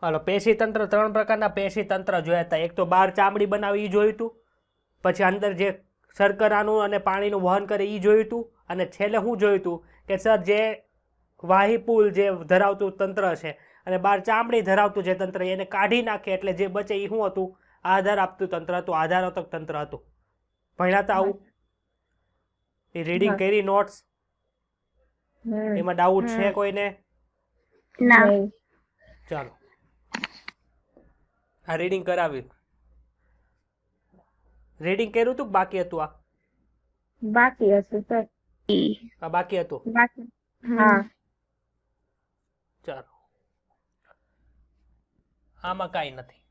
હાલો, પેશી તંત્ર 3 પ્રકારના પેશી તંત્ર જોયા હતા. એક તો બહાર ચામડી બનાવી એ જોયું હતું, પછી અંદર જે શર્કરાનું અને પાણીનું વહન કરે એ જોયું હતું, અને છેલ્લે શું જોયું હતું કે સર જે વાહીપુલ જે ધરાવતું તંત્ર છે અને બહાર ચામડી ધરાવતું જે તંત્ર એને કાઢી નાખે એટલે જે બચે એ શું હતું? આધાર આપતું તંત્ર હતું, આધારોતક તંત્ર હતું. ભણ્યા હતા આવું? એ રીડિંગ કરી નોટ્સ? એમાં ડાઉટ છે કોઈને? ચાલો, આ રીડિંગ કરાવ્યું. રીડિંગ કર્યું હતું કે બાકી હતું? બાકી હતું સર. આ બાકી હતું. હા. ચાલો, આમાં કાંઈ નથી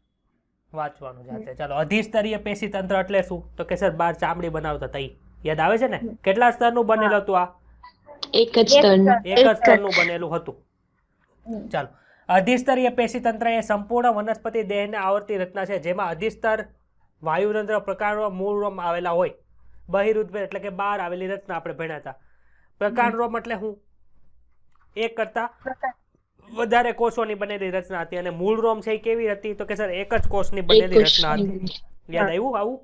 વાંચવાનું જાતે. ચાલો, અધિસ્તરીય પેશી તંત્ર એટલે શું? તો કે સર બહાર ચામડી બનાવતા હતા. યાદ આવે છે ને? કેટલા સ્તરનું બનેલું હતું આ? એક જ સ્તરનું. એક જ સ્તરનું બનેલું હતું. ચાલો, અધિસ્તરીય પેશી તંત્ર એ સંપૂર્ણ વનસ્પતિ દેહને આવરતી રચના છે જેમાં અધિસ્તર, વાયુરંધ્ર, પ્રકાંડ, મૂળરોમ આવેલા હોય. બહિરુદ્ભ એટલે કે બહાર આવેલી રચના આપણે ભણ્યા હતા. પ્રકાંડ એટલે શું? એક કરતા વધારે કોષોની બનેલી રચના હતી. અને મૂળ રોમ છે એ કેવી હતી? તો કે સર એક જ કોષની બનેલી રચના હતી. યાદ આવ્યું આવું?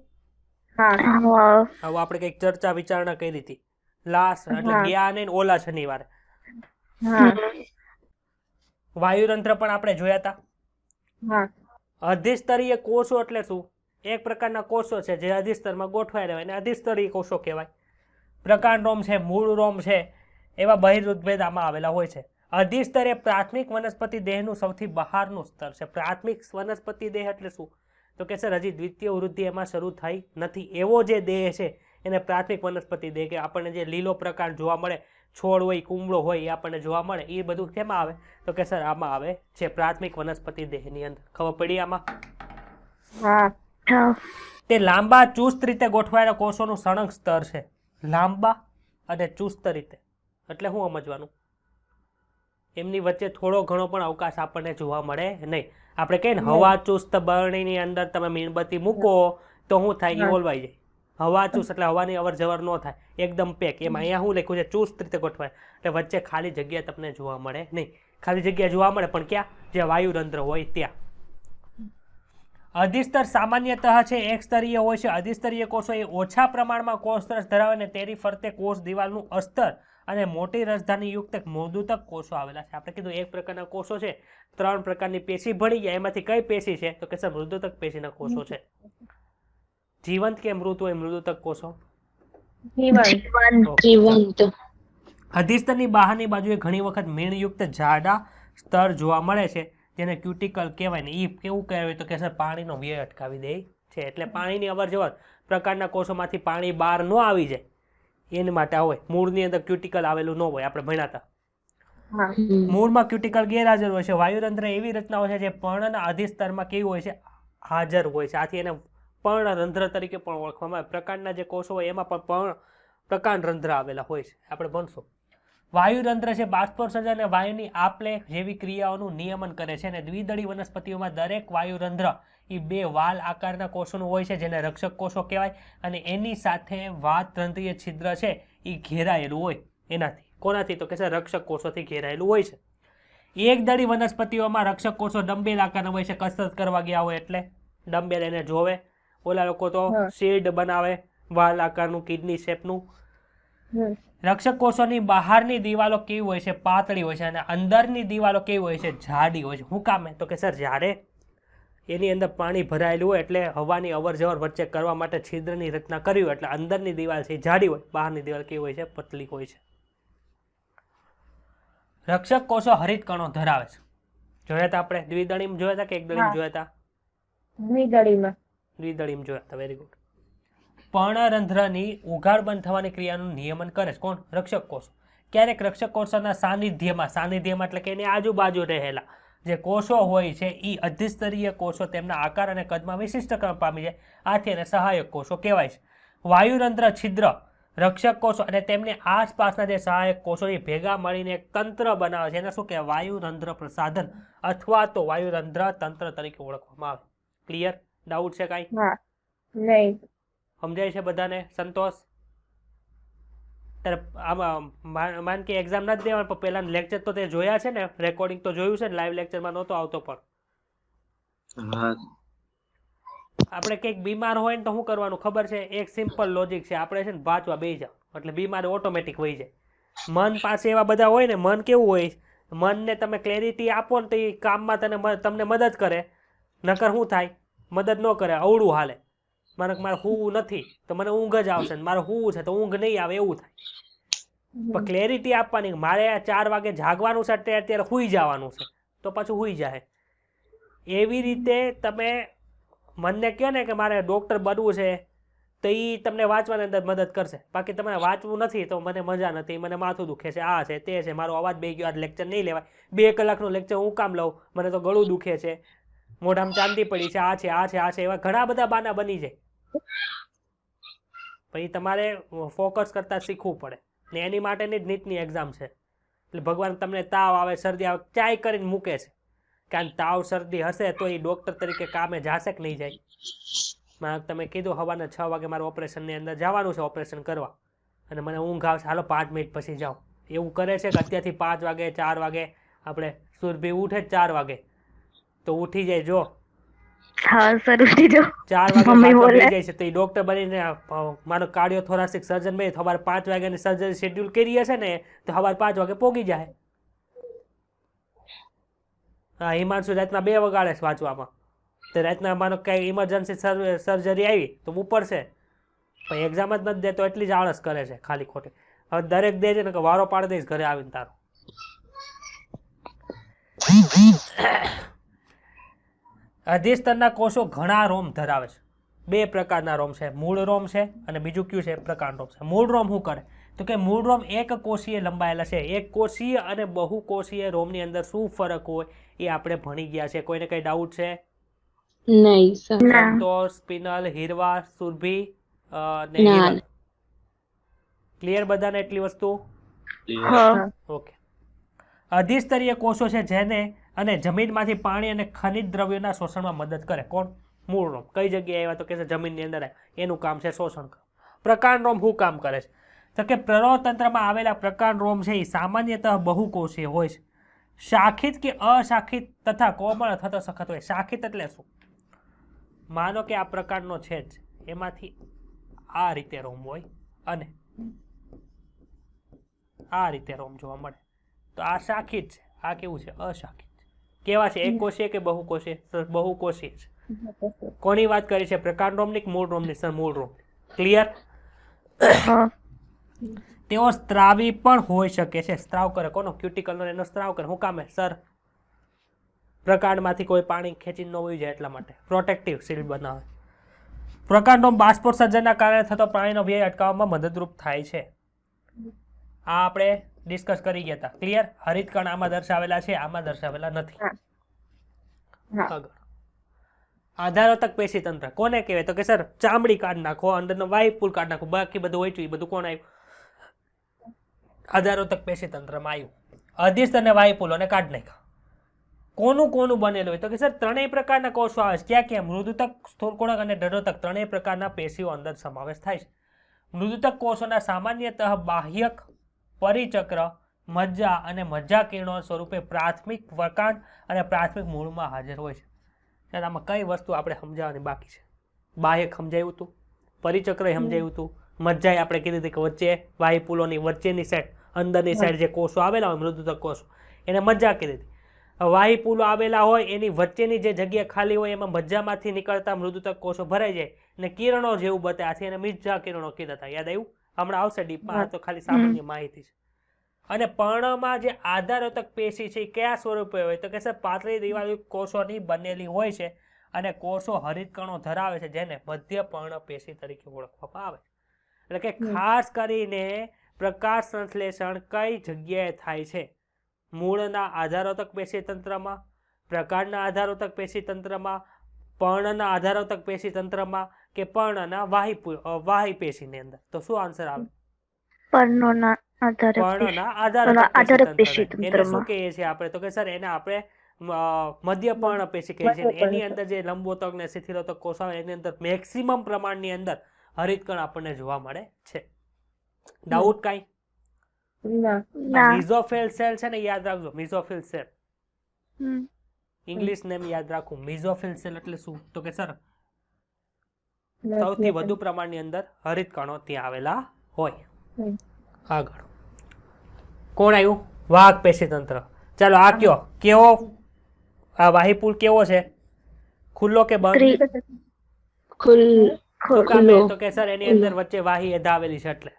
આવું આપણે કંઈક ચર્ચા વિચારણા કરી હતી લાસ્ટ, એટલે ગયા ને ઓલા શનિવારે. વાયુરંધ્ર પણ આપણે જોયા હતા. અધિસ્તરીય કોષો એટલે શું? એક પ્રકારના કોષો છે જે અધિસ્તરમાં ગોઠવાયેલા હોય એને અધિસ્તરીય કોષો કહેવાય. પ્રકાંડ રોમ છે, મૂળ રોમ છે, એવા બહિરુદ્ભેદ આમાં આવેલા હોય છે. અધિસ્તર એ પ્રાથમિક વનસ્પતિ દેહનું સૌથી બહારનું સ્તર છે. પ્રાથમિક વનસ્પતિ દેહ એટલે શું? તો કે સર હજી દ્વિતીય વૃદ્ધિ એમાં શરૂ થઈ નથી એવો જે દેહ છે એને પ્રાથમિક વનસ્પતિ દેહ કે આપણને જે લીલો પ્રકાર જોવા મળે, છોડ હોય, કુમળો હોય, એ આપણને જોવા મળે, એ બધું કેમાં આવે? તો કે સર આમાં આવે છે પ્રાથમિક વનસ્પતિ દેહની અંદર. ખબર પડી આમાં? તે લાંબા ચુસ્ત રીતે ગોઠવાયેલા કોષોનું સળંગ સ્તર છે. લાંબા અને ચુસ્ત રીતે એટલે શું સમજવાનું? એમની વચ્ચે થોડો ઘણો પણ અવકાશ આપણને જોવા મળે નહીં. આપણે કહીએ ને હવા ચુસ્ત બરણીની અંદર તમે મીણબત્તી મૂકો તો શું થાય? એ ઓલવાઈ જાય. હવા ચુસ્ત એટલે હવાની અવર જવર ન થાય, એકદમ પેક. એમાં અહીંયા શું લખ્યું છે? ચુસ્ત રીતે ગોઠવાય એટલે વચ્ચે ખાલી જગ્યા તમને જોવા મળે નહીં. ખાલી જગ્યા જોવા મળે પણ ક્યાં? જે વાયુરંધ્ર હોય ત્યાં. અધિસ્તર સામાન્યતઃ છે એક સ્તરીય હોય છે. અધિસ્તરીય કોષો એ ઓછા પ્રમાણમાં કોષરસ ધરાવે ને તેની ફરતે કોષ દિવાલનું અસ્તર અને મોટી રસધાની યુક્ત મૃદુતક કોષો આવેલા છે. આપણે કીધું એક પ્રકારના કોષો છે, 3 પ્રકારની પેશી ભણી ગયા. એમાંથી કઈ પેશી છે? તો કે સર મૃદુતક પેશીના કોષો છે. જીવંત કે મૃત હોય મૃદુતક કોષો? જીવંત. અધિસ્તરની બહારની બાજુએ ઘણી વખત મીણયુક્ત જાડા સ્તર જોવા મળે છે જેને ક્યુટિકલ કહેવાય ને. એ કેવું કહેવાય? તો કે સર પાણીનો વ્યય અટકાવી દે છે. એટલે પાણીની અવર જવર પ્રકારના કોષોમાંથી પાણી બહાર ન આવી જાય એની માટે હોય. મૂળની અંદર ક્યુટિકલ આવેલું ન હોય, આપણે ભણ્યા હતા. મૂળમાં ક્યુટિકલ ગેરહાજર હોય છે. વાયુરંધ્ર એવી રચના હોય છે જે પર્ણના અધિસ્તરમાં કેવી હોય છે? હાજર હોય છે. આથી એને પર્ણરંધ્ર તરીકે પણ ઓળખવામાં આવે. પ્રકાંડના જે કોષો હોય એમાં પણ પ્રકાંડરંધ્ર આવેલા હોય છે, આપણે ભણશું. વાયુરંધ્ર છે બાષ્પોત્સર્જન અને વાયુની આપલે જેવી ક્રિયાઓનું નિયમન કરે છે. અને દ્વિદળી વનસ્પતિઓમાં દરેક વાયુરંધ્ર એ 2 વાલ આકારના કોષોનું હોય છે જેને રક્ષક કોષો કહેવાય. અને એની સાથે વાતરંધ્રીય છિદ્ર છે એ ઘેરાયેલું હોય. એનાથી કોનાથી? તો કે સર રક્ષક કોષોથી ઘેરાયેલું હોય છે. એક દળી વનસ્પતિઓમાં રક્ષક કોષો ડંબેલ આકારના હોય છે. કસરત કરવા ગયા હોય એટલે ડંબેલ એને જોવે. ઓલા લોકો તો શીલ્ડ બનાવે વાલ આકારનું, કિડની શેપનું. રક્ષક કોષોની બહારની દિવાલો કેવી હોય છે? પાતળી હોય છે. અને અંદરની દિવાલો કેવી હોય છે? જાડી હોય છે. શું કામે? તો કે સર જ્યારે એની અંદર પાણી ભરાયેલું હોય એટલે હવાની અવર જવર વચ્ચે કરવા માટે છિદ્રની રચના કરી હોય એટલે અંદરની દિવાલ છે જાડી હોય, બહારની દિવાલ કેવી હોય છે? પતલી હોય છે. રક્ષક કોષો હરિત કણો ધરાવે છે. જોયા હતા આપણે? દ્વિદળીમાં જોયા હતા કે એક દળીમાં જોયા હતા? દ્વિદળીમાં જોયા હતા. Very good. પર્ણરંધ્રની ઉઘાડ બંધ થવાની ક્રિયાનું નિયમન કરે છે. કોણ? રક્ષક કોષો. ક્યારેક રક્ષક કોષોના સાનિધ્યમાં એટલે કે એની આજુબાજુ રહેલા જે કોષો હોય છે એ અધિસ્તરીય કોષો તેમના આકાર અને કદમાં વિશિષ્ટ ક્રમ પામી જાય. આથી એને સહાયક કોષો કહેવાય છે. વાયુરંધ્ર, છિદ્ર, રક્ષક કોષો અને તેમની આસપાસના જે સહાયક કોષો એ ભેગા મળીને એક તંત્ર બનાવે છે. એને શું કહેવાય? વાયુરંધ્ર પ્રસાધન અથવા તો વાયુરંધ્ર તંત્ર તરીકે ઓળખવામાં આવે. ક્લિયર? ડાઉટ છે કાંઈ? નહીં. સમજાય છે બધાને? સંતોષ? આમાં માન કે એક્ઝામ નથી દેવાનું પણ પહેલા લેક્ચર તો તે જોયા છે ને? રેકોર્ડિંગ તો જોયું છે ને? લાઈવ લેક્ચરમાં નહોતો આવતો પણ હા આપણે કંઈક બીમાર હોય ને તો શું કરવાનું ખબર છે? એક સિમ્પલ લોજિક છે. આપણે છે ને વાંચવા બેસી જાવ એટલે બીમાર ઓટોમેટિક વહી જાય. મન પાસે એવા બધા હોય ને, મન કેવું હોય, મનને તમે ક્લેરિટી આપો ને તો એ કામમાં તમને મદદ કરે. નકર શું થાય? મદદ ન કરે, અવળું હાલે. મારે હુવું નથી તો મને ઊંઘ જ આવશે, ને મારે હુવું છે તો ઊંઘ નહીં આવે, એવું થાય. પણ ક્લેરિટી આપવાની, મારે 4 વાગે જાગવાનું છે, અત્યારે હુઈ જવાનું છે, તો પાછું હુઈ જાય. એવી રીતે તમે મનને કહો ને કે મારે ડૉક્ટર બનવું છે, તો એ તમને વાંચવાની અંદર મદદ કરશે. બાકી તમારે વાંચવું નથી તો મને મજા નથી, મને માથું દુખે છે, આ છે તે છે, મારો અવાજ બે ગયો, આ લેક્ચર નહીં લેવાય. 2 કલાકનું લેક્ચર હું કામ લઉં? મને તો ગળું દુખે છે, મોઢામાં ચાંદી પડી છે, આ છે આ છે આ છે, એવા ઘણા બધા બાના બની જાય. પછી તમારે ફોકસ કરતા શીખવું પડે ને એની માટેની જ નીટની એક્ઝામ છે. એટલે ભગવાન તમને તાવ આવે, શરદી આવે, ચાય કરીને મૂકે છે. કારણ તાવ શરદી હશે તો એ ડૉક્ટર તરીકે કામે જશે કે નહીં જાય? તમે કીધું સવારના 6 વાગે મારે ઓપરેશનની અંદર જવાનું છે, ઓપરેશન કરવા, અને મને ઊંઘ આવશે, હાલો 5 મિનિટ પછી જાઓ. એવું કરે છે કે અત્યારથી 5 વાગે 4 વાગે આપણે સુરભી ઉઠે 4 વાગે તો ઉઠી જાય. જો હા સર, ઉઠી જાઓ. 4 વાગે મમ્મી પાછો બોલે. બેસી જાય છે તો એ ડૉક્ટર બનીને મારો કાર્ડિયો થોરાસિક સર્જન બે સવારે 5 વાગ્યાની સર્જરી શેડ્યુલ કરી હશે ને તો સવારે 5 વાગે પોગી જાય. હા, હિમાંશુ રાતના 2 વગાડે છે વાંચવામાં, તો રાતના માનો કંઈ ઇમરજન્સી સર્જરી આવી તો ઉપડશે, પણ એક્ઝામ જ નથી દેતો એટલી જ આળસ કરે છે ખાલી ખોટી. હવે દરેક દે છે ને કે વારો પાડી દઈશ ઘરે આવીને તારો. અધિસ્તરના કોષો ઘણા રોમ ધરાવે છે. 2 પ્રકારના રોમ છે, મૂળ રોમ છે અને બીજું કયું છે? પ્રકાંડ રોમ છે. મૂળ રોમ શું કરે? તો કે મૂળ રોમ એક કોષીય લંબાયેલા છે. એક કોષીય અને બહુકોષીય રોમની અંદર શું ફરક હોય એ આપણે ભણી ગયા છે. કોઈને કઈ ડાઉટ છે? નહીં સર. સંતોષ, સ્પિનલ, હીરવા, સુરભી ને ના. હિરલ. ક્લિયર બધાને એટલી વસ્તુ? હા. ઓકે. અધિસ્તરીય કોષો છે જેને અને જમીનમાંથી પાણી અને ખનિજ દ્રવ્યોના શોષણમાં મદદ કરે. કોણ? મૂળ રોમ. કઈ જગ્યાએ આવ્યા? તો કે છે જમીનની અંદર એનું કામ છે શોષણ કરવું. પ્રકાંડ રોમ શું કામ કરે છે? તો કે પ્રરોહતંત્રમાં આવેલા પ્રકાંડ રોમ છે એ સામાન્યતઃ બહુકોષીય હોય છે. શાખિત કે અશાખિત તથા કોમળ અથવા સખત હોય. શાખિત એટલે શું? માનો કે આ પ્રકારનો છે જ, એમાંથી આ રીતે રોમ હોય અને આ રીતે રોમ જોવા મળે તો આ શાખિત છે. આ કેવું છે? અશાખિત. કેવા છે? એક કોષીય કે બહુકોષીય? સર બહુકોષીય છે. કોની વાત કરી છે? પ્રકાંડ રોમની કે મૂળ રોમની? સર મૂળ રોમ. ક્લિયર? તેઓ સ્ત્રાવી પણ હોઈ શકે છે. સ્ત્રાવ કરે કોનો? ક્યુટિકલનો એનો સ્ત્રાવ કરે. શું કામે? સર પ્રકાંડમાંથી કોઈ પાણી ખેંચીને ન વહી જાય એટલા માટે પ્રોટેક્ટિવ શિલ્ડ બનાવે. પ્રકાંડ રોમ બાષ્પોત્સર્જનના કારણે થતો પાણીનો વ્યય અટકાવવામાં મદદરૂપ થાય છે. આ આપણે ડિસ્કસ કરી ગયા હતા. ક્લિયર? હરિતકણ આમાં દર્શાવેલા છે, આમાં દર્શાવેલા નથી. આગળ આધારોતક પેશી તંત્ર કોને કહેવાય? તો કે સર ચામડી કાઢી નાખો, અંદરનો વાયુપુલ કાઢી નાખો, બાકી બધું હોય એ બધું કોણ આવ્યું? આધારોતક પેશી તંત્રમાં આવ્યું. અધિસ્થ અને વાયુપુલોને કાઢી નાખ્યા. કોનું કોનું બનેલું હોય? તો કે સર 3 પ્રકારના કોષો આવે છે. ક્યાં ક્યાં? મૃદુતક, સ્થૂળકોણક અને દૃઢોતક 3 પ્રકારના પેશીઓ અંદર સમાવેશ થાય છે. મૃદુતક કોષોના સામાન્યતઃ બાહ્યક, પરિચક્ર, મજ્જા અને મજ્જા કિરણો સ્વરૂપે પ્રાથમિક પ્રકાંડ અને પ્રાથમિક મૂળમાં હાજર હોય છે. ત્યારે આમાં કઈ વસ્તુ આપણે સમજાવવાની બાકી છે? બાહ્યક સમજાયું હતું, પરિચક્ર સમજાયું હતું, મજ્જા આપણે કીધી હતી કે વચ્ચે વાયુપુલોની વચ્ચેની સાઈડ, અંદરની સાઈડ જે કોષો આવેલા હોય મૃદુતક કોષો એને મજ્જા કીધી હતી. વાયુપુલો આવેલા હોય એની વચ્ચેની જે જગ્યા ખાલી હોય એમાં મજ્જામાંથી નીકળતા મૃદુતક કોષો ભરાઈ જાય અને કિરણો જેવું બતાવ્યા એને મજ્જા કિરણો કીધા હતા. યાદ આવ્યું? હમણાં આવશે ડીપમાં, તો ખાલી સામાન્ય માહિતી છે. અને પર્ણમાં જે આધારોતક પેશી છે એ કયા સ્વરૂપે હોય? તો કે સર પાતળી દિવાળી કોષોની બનેલી હોય છે અને કોષો હરિતકણો ધરાવે છે જેને મધ્ય પર્ણ પેશી તરીકે ઓળખવામાં આવે છે. એટલે કે ખાસ કરીને પ્રકાશ સંશ્લેષણ કઈ જગ્યાએ થાય છે? મૂળના આધારોતક પેશી તંત્રમાં, પ્રકાંડના આધારોતક પેશી તંત્રમાં, પર્ણના આધારોતક પેશી તંત્રમાં કે પર્ણના વાહી પેશીની અંદર? તો શું આન્સર આવે? પર્ણોના પર્ણના આધારક પેશી તંત્ર. એને શું કહીએ છીએ આપણે? તો કે સર એને આપણે મધ્ય પર્ણ પેશી કહીએ છીએ. એની અંદર જે લંબોતક ને શિથિલોતક કોષ આવે એની અંદર મેક્સિમમ પ્રમાણની અંદર હરિતકણ આપણને જોવા મળે છે. ડાઉટ કાંઈ? ના. મિઝોફિલ સેલ છે ને, યાદ રાખજો મિઝોફિલ સેલ. ઇંગ્લિશ નેમ યાદ રાખવું. મિઝોફિલ સેલ એટલે શું? તો કે સર સૌથી વધુ પ્રમાણની અંદર હરિત કણો ત્યાં આવેલા હોય. આગળ કોણ આવ્યું? વાહક પેશી તંત્ર. ચાલો આ કયો કેવો આ વાહીપુલ કેવો છે? ખુલ્લો કે બંધ? શું કામ છે? તો કે સર એની અંદર વચ્ચે વાહી એધા આવેલી છે એટલે.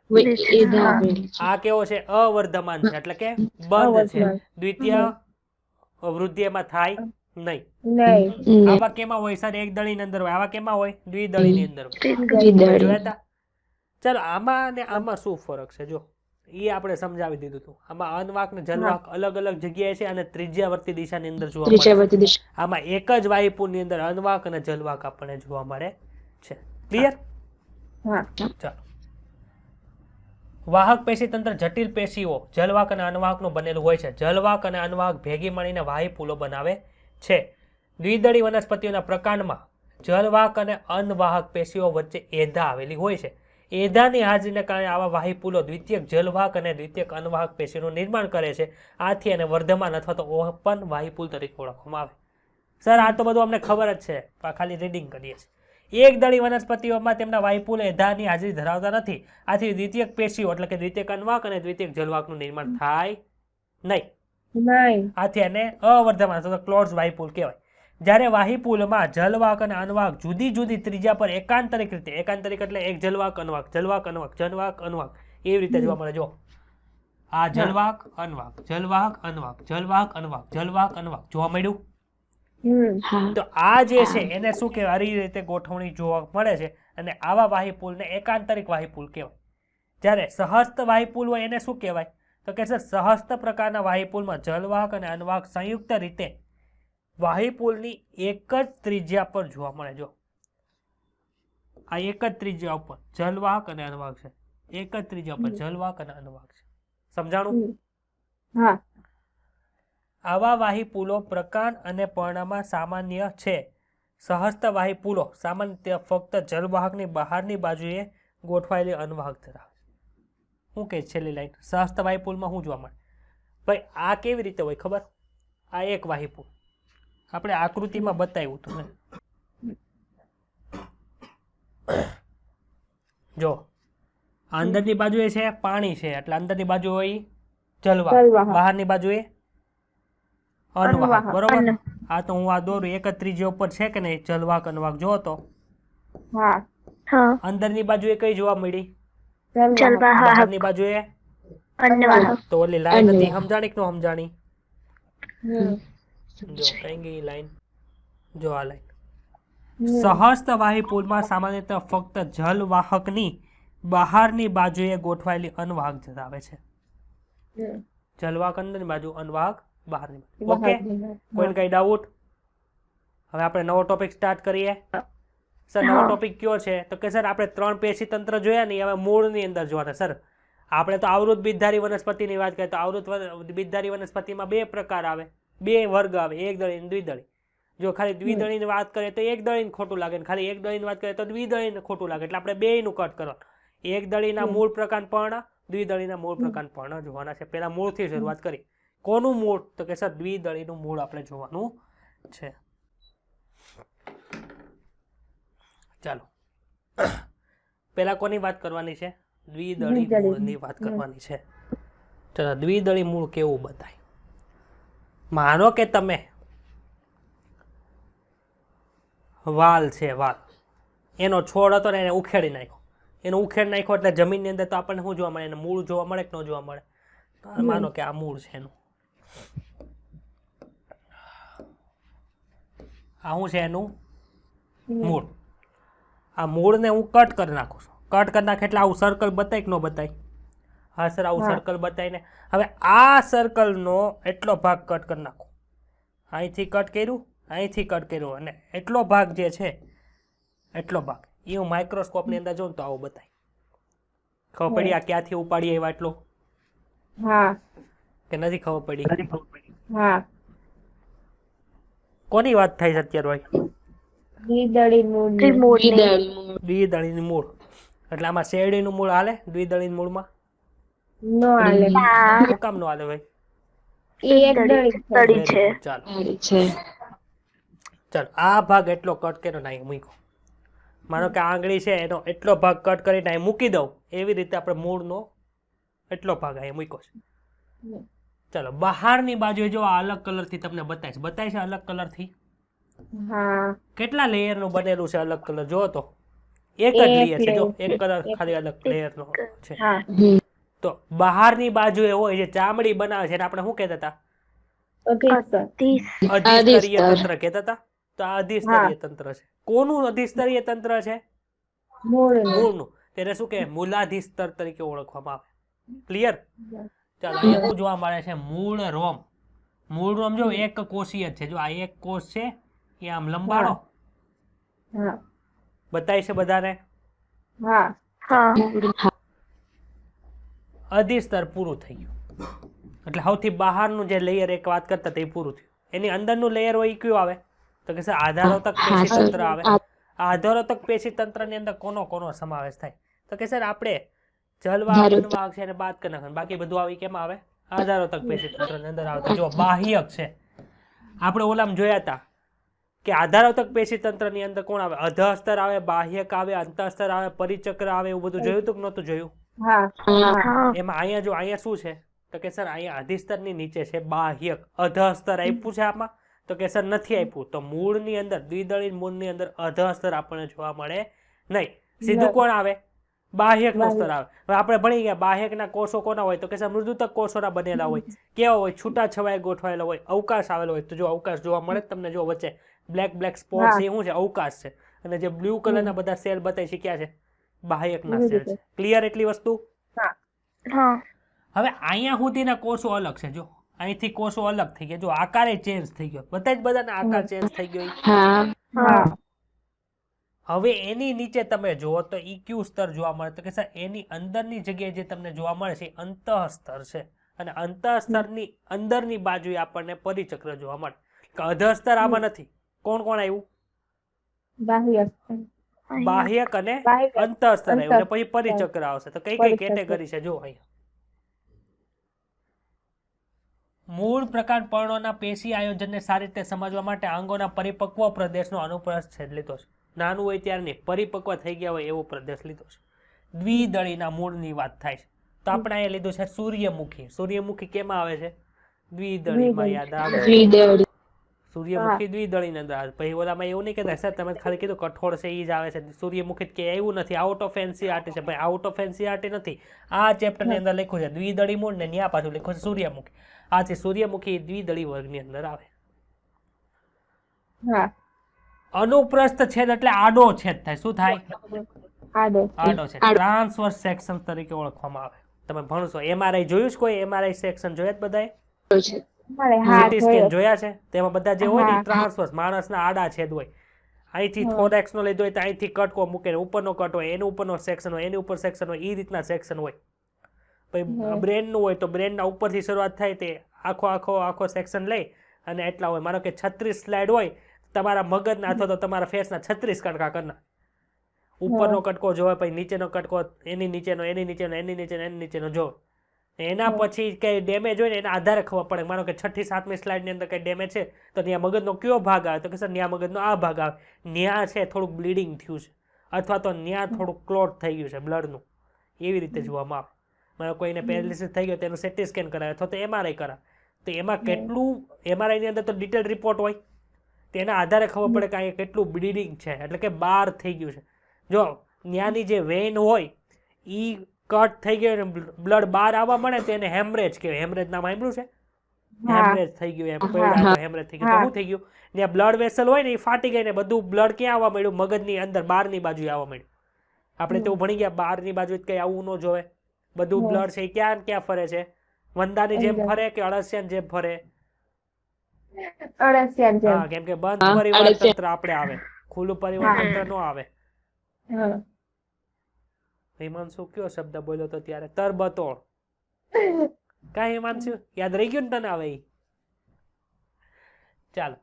આ કેવો છે? અવર્ધમાન છે એટલે કે બંધ છે. દ્વિતીય વૃદ્ધિ એમાં થાય નહીં. આવા કેમાં હોય સર? એક દળી ની અંદર હોય. આવા કેમાં હોય? દ્વિદળી ની અંદર હોય. જોયા તા? ચાલો આમાં ને આમાં શું ફરક છે જો એ આપણે સમજાવી દીધું હતું. આમાં અનવાક ને જલવાક અલગ અલગ જગ્યાએ છે અને ત્રિજ્યાવર્તી દિશાની અંદર જોવા મળે છે. આમાં એક જ વાયુપુલ ની અંદર અનવાક અને જલવાક આપણને જોવા મળે છે. ક્લિયર? ચાલો વાહક પેશી તંત્ર જટિલ પેશીઓ જલવાક અને અનવાક નું બનેલું હોય છે. જલવાક અને અનવાક ભેગી મળીને વાયુપુલો બનાવે છે. દ્વિદળી વનસ્પતિઓના પ્રકાંડમાં જલવાહક અને અનવાહક પેશીઓ વચ્ચે એધા આવેલી હોય છે. એધાની હાજરીને કારણે આવા વાહીપુલો દ્વિતીયક જલવાહક અને દ્વિતીયક અનવાહક પેશીનું નિર્માણ કરે છે. આથી એને વર્ધમાન અથવા તો ઓપન વાહીપુલ તરીકે ઓળખવામાં આવે. સર આ તો બધું અમને ખબર જ છે, પણ ખાલી રીડિંગ કરીએ છીએ. એક દળી વનસ્પતિઓમાં તેમના વાહીપુલ એધાની હાજરી ધરાવતા નથી. આથી દ્વિતીયક પેશીઓ એટલે કે દ્વિતીયક અનવાહક અને દ્વિતીયક જલવાહકનું નિર્માણ થાય નહીં. આથી એને અવર્ધમાન અથવા તો ક્લોઝ વાહીપુલ કહેવાય. જ્યારે વાહીપુલમાં જલવાહક અને અનવાહક જુદી જુદી ત્રિજ્યા પર એકાંતરિક રીતે, એકાંતરિક એટલે એક જલવાહક અનવાહક, જલવાહક અનવાહક, જલવાહક અનવાહક એવી રીતે જોવા મળે. જો આ જલવાહક અનવાહક, જલવાહક અનવાહક, જલવાહક અનવાહક, જલવાહક અનવાહક જોવા મળ્યું. તો આ જે છે એને શું કહેવાય? આ રીતે ગોઠવણી જોવા મળે છે અને આવા વાહીપુલને એકાંતરિક વાહીપુલ કહેવાય. જ્યારે સહસ્ત વાહીપુલ હોય એને શું કહેવાય? તો કે સર સહસ્ત પ્રકારના વાહીપુલમાં જલવાહક અને અનવાહક સંયુક્ત રીતે વાહીપુલની એક જ ત્રિજ્યા પર જોવા મળે. જો આ એક જ ત્રિજ્યા ઉપર જલવાહક અને અનવાહક છે. એક જ ત્રિજ્યા ઉપર જલવાહક અને અનવાહક છે. સમજાણું? આવા વાહીપુલો પ્રકાંડ અને પર્ણમાં સામાન્ય છે. સહસ્ત વાહીપુલો સામાન્ય ફક્ત જલવાહકની બહારની બાજુએ ગોઠવાયેલી અનવાહક ધરાવે છે. શું કહે છેલ્લી લાઈન? સહસ્ત વાહીપુલમાં શું જોવા મળે? ભાઈ આ કેવી રીતે હોય ખબર? આ એક વાહીપુલ આપણે આકૃતિમાં બતાવ્યું હતું. જો અંદરની બાજુએ છે પાણી છે એટલે અંદરની બાજુ હોય જલવાહક, બહારની બાજુએ અનવાહક. બરોબર? આ તો હું આ દોરું એક જ ત્રિજ્યા ઉપર છે કે નહીં? જલવાહક અનવાહક જો તો અંદરની બાજુએ કઈ જોવા મળી? બહારની બાજુએ અનવાહક. તો ઓલી લાઈન હતી સમજાણી કે ન સમજાણી? જો કઈ ગઈ લાઈન? જો આ લાઈન. સહસ્ત વાહીપુલમાં સામાન્યતઃ ફક્ત જલવાહકની બહારની બાજુએ ગોઠવાયેલી અનવાહક ધરાવે છે. જલવાહક અંદરની બાજુ, અનવાહક બહારની બાજુ. ઓકે, કોઈને કઈ ડાઉટ? હવે આપણે નવો ટોપિક સ્ટાર્ટ કરીએ. સર નવો ટોપિક કયો છે? તો કે સર આપણે 3 પેશી તંત્ર જોયા ને, હવે મૂળની અંદર જોવાના. સર આપણે તો આવૃત બીજધારી વનસ્પતિની વાત કરીએ તો આવૃત બીજધારી વનસ્પતિમાં 2 પ્રકાર આવે, 2 વર્ગ આવે, એક દળી અને દ્વિદળી. જો ખાલી દ્વિદળીની વાત કરીએ તો એક દળીને ખોટું લાગે, ખાલી એક દળીની વાત કરીએ તો દ્વિદળીને ખોટું લાગે. એટલે આપણે બેયનું કટ કરવાનું. એક દળીના મૂળ પ્રકાર પર્ણ, દ્વિદળીના મૂળ પ્રકાર પર્ણ જોવાના છે. પહેલા મૂળથી શરૂઆત કરી. કોનું મૂળ? તો કે સર દ્વિદળીનું મૂળ આપણે જોવાનું છે. ચાલો પહેલા કોની વાત કરવાની છે? દ્વિદળી મૂળની વાત કરવાની છે. ચાલો દ્વિદળી મૂળ કેવું બતાય? માનો કે તમે વાલ છે, વાલ એનો છોડ હતો ને એને ઉખેડી નાખ્યો. એનો ઉખેડી નાખ્યો એટલે જમીનની અંદર તો આપણને શું જોવા મળે? એને મૂળ જોવા મળે કે ન જોવા મળે? તો માનો કે આ મૂળ છે એનું. આ શું છે એનું મૂળ. આ મૂળને હું કટ કરી નાખું છું. કટ કરી નાખે એટલે આવું સર્કલ બતાય કે ન બતાય? હા સર આવું સર્કલ બતાવીને હવે આ સર્કલનો એટલો ભાગ કટ કરી નાખું. અહીંથી કટ કર્યું, અહીંથી કટ કર્યું અને એટલો ભાગ જે છે એટલો ભાગ એ હું માઇક્રોસ્કોપની અંદર જોઉં તો આવું બતાય. ખબર પડી આ ક્યાંથી ઉપાડી આવ્યા એટલો? કે નથી ખબર પડી? કોની વાત થાય છે અત્યારે? દ્વિદળીનું મૂળ. એટલે આમાં શેરડીનું મૂળ હાલે? દ્વિદળીનું મૂળમાં શું કામ નો હાલે ભાઈ? એક દળી છે. ચાલો ચાલો આ ભાગ એટલો કટ કર્યો ને અહીં મૂક્યો. માનો કે આંગળી છે એનો એટલો ભાગ કટ કરીને અહીં મૂકી દઉં, એવી રીતે આપણે મૂળનો એટલો ભાગ અહીં મૂક્યો છે. ચાલો બહારની બાજુએ જો આ અલગ કલરથી તમને બતાય છે અલગ કલરથી. હા કેટલા લેયરનું બનેલું છે અલગ કલર જો તો? એક જ લેયર છે જો, એક કલર ખાલી અલગ લેયરનો છે. હા તો બહારની બાજુએ હોય જે ચામડી બનાવે છે એને આપણે શું કહેતા હતા? અધિસ્તરીય તંત્ર કહેતા હતા. તો આ અધિસ્તરીય તંત્ર છે. કોનું અધિસ્તરીય તંત્ર છે? મૂળનું. તેને શું કહે? મૂલાધિસ્તર તરીકે ઓળખવામાં આવે. ક્લિયર? ચાલો અહીંયા શું જોવા મળે છે? મૂળ રોમ. મૂળ રોમ જો એક કોષીય જ છે. જો આ એક કોષ છે એ આમ લંબાડો બતાય છે બધાને. અધિસ્તર પૂરું થઈ ગયું. એટલે સૌથી બહારનું જે લેયર એક વાત કરતા તે પૂરું થયું. એની અંદરનું લેયર હોય એ કયું આવે? તો કે સર આધારોતક પેશી તંત્ર આવે. આધારોતક પેશી તંત્રની અંદર કોનો સમાવેશ થાય? તો કે સર આપણે જલવાહક અનુવાહક છે એને બાદ કરી નાખવાનું, બાકી બધું આવી કેમ આવે? આધારોતક પેશી તંત્રની અંદર આવતા. જો બાહ્યક છે આપણે ઓલામાં જોયા હતા કે આધારોતક પેશી તંત્રની અંદર કોણ આવે? અધઃસ્તર આવે, બાહ્યક આવે, અંતઃસ્તર આવે, પરિચક્ર આવે. એવું બધું જોયું હતું કે નહોતું જોયું? એમાં અહીંયા જો અહીંયા શું છે? તો કે સર અહીંયા અધિસ્તરની નીચે છે બાહ્યક. અધઃસ્તર આપ્યું છે આમાં? તો કે સર નથી આપ્યું. તો મૂળની અંદર દ્વિદળી મૂળની અંદર અધઃસ્તર આપણને જોવા મળે નહીં. સીધું કોણ આવે? બાહ્યકનું સ્તર આવે. હવે આપણે ભણી ગયા બાહ્યકના કોષો કોના હોય? તો કે સર મૃદુતક કોષોના બનેલા હોય. કેવા હોય? છૂટા છવાય ગોઠવાયેલા હોય. અવકાશ આવેલો હોય. તો જો અવકાશ જોવા મળે તમને જો વચ્ચે બ્લેક સ્પોટ છે, શું છે? અવકાશ છે. અને જે બ્લુ કલરના બધા સેલ બતાવી શીખ્યા છે બાહ્યકના સેલ છે. ક્લિયર એટલી વસ્તુ? હવે અહીંયા સુધીના કોષો અલગ છે. જો અહીંથી કોષો અલગ થઈ ગયા. જો આકારે ચેન્જ થઈ ગયો. બધાના આકાર ચેન્જ થઈ ગયો. હવે એની નીચે તમે જુઓ તો EQ સ્તર જોવા મળે. તો કે સર એની અંદરની જગ્યાએ જે તમને જોવા મળે છે અંતઃસ્તર છે. અને અંતઃસ્તરની અંદરની બાજુએ આપણને પરિચક્ર જોવા મળે. અધઃસ્તર આમાં નથી. કોણ આવ્યું? બાહ્યક અને અંતઃસ્તર આવ્યું. અને પછી પરિચક્ર આવશે. તો કઈ કેટેગરી છે જો અહીંયા? મૂળ પ્રકાર પર્ણોના પેશી આયોજનને સારી રીતે સમજવા માટે અંગોના પરિપક્વ પ્રદેશનો અનુપ્રસ્થ છેદ લીધો છે. નાનું હોય ત્યારની પરિપક્વ થઈ ગયા હોય એવો પ્રદેશ લીધો છે. દ્વિદળીના મૂળની વાત થાય છે. તો આપણે અહીંયા લીધું છે સૂર્યમુખી. સૂર્યમુખી કેમાં આવે છે? દ્વિદળીમાં. યાદ આવે? સૂર્યમુખી દ્વિદળીની અંદર આવે. પછી ઓલામાં એવું નહીં કહેતા સર તમે ખાલી કીધું કઠોળ છે એ જ આવે છે. સૂર્યમુખી કે એવું નથી. આઉટ ઓફ NCERT છે ભાઈ. આઉટ ઓફ NCERT નથી. આ ચેપ્ટરની અંદર લખ્યું છે દ્વિદળી મૂળ ને ન્યા પાછું લખ્યું છે સૂર્યમુખી. આથી સૂર્યમુખી દ્વિદળી વર્ગની અંદર આવે. અનુપ્રસ્થ છેદ એટલે આડો છેદ થાય. શું થાય? આડો છેદ. ટ્રાન્સવર્સ સેક્શન તરીકે ઓળખવામાં આવે. તમે ભણશો. MRI જોયું છે કોઈ? MRI સેક્શન જોયા જ બધાએ? CT સ્કેન જોયા છે? તેમાં બધા જે હોય ને ટ્રાન્સવર્સ માણસના આડા છેદ હોય. અહીંથી થોરેક્સ નો લીધો હોય તો અહીંથી કટકો મૂકે, ઉપરનો કટ હોય એનું ઉપરનો સેક્શન હોય, એની ઉપર સેક્શન હોય, એ રીતના સેક્શન હોય. પછી બ્રેનનું હોય તો બ્રેનના ઉપરથી શરૂઆત થાય તે આખો સેક્શન લઈ અને એટલા હોય. માનો કે 36 સ્લાઇડ હોય, તમારા મગજના અથવા તો તમારા ફેસના 36 કટકા કરના. ઉપરનો કટકો જોવે, પછી નીચેનો કટકો, એની નીચેનો જો. એના પછી કઈ ડેમેજ હોય ને એના આધારે ખબર પડે. માનો કે 6મી 7મી સ્લાઇડની અંદર કઈ ડેમેજ છે તો ત્યાં મગજનો કયો ભાગ આવે? તો કે સર ત્યાં મગજનો આ ભાગ આવે. ન્યા છે થોડુંક બ્લીડિંગ થયું છે અથવા તો ન્યા થોડુંક ક્લોટ થઈ ગયું છે બ્લડનું. એવી રીતે જોવામાં આવે. માનો કોઈને પેરાલિસિસ થઈ ગયો તેનું CT સ્કેન કરાવે અથવા તો MRI કરાવે. તો એમાં કેટલું MRI ની અંદર તો ડિટેલ રિપોર્ટ હોય. તેના આધારે ખબર પડે કે અહીંયા કેટલું બ્લીડિંગ છે, એટલે કે બહાર થઈ ગયું છે. જો ત્યાંની જે વેઇન હોય એ કટ થઈ ગયો ને બ્લડ બહાર આવવા મળે તો એને હેમરેજ કહેવાય. હેમરેજ નામ સાંભળ્યું છે? હેમરેજ થઈ ગયું એમ પડ્યા હેમરેજ થઈ ગયું. તો શું થઈ ગયું? ત્યાં બ્લડ વેસલ હોય ને એ ફાટી ગઈ ને બધું બ્લડ ક્યાં આવવા મળ્યું? મગજની અંદર બહારની બાજુ આવવા મળ્યું. આપણે તેવું ભણી ગયા બહારની બાજુ કઈ આવું ન જોવે. બધું બ્લડ છે એ ક્યાં ફરે છે? વંદાની જેમ ફરે કે અળસિયાની જેમ ફરે? હા, કેમ કે બંધ પરિવહન તંત્ર આપણે આવે, ખુલ્લું પરિવહન તંત્ર નો આવે. હિમાંશુ કયો શબ્દ બોલ્યો તો ત્યારે? તરબતોડ. કાંઈ હિમાંશુ યાદ રહી ગયું ને તને? આવે ચાલો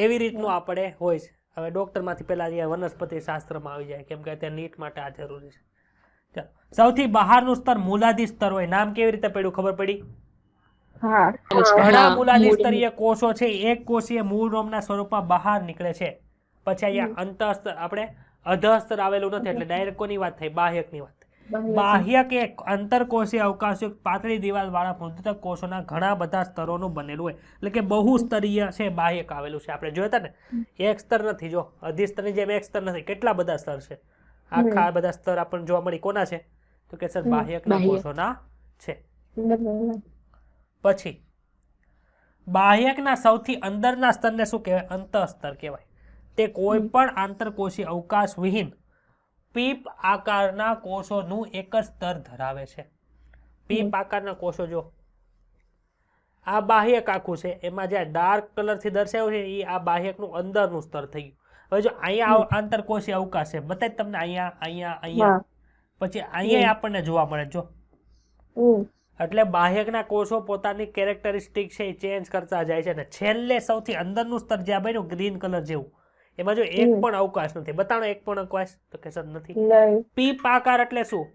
એવી રીતનું આપણે હોય છે. હવે ડોક્ટરમાંથી પહેલા વનસ્પતિ શાસ્ત્રમાં આવી જાય, કેમ કે અત્યારે નીટ માટે આ જરૂરી છે. ચાલો, સૌથી બહારનું સ્તર મૂલાધિ સ્તર હોય. નામ કેવી રીતે પડ્યું? ખબર પડી? હા ઘણા હા, મૂલાધાર મૂળ- સ્તરીય કોષો છે એક કોષીય મૂળ રોમના સ્વરૂપમાં બહાર નીકળે છે. પછી અહીંયા અંતઃસ્તર આપણે અધઃસ્તર આવેલું નથી એટલે ડાયરેક્ટ કોની વાત થઈ? બાહ્યકની વાત. બાહ્યક એ આંતરકોષીય અવકાશયુક્ત પાતળી દિવાલ વાળા મૃદુતક કોષોના ઘણા બધા સ્તરોનું બનેલું હોય એટલે કે બહુસ્તરીય છે બાહ્યક આવેલું છે. આપણે જોયા હતા ને, એક સ્તર નથી, જો અધિસ્તરની જેમ એક સ્તર નથી, કેટલા બધા સ્તર છે. આખા આ બધા સ્તર આપણને જોવા મળી કોના છે? તો કે સર બાહ્યકના બાહ્યક. કોષોના છે. પછી બાહ્યકના સૌથી અંદરના સ્તરને શું કહેવાય? અંતઃસ્તર કહેવાય. તે કોઈ પણ આંતરકોષીય અવકાશ વિહીન પીપ આકારના કોષોનું એક જ સ્તર ધરાવે છે. પીપ આકારના કોષો, જો આ બાહ્યક આખું છે, એમાં જે ડાર્ક કલરથી દર્શાવ્યું છે એ આ બાહ્યકનું અંદરનું સ્તર થઈ ગયું. હવે જો અહીંયા આંતરકોષીય અવકાશ છે, બતાય તમને અહીંયા અહીંયા અહીંયા, પછી અહીંયા આપણને જોવા મળે. જો એટલે બાહ્યકના કોષો પોતાની કેરેક્ટરિસ્ટિક છે એ ચેન્જ કરતા જાય છે. અને છેલ્લે સૌથી અંદરનું સ્તર જ્યાં બન્યું ગ્રીન કલર જેવું, એમાં જો એક પણ અવકાશ નથી. બતાડો એક પણ અવકાશ, તો કે સર નથી. પીપ આકાર એટલે શું?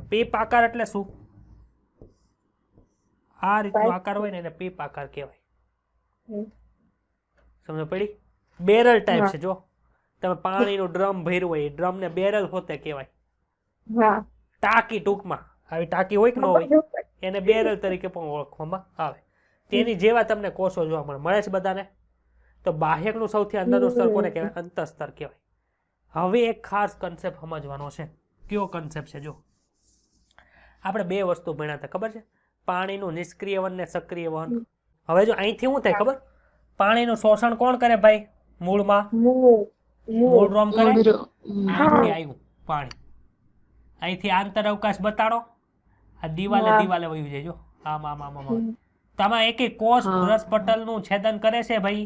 પીપ આકાર એટલે શું? આ રીતનો આકાર હોય ને એને પીપ આકાર કહેવાય. સમજ પડી? બેરલ ટાઈપ છે. જો તમે પાણીનું ડ્રમ ભર્યું હોય, ડ્રમ ને બેરલ હોતે કહેવાય. ટાંકી, ટૂંકમાં આવી ટાંકી હોય કે ન હોય, એને બેરલ તરીકે પણ ઓળખવામાં આવે. તેની જેવા તમને કોષો જોવા મળે. મળે છે બધાને? તો બાહ્યકનું સૌથી અંદરનું સ્તર કોને કહેવાય? અંતઃસ્તર કહેવાય. હવે એક ખાસ કન્સેપ્ટ સમજવાનો છે. કયો કન્સેપ્ટ છે? જો આપણે બે વસ્તુ ભણ્યા હતા, ખબર છે? પાણીનું નિષ્ક્રિય વહન ને સક્રિય વહન. હવે જો અહીંથી શું થાય ખબર? પાણીનું શોષણ કોણ કરે ભાઈ? મૂળમાં મૂળ રોમ કરે. અહીંથી આવ્યું પાણી, અહીંથી આંતર અવકાશ બતાડો, આ દિવાલે દિવાલે વયું જાય. જો આમ આમ આમ આમ. તમે એક કોષ બ્રશ પટલનું છેદન કરે છે ભાઈ?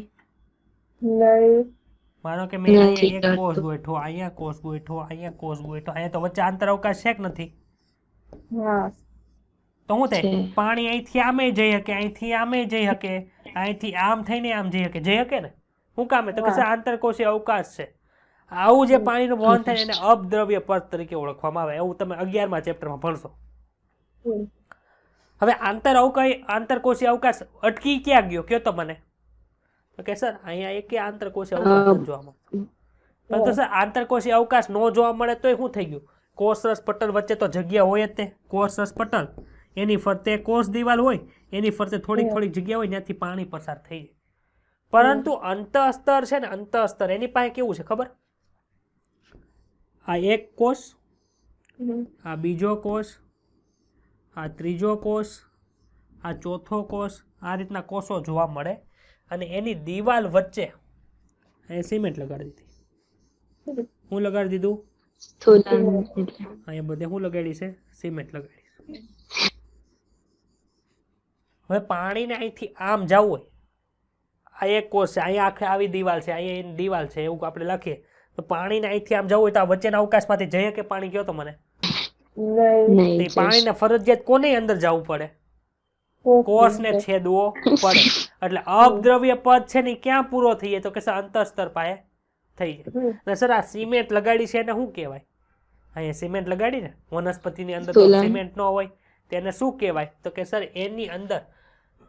માનો કે મેં અહીંયા એક કોષ ગોઠવો, અહીંયા કોષ ગોઠવો, અહીંયા કોષ ગોઠવો, અહીંયા તો વચ્ચે આંતર અવકાશ છે કે નથી? તો શું થાય? પાણી અહીંથી આમે જઈ શકે, અહીંથી આમે જઈ શકે, અહીંથી આમ થઈને આમ જઈ શકે. જઈ શકે ને? શું કામે? તો કે આંતરકોષીય અવકાશ છે. આવું જે પાણીનું વહન થાય એને અપદ્રવ્ય પદ તરીકે ઓળખવામાં આવે. એવું તમે 11મા ચેપ્ટરમાં ભણશો. હવે આંતરકોષીય અવકાશ અટકી ક્યાં ગયો? કયો તો મને. તો કે સર અહીંયા એક આંતરકોષીય અવકાશ નથી જોવા મળતો. પરંતુ સર આંતરકોષીય અવકાશ ન જોવા મળે તોય શું થઈ ગયું? કોષરસ પટલ વચ્ચે તો જગ્યા હોય જ. તે કોષરસ પટલ, એની ફરતે કોષ દિવાલ હોય, એની ફરતે થોડીક થોડીક જગ્યા હોય, ત્યાંથી પાણી પસાર થઈ જાય. પરંતુ અંતઃસ્તર છે ને, અંતઃસ્તર એની પાસે કેવું છે ખબર? આ એક કોષ, આ બીજો કોષ, આ ત્રીજો કોષ, આ ચોથો કોષ, આ રીતના કોષો જોવા મળે. અને એની દિવાલ વચ્ચે અહીંયા સિમેન્ટ લગાડી દીધી. હું લગાડી દીધું? અહીંયા બધે હું લગાડી છે? સિમેન્ટ લગાડી. હવે પાણીને અહીંથી આમ જવું હોય, આ એક કોષ છે, અહીંયા આખે આવી દિવાલ છે, અહીંયા એની દિવાલ છે, એવું આપણે લખીએ તો પાણીને અહીંથી આમ જવું હોય તો આ વચ્ચેના અવકાશમાંથી જઈએ કે પાણી? કયો તો મને. પાણીને ફરજિયાત કોને અંદર જવું પડે? કોષને છેદવો પડે. એટલે અપદ્રવ્ય પદ છે ને ક્યાં પૂરો થઈ જાય? તો કે અંતઃસ્તર પાસે થઈ જાય. અને સર આ સિમેન્ટ લગાડી છે એને શું કહેવાય? અહીંયા સિમેન્ટ લગાડી ને, વનસ્પતિની અંદર તો સિમેન્ટ ન હોય, તેને શું કહેવાય? તો કે સર એની અંદર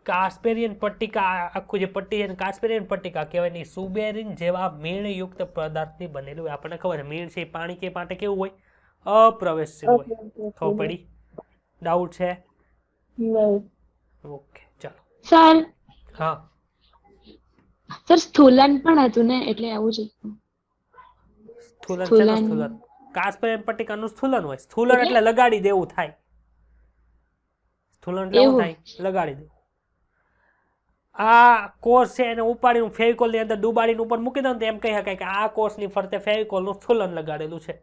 કાસ્પેરિયન પટ્ટિકા, આખું જે પટ્ટી છે કાસ્પેરિયન પટ્ટિકા કહેવાય. ની સુબેરિન જેવા મીણયુક્ત પદાર્થની બનેલું હોય. આપણને ખબર છે મીણ છે પાણી કે માટે કેવું હોય? અપ્રવેશશીલ હોય. ખબર પડી? ડાઉટ છે? ઓકે, ચાલો. સર હા સર સ્થૂલન પણ હતું ને, એટલે આવું છે. સ્થૂલન છે ને? સ્થૂલન કાસ્પેરિયન પટ્ટિકાનું સ્થૂલન હોય. સ્થૂલન એટલે લગાડી દેવું થાય. સ્થૂલન એટલે એવું થાય, લગાડી દેવું. આ કોષ છે એને ઉપાડીને ફેવિકોલ ની અંદર ડુબાડીને ઉપર મૂકી દઉં તો એમ કહી શકાય કે આ કોષની ફરતે ફેવિકોલ નું સ્થૂલન લગાડેલું છે.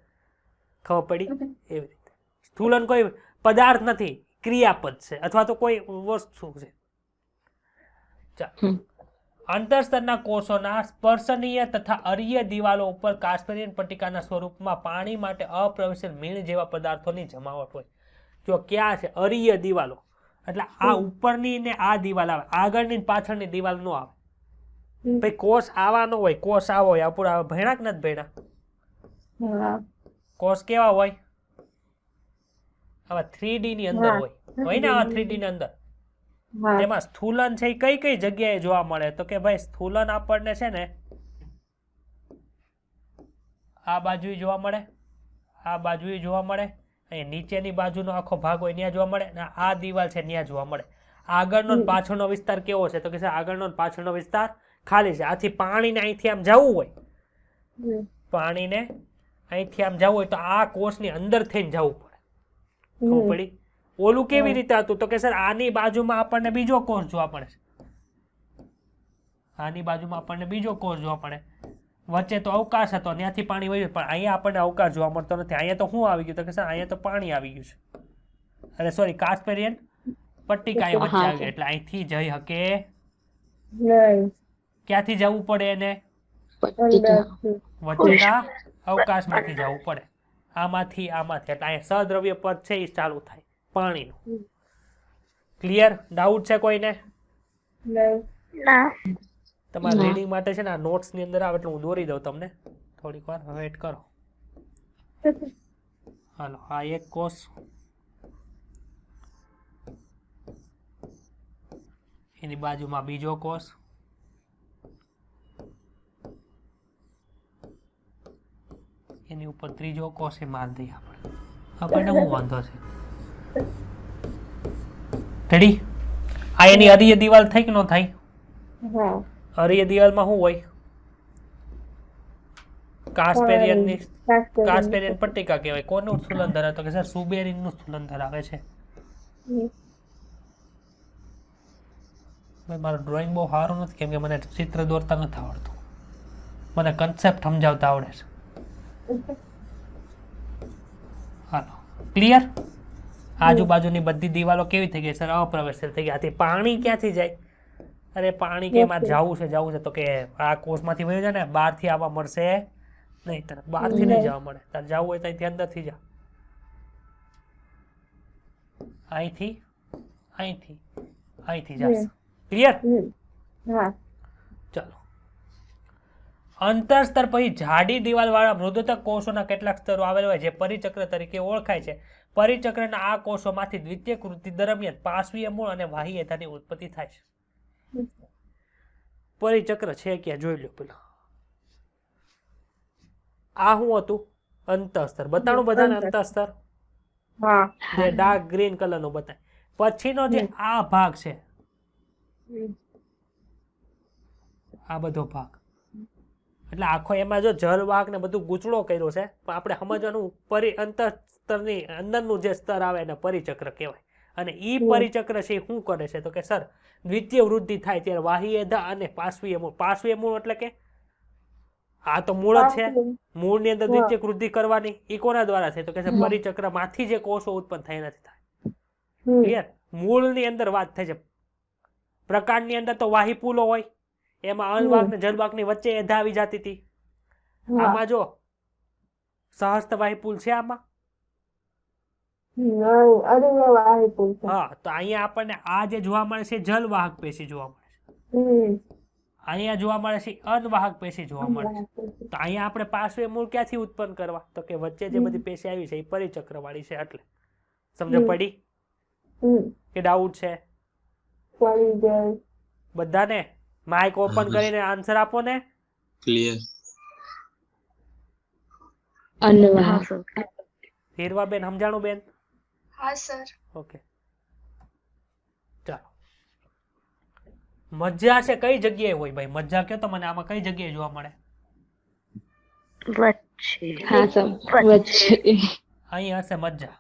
ખબર પડી? એવી રીતે સ્થૂલન કોઈ પદાર્થ નથી, ક્રિયાપદ છે અથવા તો કોઈ વસ્તુ છે. ચાલો. અંતઃસ્તરના કોષોના સ્પર્શનીય તથા અરીય દિવાલો ઉપર કાસ્પેરિયન પટ્ટિકાના સ્વરૂપમાં પાણી માટે અપ્રવેશીલ મીણ જેવા પદાર્થોની જમાવટ હોય. જો ક્યાં છે? અરીય દિવાલો. એટલે આ ઉપરની ને આ દિવાલ આવે, આગળની પાછળની દિવાલ નો આવે. ભાઈ કોષ આવા નો હોય, કોષ આવો હોય. આપણા ભણ્યા કે નથી ભણ્યા? કોષ કેવા હોય? આવા 3D ની અંદર હોય ને, આ 3D ની અંદર હા તેમાં સ્થૂલન છે એ કઈ કઈ જગ્યાએ જોવા મળે? તો કે ભાઈ સ્થૂલન આપણને છે ને આ બાજુ જોવા મળે, આ બાજુ જોવા મળે, અહીં નીચેની બાજુનો આખો ભાગ હોય ત્યાં જોવા મળે, અને આ દિવાલ છે ત્યાં જોવા મળે. આગળનો ને પાછળનો વિસ્તાર કેવો છે? તો કે આગળનો ને પાછળનો વિસ્તાર ખાલી છે. આથી પાણીને અહીંથી આમ જવું હોય, પાણીને અહીંથી આમ જવું હોય તો આ કોષની અંદર થઈને જવું પડે. ખબર પડી? ઓલું કેવી રીતે હતું? તો કે સર આની બાજુમાં આપણને બીજો કોષ જોવા મળે છે, આની બાજુમાં આપણને બીજો કોષ જોવા મળે, વચ્ચે તો અવકાશ હતો, ત્યાંથી પાણી વહ્યું, પણ અહીંયા આપણને અવકાશ જોવા મળતો નથી. અહીંયા તો શું આવી ગયું? તો કે સર અહીંયા તો પાણી આવી ગયું છે, અરે સોરી કાસ્પેરિયન પટ્ટિકા વચ્ચે આવી ગઈ, એટલે અહીંથી જઈ શકે. ક્યાંથી જવું પડે એને? વચ્ચેના અવકાશમાંથી જવું પડે, આમાંથી આમાંથી. એટલે અહીંયા સદ્રવ્ય પદ છે એ ચાલુ થાય પાણીનું. ક્લિયર? ડાઉટ છે કોઈને? ના તમારા રીડિંગ માટે છે ને આ નોટ્સ ની અંદર આવે એટલે હું દોરી દઉં તમને, થોડીક વાર વેઇટ કરો. હાલો, આ એક કોષ, એની બાજુમાં બીજો કોષ, એની ઉપર ત્રીજો કોષ. એ માર દઈએ આપણને શું વાંધો છે? રેડી? આ એની અરીય દિવાલ થઈ કે ન થાય? અરીય દિવાલમાં શું હોય? કાસ્પેરિયન પટ્ટિકા કહેવાય. કોનું સ્થૂલન ધરાવે? તો કે સર સુબેરિન નું સ્થૂલન ધરાવે છે. મારું ડ્રોઈંગ બહુ સારું નથી, કેમ કે મને ચિત્ર દોરતા નથી આવડતું, મને કન્સેપ્ટ સમજાવતા આવડે છે. હાલો, ક્લિયર? આજુબાજુની બધી દિવાલો કેવી થઈ ગઈ સર? અપ્રવેશશીલ થઈ ગઈ. આથી પાણી ક્યાંથી જાય? અરે પાણી કેમ આ જવું છે? તો કે આ કોષમાંથી વહી જાય ને, બહારથી આવવા મળશે નહીં, તરફ બહારથી નહીં જવા મળે. તારે જવું હોય તો અહીંથી અંદરથી જા, અહીંથી અહીંથી અહીંથી જશે. ક્લિયર? ચાલો, અંતર સ્તર પછી જાડી દિવાલ વાળા મૃદુતક કોષોના કેટલાક સ્તરો આવેલા હોય જે પરિચક્ર તરીકે ઓળખાય છે. પરિચક્રના આ કોષોમાંથી દ્વિતીય કૃતિ દરમિયાન પાર્શ્વીય મૂળ અને બાહ્યતાની ઉત્પત્તિ થાય છે. પરિચક્ર છે ક્યાં જોઈ લો પેલા. આ શું હતું? અંતઃસ્તર. બતાડું બધાને અંતઃસ્તર, જે ડાર્ક ગ્રીન કલર નું બતાય. પછીનો જે આ ભાગ છે, આ બધો ભાગ, એટલે આખો એમાં જો જલવાહક ને બધું ગૂંચળો કર્યો છે, પણ આપણે સમજવાનું અંતઃસ્તરની અંદરનું જે સ્તર આવે એને પરિચક્ર કહેવાય. અને ઈ પરિચક્ર છે એ શું કરે છે? તો કે સર દ્વિતીય વૃદ્ધિ થાય ત્યારે બાહ્યધા અને પાર્શ્વીય મૂળ. પાર્શ્વીય મૂળ એટલે કે આ તો મૂળ જ છે, મૂળની અંદર દ્વિતીય વૃદ્ધિ કરવાની. એ કોના દ્વારા છે? તો કે પરિચક્ર માંથી જે કોષો ઉત્પન્ન થાય નથી થાય. ક્લિયર? મૂળની અંદર વાત થાય છે. પ્રકાંડની અંદર તો વાહીપુલો હોય, એમાં અનવાહક ને જલવાહક ની વચ્ચે એધા આવી જતી હતી. આમાં જો સહસ્ત વાહીપુલ છે આમાં. હા, તો અહીંયા આપણને આ જે જોવા મળે છે જલવાહક પેશી જોવા મળે છે, અહીંયા જોવા મળે છે અનવાહક પેશી જોવા મળે છે. તો અહીંયા આપણે પાર્શ્વીય મૂળ ક્યાંથી ઉત્પન્ન કરવા? તો કે વચ્ચે જે બધી પેશી આવી છે એ પરિચક્ર વાળી છે. એટલે સમજ પડી કે ડાઉટ છે બધાને? માઇક ઓપન કરીને આન્સર આપો ને. ક્લિયર? હીરવા બેન સમજાણું બેન? હા સર. ઓકે, ચાલો. મજ્જા છે કઈ જગ્યાએ હોય ભાઈ? મજ્જા કયો તો મને, આમાં કઈ જગ્યાએ જોવા મળે? વચ્ચે. અહીં હશે મજ્જા,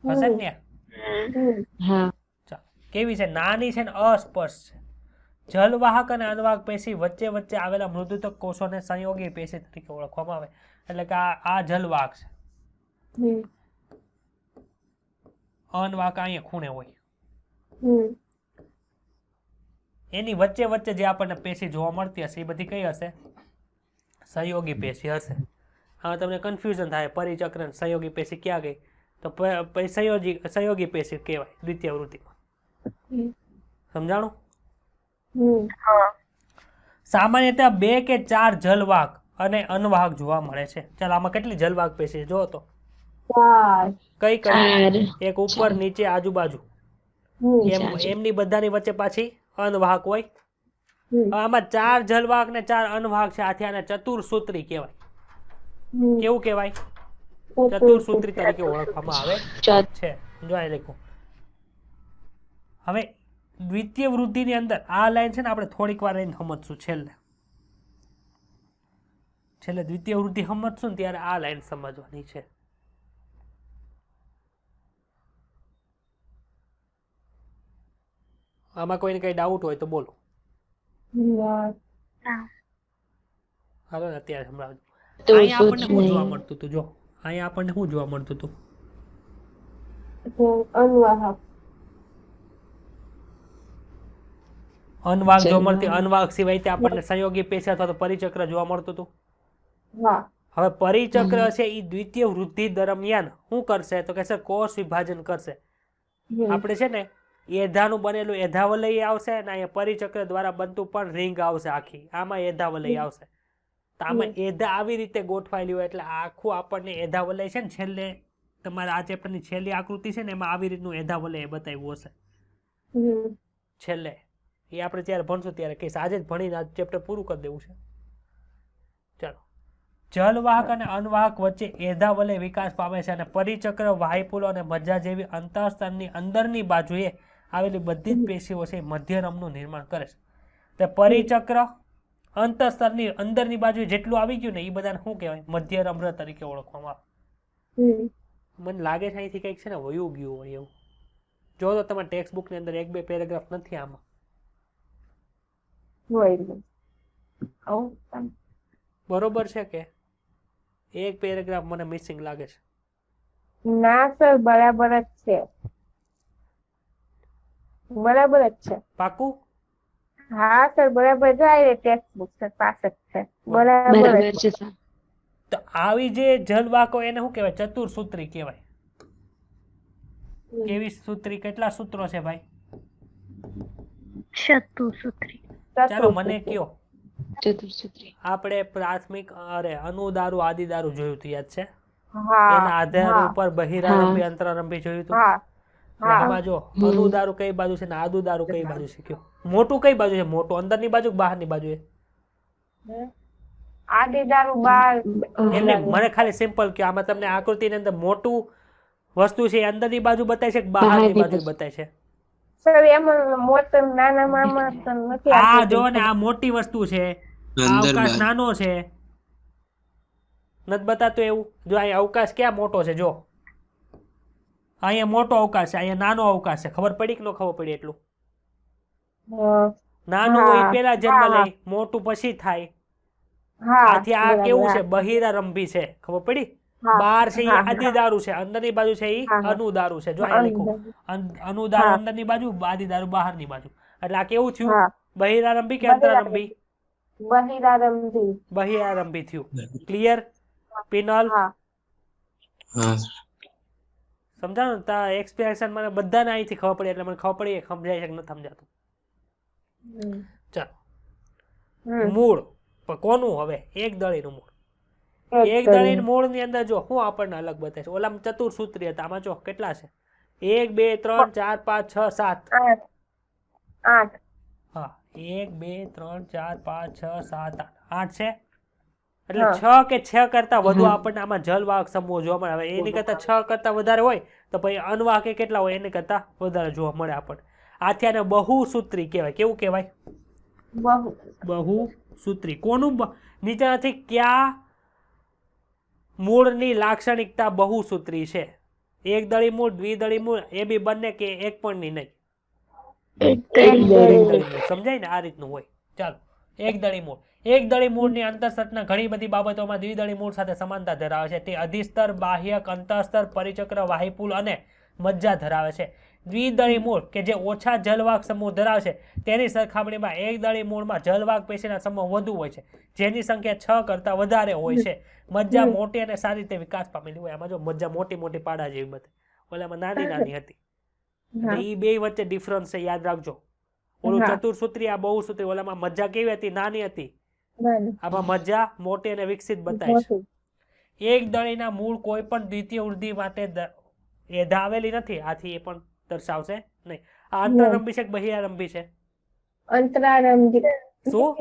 હશે ને? ચાલો, કેવી છે? નાની છે ને અસ્પષ્ટ છે. જલવાહક અને અનવાહક પેશી વચ્ચે વચ્ચે આવેલા મૃદુતક કોષોને સંયોગી પેશી તરીકે ઓળખવામાં આવે. એટલે કે આ જલવાહક છે, અનવાહક અહીંયા ખૂણે હોય. એની વચ્ચે વચ્ચે જે આપણને પેશી જોવા મળતી હશે એ બધી કઈ હશે? સંયોગી પેશી હશે. હા, તમને કન્ફ્યુઝન થાય પરિચક્ર અને સંયોગી પેશી ક્યાં ગઈ? તો સંયોગી પેશી કહેવાય દ્વિતીય વૃત્તિમાં. સમજાણું? સામાન્યતઃ 2 કે 4 જલવાહક અને અનવાહક જોવા મળે છે. ચાલો, આમાં કેટલી જલવાહક પેશી જો તો ચાર કઈ કઈ? 4 એક ઉપર નીચે આજુબાજુ એમ એમની બધાની વચ્ચે પાછી અનવાહક હોય. હવે આમાં 4 જલવાહક ને 4 અનવાહક છે, આથી આને ચતુર્સૂત્રી કહેવાય. કેવું કહેવાય? ચતુર્સૂત્રી તરીકે ઓળખવામાં આવે છે. જો આ લખો. હવે દ્વિતીય વૃદ્ધિની અંદર આ લાઈન છે ને આપણે થોડીક વાર એને સમજશું. છેલ્લે દ્વિતીય વૃદ્ધિ સમજશું ને ત્યારે આ લાઈન સમજવાની છે. આમાં કોઈને કઈ ડાઉટ હોય તો બોલો. હાલો ને અત્યારે સંભળાવજો. અહીંયા આપણને શું જોવા મળતું હતું? જો અહીંયા આપણને શું જોવા મળતું હતું? અનવાહક. અનવાહક જોવા મળતી. અનવાહક સિવાય તે આપણને સંયોગી પેશી અથવા તો પરિચક્ર જોવા મળતું હતું. હવે પરિચક્ર છે એ દ્વિતીય વૃદ્ધિ દરમિયાન શું કરશે તો કે સર કોષ વિભાજન કરશે. આપણે છે ને એધાનું બનેલું એધાવલય આવશે અને અહીંયા પરિચક્ર દ્વારા બનતું પણ રિંગ આવશે આખી. આમાં એધાવલય આવશે. તો આમાં એધા આવી રીતે ગોઠવાયેલી હોય એટલે આખું આપણને એધાવલય છે ને છેલ્લે તમારા આ ચેપ્ટરની છેલ્લી આકૃતિ છે ને એમાં આવી રીતનું એધાવલય બતાવ્યું હશે છેલ્લે. એ આપણે ત્યારે ભણશું ત્યારે કહીશ. આજે જ ભણીને આ ચેપ્ટર પૂરું કરી દેવું છે. ચાલો. જલવાહક અને અનવાહક વચ્ચે એધાવલય વિકાસ પામે છે અને પરિચક્ર વાહિપુલો અને મજ્જા જેવી અંતઃસ્તરની અંદરની બાજુએ આવેલી બધી જ પેશીઓ છે મધ્યરમનું નિર્માણ કરે છે. તે પરિચક્ર અંતઃસ્તરની અંદરની બાજુએ જેટલું આવી ગયું ને એ બધાને શું કહેવાય? મધ્યરમ્ર તરીકે ઓળખવામાં આવે. મને લાગે છે અહીંથી કંઈક છે ને વયું ગયું હોય એવું. જો તો તમારા ટેક્સ્ટ બુક ની અંદર 1-2 પેરેગ્રાફ નથી આમાં. બરોબર છે કે એક પેરેગ્રાફ મને મિસિંગ લાગે છે? ના સર, બરાબર જ છે. બરાબર જ છે. પાકું? હા સર, બરાબર જાય ટેક્સ્ટ બુક સર પાસ જ છે. બરાબર છે સર. તો આવી જે જલવાહકો એને શું કહેવાય? ચતુર્સૂત્રી કહેવાય. કેવી સૂત્રી? કેટલા સૂત્રો છે ભાઈ? ચતુર્સૂત્રી. ચાલો મને કયો. ચતુર્સૂત્રી આપણે પ્રાથમિક અનુદારું આદિદારું જોયું હતું, યાદ છે? હા. એના આધાર ઉપર બહિરારંભી અંતરારંભી જોયું હતું. આમાં જો અનુદારું કઈ બાજુ છે ને આદુદારું કઈ બાજુ છે? કયો મોટું કઈ બાજુ છે? મોટું અંદરની બાજુ કે બહારની બાજુ? આદિદારું બહાર. એટલે મને ખાલી સિમ્પલ કયો. આમાં તમને આકૃતિની અંદર મોટું વસ્તુ છે એ અંદરની બાજુ બતાય છે કે બહારની બાજુ બતાય છે? સર એમાં મોટું નાના મામા તો નથી. આ જો ને આ મોટી વસ્તુ છે, આ અવકાશ નાનો છે. નથી બતાતું એવું? જો અહીંયા અવકાશ ક્યાં મોટો છે? જો અહીંયા મોટો અવકાશ છે, અહીંયા નાનો અવકાશ છે. ખબર પડી કે ન ખબર પડી? એટલું નાનું હોય પેલા જન્મ લે, મોટું પછી થાય. આથી આ કેવું છે? બહિરારંભી છે. ખબર પડી? બહાર છે એ આદિદારું છે, અંદરની બાજુ છે એ અનુદારું છે. જો અહીંયા લખો અનુદારું અંદરની બાજુ, આદિદારું બહારની બાજુ. એટલે આ કેવું થયું? બહિરારંભી કે અંતરારંભી? બહિરારંભી થયું. ક્લિયર? પિનલ સમજાણું? તા એક્સપ્રેશન મને બધાને અહીંથી ખબર પડી એટલે મને ખબર પડી સમજાય છે કે નથી સમજાતું. ચાલો. મૂળ કોનું? હવે એક દળીનું મૂળ. એક દળીનું મૂળ ની અંદર જો હું આપણને અલગ બતાવે છે. ઓલામાં ચતુર્સૂત્રી હતા, આમાં જો કેટલા છે? 1 2 3 4 5 6 7 8. હા, 1 2 3 4 5 6 7 8 છે. એટલે 6 કે 6 કરતા વધુ આપણને આમાં જલવાહક સમૂહ જોવા મળે. હવે એની કરતા 6 કરતા વધારે હોય તો પછી અનવાહક કેટલા હોય? એની કરતા વધારે જોવા મળે આપણને. આથી આને બહુસૂત્રી કહેવાય. કેવું કહેવાય? બહુસૂત્રી. કોનું? નીચેનાથી કયા મૂળની લાક્ષણિકતા બહુસૂત્રી છે? એક દળી મૂળ, દ્વિદળી મૂળ, એ બી બંને કે એક પણ ની નહીં? સમજાય ને? આ રીતનું હોય. ચાલો. એક દળી મૂળ. એક દળી મૂળની અંતઃસ્તરના ઘણી બધી બાબતોમાં દ્વિદળી મૂળ સાથે સમાનતા ધરાવે છે. તે અધિસ્તર, બાહ્યક, અંતઃસ્તર, પરિચક્ર, વાહિપુલ અને મજ્જા ધરાવે છે. દ્વિદળી મૂળ કે જે ઓછા જલવાહક સમૂહ ધરાવે છે તેની સરખામણીમાં એક દળી મૂળમાં જલવાહક પેશીના સમૂહ વધુ હોય છે, જેની સંખ્યા 6 કરતા વધારે હોય છે. મજ્જા મોટી અને સારી રીતે વિકાસ પામેલી હોય. આમાં જો મજ્જા મોટી મોટી પાડા જેવી બતાવે, ઓલામાં નાની નાની હતી. એ બે વચ્ચે ડિફરન્સ છે, યાદ રાખજો. ઓલું ચતુર્સૂત્રી, આ બહુસૂત્રી. ઓલામાં મજ્જા કેવી હતી? નાની હતી. આમાં મજ્જા મોટી અને વિકસિત બતાય છે. એક દળીના મૂળ કોઈ પણ દ્વિતીય વૃદ્ધિ માટે એધા આવેલી નથી, આથી એ પણ દર્શાવશે નહીં. આ અંતરરંભી છે કે બહિરારંભી છે? અંતરારંભી. શું?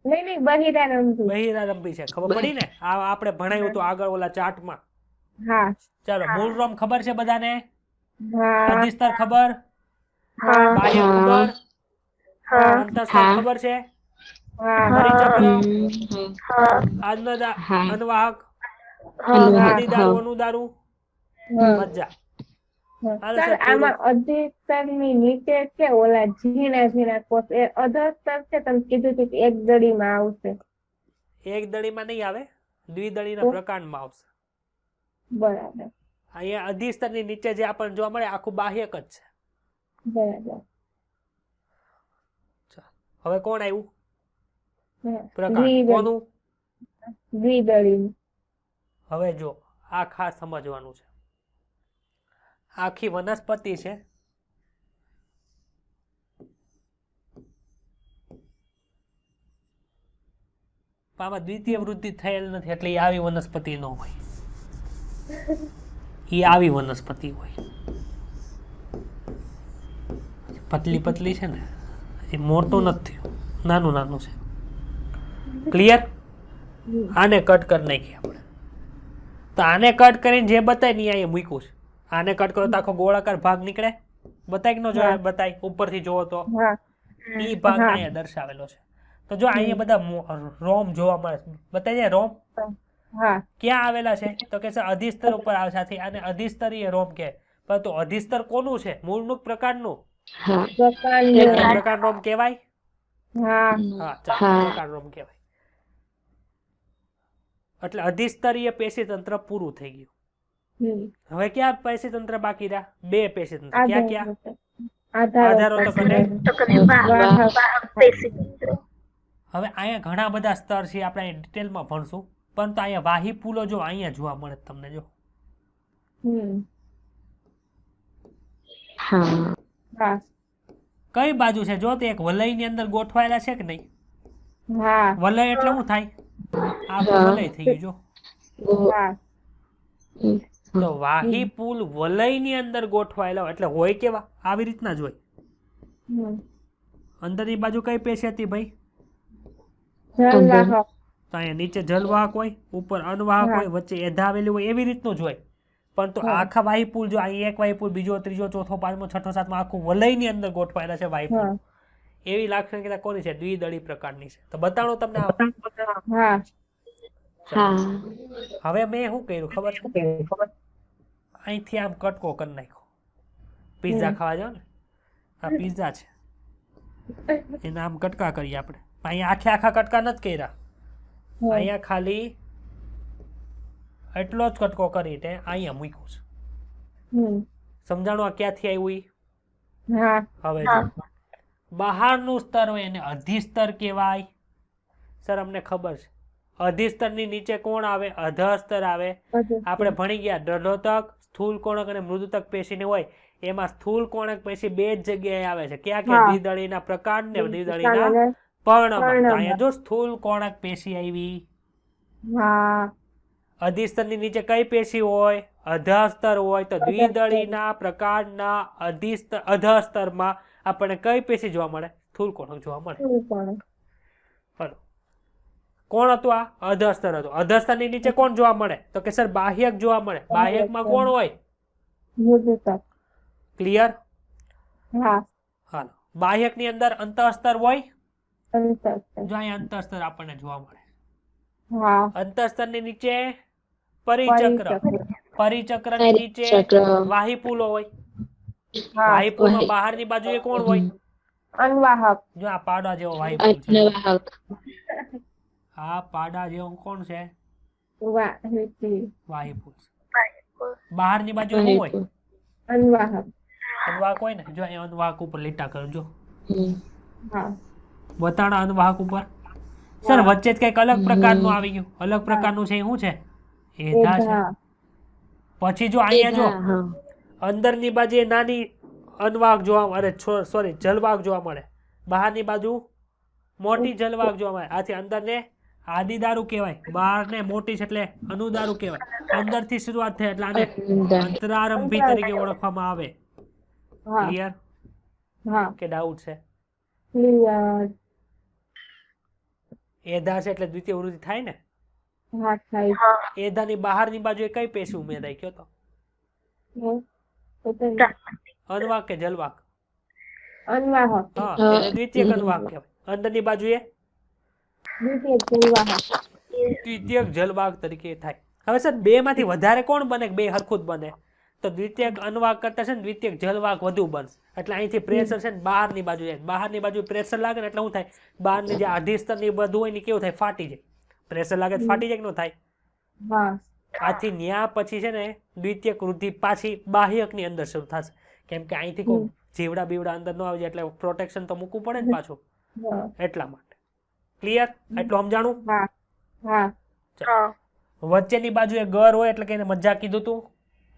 નહીં બહિરારંભી. બહિરારંભી છે. ખબર પડી ને? આ આપણે ભણાયું હતું આગળ ઓલા ચાર્ટમાં. હા ચાલો, મૂળ રોમ ખબર છે બધાને? હા અધિસ્તર ખબર? હા બાહ્ય ખબર? હા અંતસ્તર ખબર છે? હા પરિચક્ર, અન્વાહક, આદિદારુ, અનુદારુ, મજ્જા. હાલો સર સર, પૂરું. આમાં અધિસ્તરની નીચે છે ઓલા ઝીણા ઝીણા કોષ, એ અધસ્તર છે. તમે કીધું હતું કે એક દડીમાં આવશે. એક દળીમાં નહીં આવે, દ્વિદળીના તો? પ્રકાંડમાં આવશે. બરાબર અહીંયા અધિસ્તરની નીચે જે આપણને જોવા મળે આખું બાહ્યક જ છે. બરાબર. હવે કોણ આવ્યું? હા. પ્રકાંડ. કોનું? દ્વિદળી. હવે જો આ ખાસ સમજવાનું છે. આખી વનસ્પતિ છે, આમાં દ્વિતીય વૃદ્ધિ થયેલ નથી, એટલે એ આવી વનસ્પતિ ન હોય. એ આવી વનસ્પતિ હોય. પતલી પતલી છે ને, એ મોટું નથી થયું, નાનું નાનું છે. ક્લિયર? આને કટ કરી નાખીએ આપણે. તો આને કટ કરીને જે બતાય ને અહીંયા મૂક્યું છે. આને કટ કરો તો આખો ગોળાકાર ભાગ નીકળે. બતાય કે ન જો? બતાય ઉપરથી જોવો તો હા ઈ ભાગ અહીંયા દર્શાવેલો છે. તો જો અહીંયા બધા રોમ જોવા મળે છે. બતાય છે રોમ હા ક્યાં આવેલા છે? તો કે સર અધિસ્તર ઉપર આવે છે. આને અધિસ્તરીય રોમ કહે. પરંતુ અધિસ્તર કોનું છે? મૂળનું પ્રકારનું. એટલે પ્રકાર રોમ કહેવાય. હા હા, ચાલો, પ્રકાર રોમ કહેવાય. એટલે અધિસ્તરીય પેશી તંત્ર પૂરું થઈ ગયું. હવે ક્યાં પેશી તંત્ર બાકી રહ્યા? બે પેશી તંત્ર. ક્યાં ક્યાં? આધારો તો કને. હવે અહીંયા ઘણા બધા સ્તર છે, આપણે ડિટેલમાં ભણશું. પરંતુ અહીંયા વાહી પુલો જો અહીંયા જોવા મળે તમને. જો કઈ બાજુ છે? જો તે એક વલયની અંદર ગોઠવાયેલા છે કે નહીં? હા વલય એટલે શું થાય? આ વલય થઈ ગયું. જો હા તો વાહી પુલ વલયની અંદર ગોઠવાયેલા હોય એટલે હોય કેવા? આવી રીતના જ હોય. અંદરની બાજુ કઈ પેશી હતી ભાઈ? જલવાહક. તો અહીંયા નીચે જલવાહક હોય, ઉપર અનવાહક હોય, વચ્ચે એધા આવેલી હોય, એવી રીતનું જ હોય. પરંતુ આખા વાહી પુલ જો અહીં એક વાહી પુલ, બીજો, ત્રીજો, ચોથો, પાંચમો, છઠ્ઠો, સાતમો આખું વલયની અંદર ગોઠવાયેલા છે વાહી પુલ. એવી લાક્ષણિકતા કોની છે? દ્વિદળી પ્રકારની છે. તો બતાડો તમને. હવે મેં શું કર્યું ખબર છે? અહીંથી આમ કટકો કરી નાખ્યો. પિઝા ખાવા જાવ ને, આ પિઝા છે, એના આમ કટકા કરીએ આપણે. અહીંયા આખા કટકા નથી કર્યા. અહીંયા ખાલી એટલો જ કટકો કરીને અહીંયા મૂક્યું છે. સમજાણું આ ક્યાંથી આવ્યું? હવે જો બહારનું સ્તર હોય એને અધિસ્તર કહેવાય. સર અમને ખબર છે. અધિસ્તરની નીચે કોણ આવે? અધસ્તર આવે. આપણે ભણી ગયા દ્રઢોતક, સ્થૂલ કોણક અને મૃદુતક પેશીને હોય. એમાં સ્થૂલ કોણક પેશી બે જ જગ્યાએ આવે છે. ક્યાં ક્યાં? દ્વિદળીના પ્રકાંડ ને દ્વિદળીના પર્ણમાં. તો અહીંયા જો સ્થૂલ કોણક પેશી આવી. અધિસ્તરની નીચે કઈ પેશી હોય? અધસ્તર હોય. તો દ્વિદળીના પ્રકાંડના અધસ્તરમાં આપણને કઈ પેશી જોવા મળે? સ્થૂલ કોણક જોવા મળે. હલો, કોણ હતું આ? અધસ્તર હતું. અધસ્તરની નીચે કોણ જોવા મળે? તો કે સર બાહ્યક જોવા મળે. બાહ્યકમાં કોણ હોય? ક્લિયર? હાલો, બાહ્યકની અંદર અંતઃસ્તર હોય. જો અહીંયા અંતઃસ્તર આપણને જોવા મળે. અંતઃસ્તરની નીચે પરિચક્ર. પરિચક્રની નીચે વાહીપુલો હોય. વાહીપુલમાં બહારની બાજુએ કોણ હોય? અનવાહક. જો આ પાડા જેવો વાહીપુલ છે. આ પાડા જેવો કોણ છે? વાહીપુલ. બહારની બાજુ શું હોય? અનવાહક. અનવાહક હોય ને. જો અહીંયા અનવાહક ઉપર લીટા કરજો. બતાડા અનવાહક ઉપર. સર વચ્ચે જ કઈક અલગ પ્રકારનું આવી ગયું. અલગ પ્રકારનું છે. શું છે? એધા છે. પછી જો અહીંયા જો અંદરની બાજુ નાની અનવાહક જોવા મળે. સોરી, જલવાહક જોવા મળે. બહારની બાજુ મોટી જલવાહક જોવા મળે. આથી અંદર ને આદિદારુ કહેવાય. બહાર ને મોટી છે એટલે અનુદારુ કહેવાય. અંદરથી શરૂઆત થાય એટલે આને અંદર. અંતરારંભી તરીકે ઓળખવામાં આવે. હા ક્લિયર હા કે ડાઉટ છે? ક્લિયર. એધા છે એટલે દ્વિતીય વૃદ્ધિ થાય ને. હા થાય. એધાની બહારની બાજુએ કઈ પેશી ઉમેરાય કયો તો? અનવાક કે જલવાક? અન્વાહક. હા, હા. એને દ્વિતીયક અનવાક કહેવાય. અંદરની બાજુએ દ્વિતીય જલવાહક. દ્વિતીયક જલવાક તરીકે થાય. હવે સર બે માંથી વધારે કોણ બને કે બે હરખું જ બને? તો દ્વિતીયક અનવાક કરતા છે ને દ્વિતીયક જલવાક વધુ બનશે. એટલે અહીંથી પ્રેશર છે ને બહારની બાજુ જાય. બહારની બાજુ પ્રેશર લાગે ને એટલે શું થાય? બહારની જે આધિસ્તર ની બધું હોય ને કેવું થાય? ફાટી જાય. પ્રેશર લાગે તો ફાટી જાય કે ન થાય? હા આથી ન્યા પછી છે ને દ્વિતીયક વૃદ્ધિ પાછી બાહ્યકની અંદર શરૂ થશે. કેમ કે અહીંથી કોઈ જીવડા બીવડા અંદર ન આવી જાય એટલે પ્રોટેક્શન તો મૂકવું પડે ને પાછું. હા એટલા માટે. ક્લિયર? એટલું સમજાણું? હા હા વચ્ચેની બાજુએ ગર હોય એટલે કે એને મજા કીધું તું.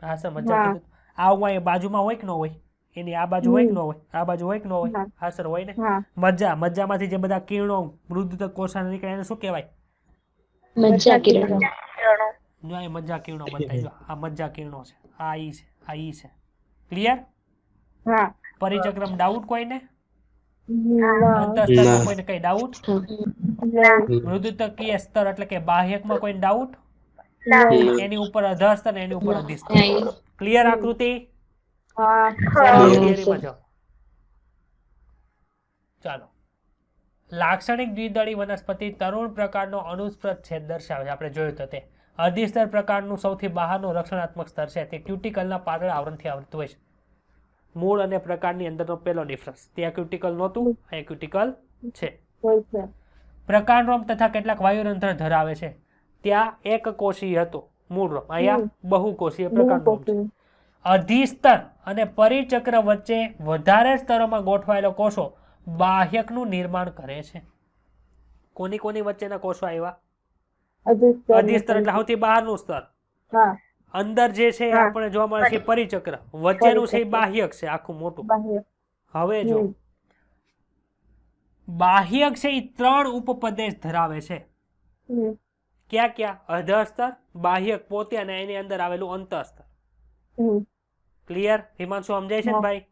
હા સર મજા હા. કીધું. આ હોય એ બાજુમાં હોય કે ન હોય? એની આ બાજુ હોય કે ન હોય? આ બાજુ હોય કે ન હોય? હા. હા સર હોય ને. હા મજામાંથી જે બધા કિરણો મૃદુતક કોષાના નીકળે એને શું કહેવાય? મજ્જા કિરણો. જો અહીં મજ્જા કિરણો બતાવી. જો આ મજ્જા કિરણો છે. આ ઈ છે. આ ઈ છે. ક્લિયર? હા પરિચક્રમ ડાઉટ કોઈને? ના. અંતઃસ્તરમાં કોઈને કઈ ડાઉટ? નહીં. મૃદુતકીય સ્તર એટલે કે બાહ્યકમાં કોઈ ડાઉટ? નહીં. એની ઉપર અધઃસ્તર ને એની ઉપર અધિસ્તર. નહીં. ક્લિયર આકૃતિ? હા ચાલો હા, થિયરીમાં સર. જાઓ. ચાલો. લાક્ષણિક દ્વિદળી વનસ્પતિ તરુણ પ્રકારનો અનુસ્પ્રદ છેદ દર્શાવે છે. આપણે જોયું તો તે અધિસ્તર પ્રકારનું સૌથી બહારનું રક્ષણાત્મક સ્તર છે તે ક્યુટિકલના પાતળા આવરણથી આવૃત હોય છે. મૂળ અને પ્રકારની અંદરનો પહેલો ડિફરન્સ. ત્યાં ક્યુટિકલ નહોતું, અહીંયા ક્યુટિકલ છે. હોય છે. પ્રકાંડરોમ તથા કેટલાક વાયુરંધ્ર ધરાવે છે. ત્યાં એક કોષીય હતું મૂળરોમ, અહીંયા બહુકોષીય પ્રકાંડરોમ છે. અધિસ્તર અને પરિચક્ર વચ્ચે વધારે સ્તરોમાં ગોઠવાયેલો કોષો બાહ્યકનું નિર્માણ કરે છે. કોની કોની વચ્ચેના કોષો આવ્યા? અધિસ્તર એટલે સૌથી બહારનું સ્તર. હા અંદર જે છે હા. આપણે જોવા મળે છે પરિચક્ર. વચ્ચેનું છે એ બાહ્યક છે આખું મોટું. બાહ્ય. હવે જો બાહ્યક છે એ 3 ઉપપ્રદેશ ધરાવે છે. ક્યાં ક્યાં? અધસ્તર, બાહ્યક પોતે અને એની અંદર આવેલું અંતઃસ્તર. ક્લિયર? હિમાંશુ સમજાય છે ને ભાઈ?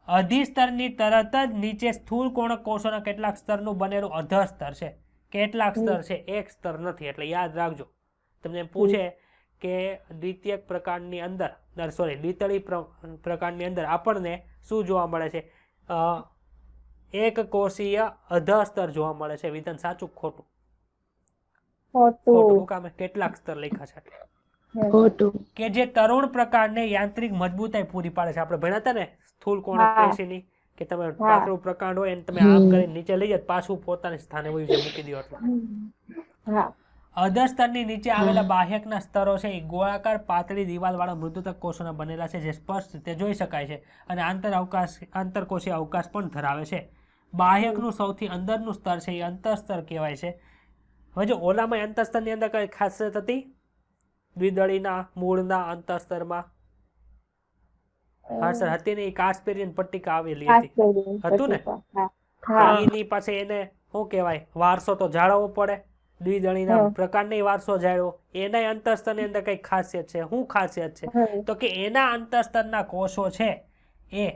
અધિસ્તરની તરત જ નીચે સ્થૂળ કોણક કોષોના કેટલાક સ્તરનું બનેલું અધસ્તર છે. કેટલાક સ્તર છે, એક સ્તર નથી. એટલે યાદ રાખજો. તમને પૂછે કે દ્વિતીયક પ્રકારની અંદર દ્વિતળી પ્રકારની અંદર આપણને શું જોવા મળે છે? એક કોષીય અધસ્તર જોવા મળે છે. વિધાન સાચું ખોટું? ખોટું. કામે કેટલાક સ્તર લખ્યા છે ખોટું. કે જે તરુણ પ્રકારને યાંત્રિક મજબૂતાઈ પૂરી પાડે છે. આપણે ભણ્યા હતા ને સ્થૂળ કોણક પેશીની કે તમે પાતળું પ્રકાંડ હોય એને તમે આમ કરીને નીચે લઈ જાય પાછું પોતાના સ્થાને વયું જાય મૂકી દો એટલે. અધસ્તરની નીચે આવેલા બાહ્યકના સ્તરો છે એ ગોળાકાર પાતળી દિવાલવાળા મૃદુતક કોષોના બનેલા છે જે સ્પષ્ટ રીતે જોઈ શકાય છે અને આંતરકોષીય અવકાશ પણ ધરાવે છે. બાહ્યકનું સૌથી અંદરનું સ્તર છે એ અંતઃસ્તર કહેવાય છે. હવે જો ઓલામાં અંતઃસ્તરની અંદર કઈ ખાસિયત હતી દ્વિદળીના મૂળના અંતઃસ્તરમાં? હા સર હતી ને. એ કાસ્પેરિયન પટ્ટિકા આવેલી હતી. હતું ને? એની પાસે એને શું કહેવાય? વારસો તો જાળવવો પડે. દ્વિદળીના પ્રકારની વારસો જાળવો. એના અંતઃસ્તરની અંદર કઈ ખાસિયત છે. શું ખાસિયત છે? તો કે એના અંતઃસ્તરના કોષો છે એ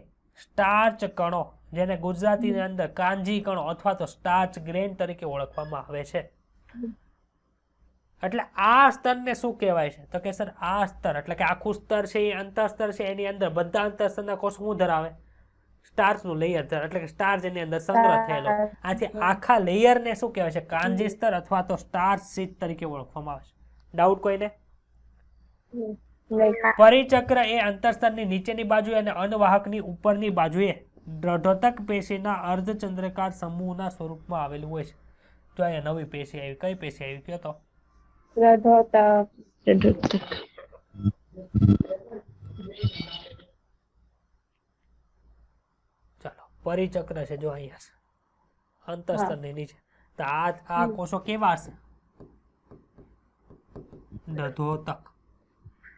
સ્ટાર્ચ કણો, જેને ગુજરાતીની અંદર કાંજી કણો અથવા તો સ્ટાર્ચ ગ્રેન તરીકે ઓળખવામાં આવે છે. એટલે આ સ્તરને શું કહેવાય છે? તો કે સર આ સ્તર એટલે કે આખું સ્તર છે એ અંતઃસ્તર છે. એની અંદર બધા અંતઃસ્તરના કોષ શું ધરાવે? સ્ટાર્ચનું લેયર ધરાવે. એટલે કે સ્ટાર્ચ એની અંદર સંગ્રહ થયેલો. આથી આખા લેયરને શું કહેવાય છે? કાંજી સ્તર અથવા તો સ્ટાર્ચ શીટ તરીકે ઓળખવામાં આવે છે. ડાઉટ કોઈને? પરિચક્ર એ અંતઃસ્તરની નીચેની બાજુએ અને અનવાહકની ઉપરની બાજુએ દ્રઢોતક પેશીના અર્ધચંદ્રાકાર સમૂહના સ્વરૂપમાં આવેલું હોય છે. જો અહીંયા નવી પેશી આવી. કઈ પેશી આવી કયો તો? ચાલો પરિચક્ર છે જો અહીંયા અંતઃસ્તરની નીચે. તો આ કોષો કેવા હશે? દ્રઢોતક.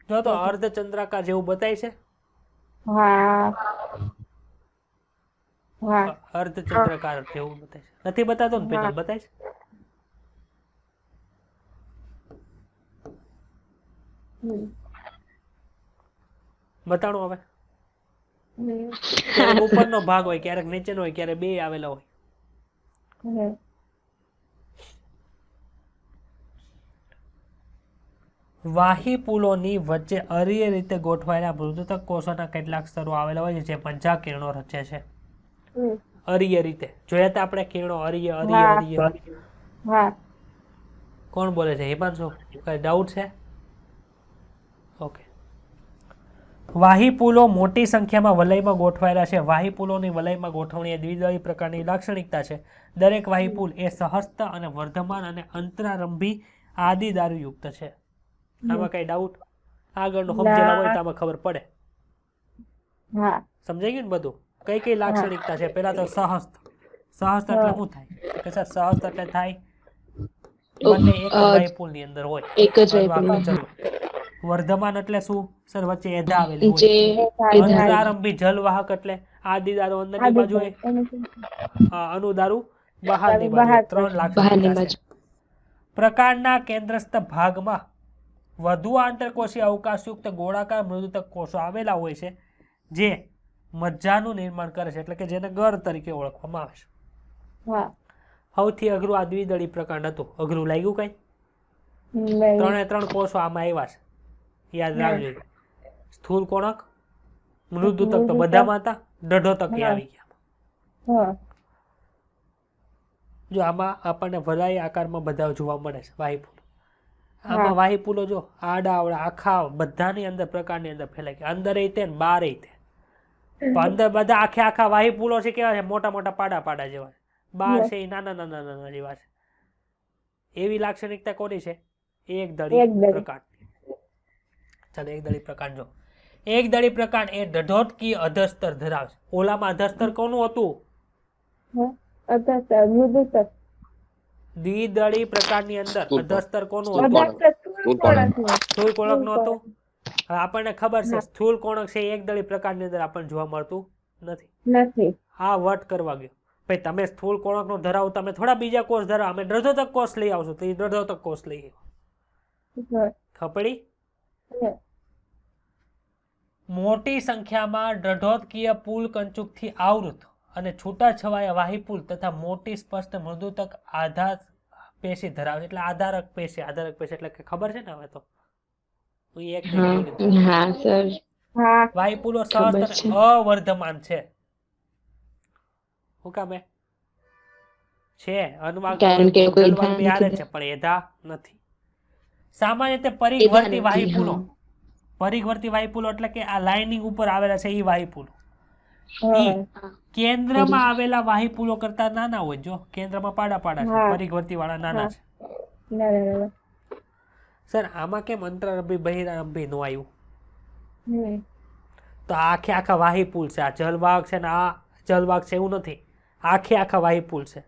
જો તો અર્ધચંદ્રાકાર જેવું બતાય છે. હા અર્ધચંદ્રાકાર જેવું બતાવે છે. નથી બતાતો ને પેનલ બતાય છે? બતાડો હવે. ક્યારેક ઉપરનો ભાગ હોય, ક્યારેક નીચેનો હોય, ક્યારેક બે આવેલા હોય. વાહી પુલોની વચ્ચે અરીય રીતે ગોઠવાયેલા મૃદુતક કોષોના કેટલાક સ્તરો આવેલા હોય છે જે પંજા કિરણો રચે છે. અરીય રીતે જોયા હતા આપણે કિરણો અરીય અરીય અરીય. કોણ બોલે છે? હિમાંશુ, કઈ ડાઉટ છે? ઓકે. વાહી પુલો મોટી સંખ્યામાં વલયમાં ગોઠવાયેલા છે. વાહી પુલોની વલયમાં ગોઠવણી એ દ્વિદળી પ્રકારની લાક્ષણિકતા છે. દરેક વાહી પુલ એ સહસ્ત અને વર્ધમાન અને અંતરારંભી આદિ દારૂયુક્ત છે. આમાં કઈ ડાઉટ? આગળનો સમજેલા હોય તો આમાં ખબર પડે. સમજાઈ ગયું ને બધું? કઈ કઈ લાક્ષણિકતા છે? પેલા તો સહસ્ત. સહસ્ત એટલે શું થાય? કે સર સહસ્ત એટલે થાય બંને એક વાહી પુલ ની અંદર હોય. એક જ વાહી પુલ. વર્ધમાન એટલે શું? સર વચ્ચે એધા આવેલી જે હોય. અંતરારંભી જલવાહક એટલે આદિ દારૂ અંદરની બાજુ હોય, અનુદારૂ બહારની બાજુ. 3 લાક્ષણિકતા છે. પ્રકારના કેન્દ્રસ્થ ભાગમાં વધુ આંતરકોષીય અવકાશયુક્ત ગોળાકાર મૃદુતક કોષો આવેલા હોય છે જે મજ્જાનું નિર્માણ કરે છે, એટલે કે જેને ગર તરીકે ઓળખવામાં આવે છે. સૌથી અઘરું આ દ્વિદળી પ્રકાંડ હતું. અઘરું લાગ્યું કઈ? 3 કોષો આમાં આવ્યા છે, યાદ રાખજો. સ્થૂલ કોણક, મૃદુતક તો બધામાં હતા, દઢોતક આવી ગયા. જો આમાં આપણને વલય આકારમાં બધા જોવા મળે છે વાહી પુલ. આમાં વાહી પુલો જો આડા આવડા આખા બધાની અંદર પ્રકારની અંદર ફેલાય ગયા, અંદર તે ને બાર તે. અંદર બધા આખે આખા વાહી પુલો છે કેવા છે? મોટા મોટા પાડા પાડા જેવા છે. બાર છે એ નાના નાના નાના જેવા છે. એવી લાક્ષણિકતા કોની છે? એક દળી પ્રકાંડ. ચાલો એક દળી પ્રકાંડ જો. એક દળી પ્રકાંડ એ દઢોતકી અધસ્તર ધરાવે છે. ઓલામાં અધસ્તર કોનું હતું? દ્વિદળી પ્રકારની અંદર અધસ્તર કોનું હતું? સ્થૂળ કોણક નું હતું. હવે આપણને ખબર છે સ્થૂળ કોણક છે એક દળી પ્રકારની અંદર આપણને જોવા મળતું નથી. આ વટ કરવા ગયો. ભાઈ તમે સ્થૂળ કોણક નો ધરાવો, તમે થોડા બીજા કોષ ધરાવો. અમે દઢોતક કોષ લઈ આવશું તો એ દઢોતક કોષ લઈ આવ્યો. ખપડી? મોટી સંખ્યામાં દઢોતકીય પુલ કંચુકથી આવૃત અને છૂટાછવાયા વાહી પુલ તથા મોટી સ્પષ્ટ મૃદુતક આધાર પેશી ધરાવે છે. એટલે આધારક પેશી. આધારક પેશી એટલે ખબર છે ને? હવે તો વાહી પુલો સહસ્ત અને અવર્ધમાન છે. શું કામે છે? અનવાક જલવાક બે આરે છે પણ એધા નથી. સામાન્ય રીતે પરિઘવર્તી વાહી પુલો. પરિઘવર્તી વાહી પુલો એટલે કે આ લાઇનિંગ ઉપર આવેલા છે એ વાહી પુલો. કેન્દ્રમાં આવેલા વાહી પુલો કરતા નાના હોય. જો કેન્દ્રમાં પાડા પાડા છે, પરિઘવર્તી વાળા નાના છે. સર આમાં કેમ અંતરારંભી બહિરારંભી નો આવ્યું? તો આખે આખા વાહી પુલ છે. આ જલવાહક છે ને આ જલવાહક છે એવું નથી. આખે આખા વાહી પુલ છે.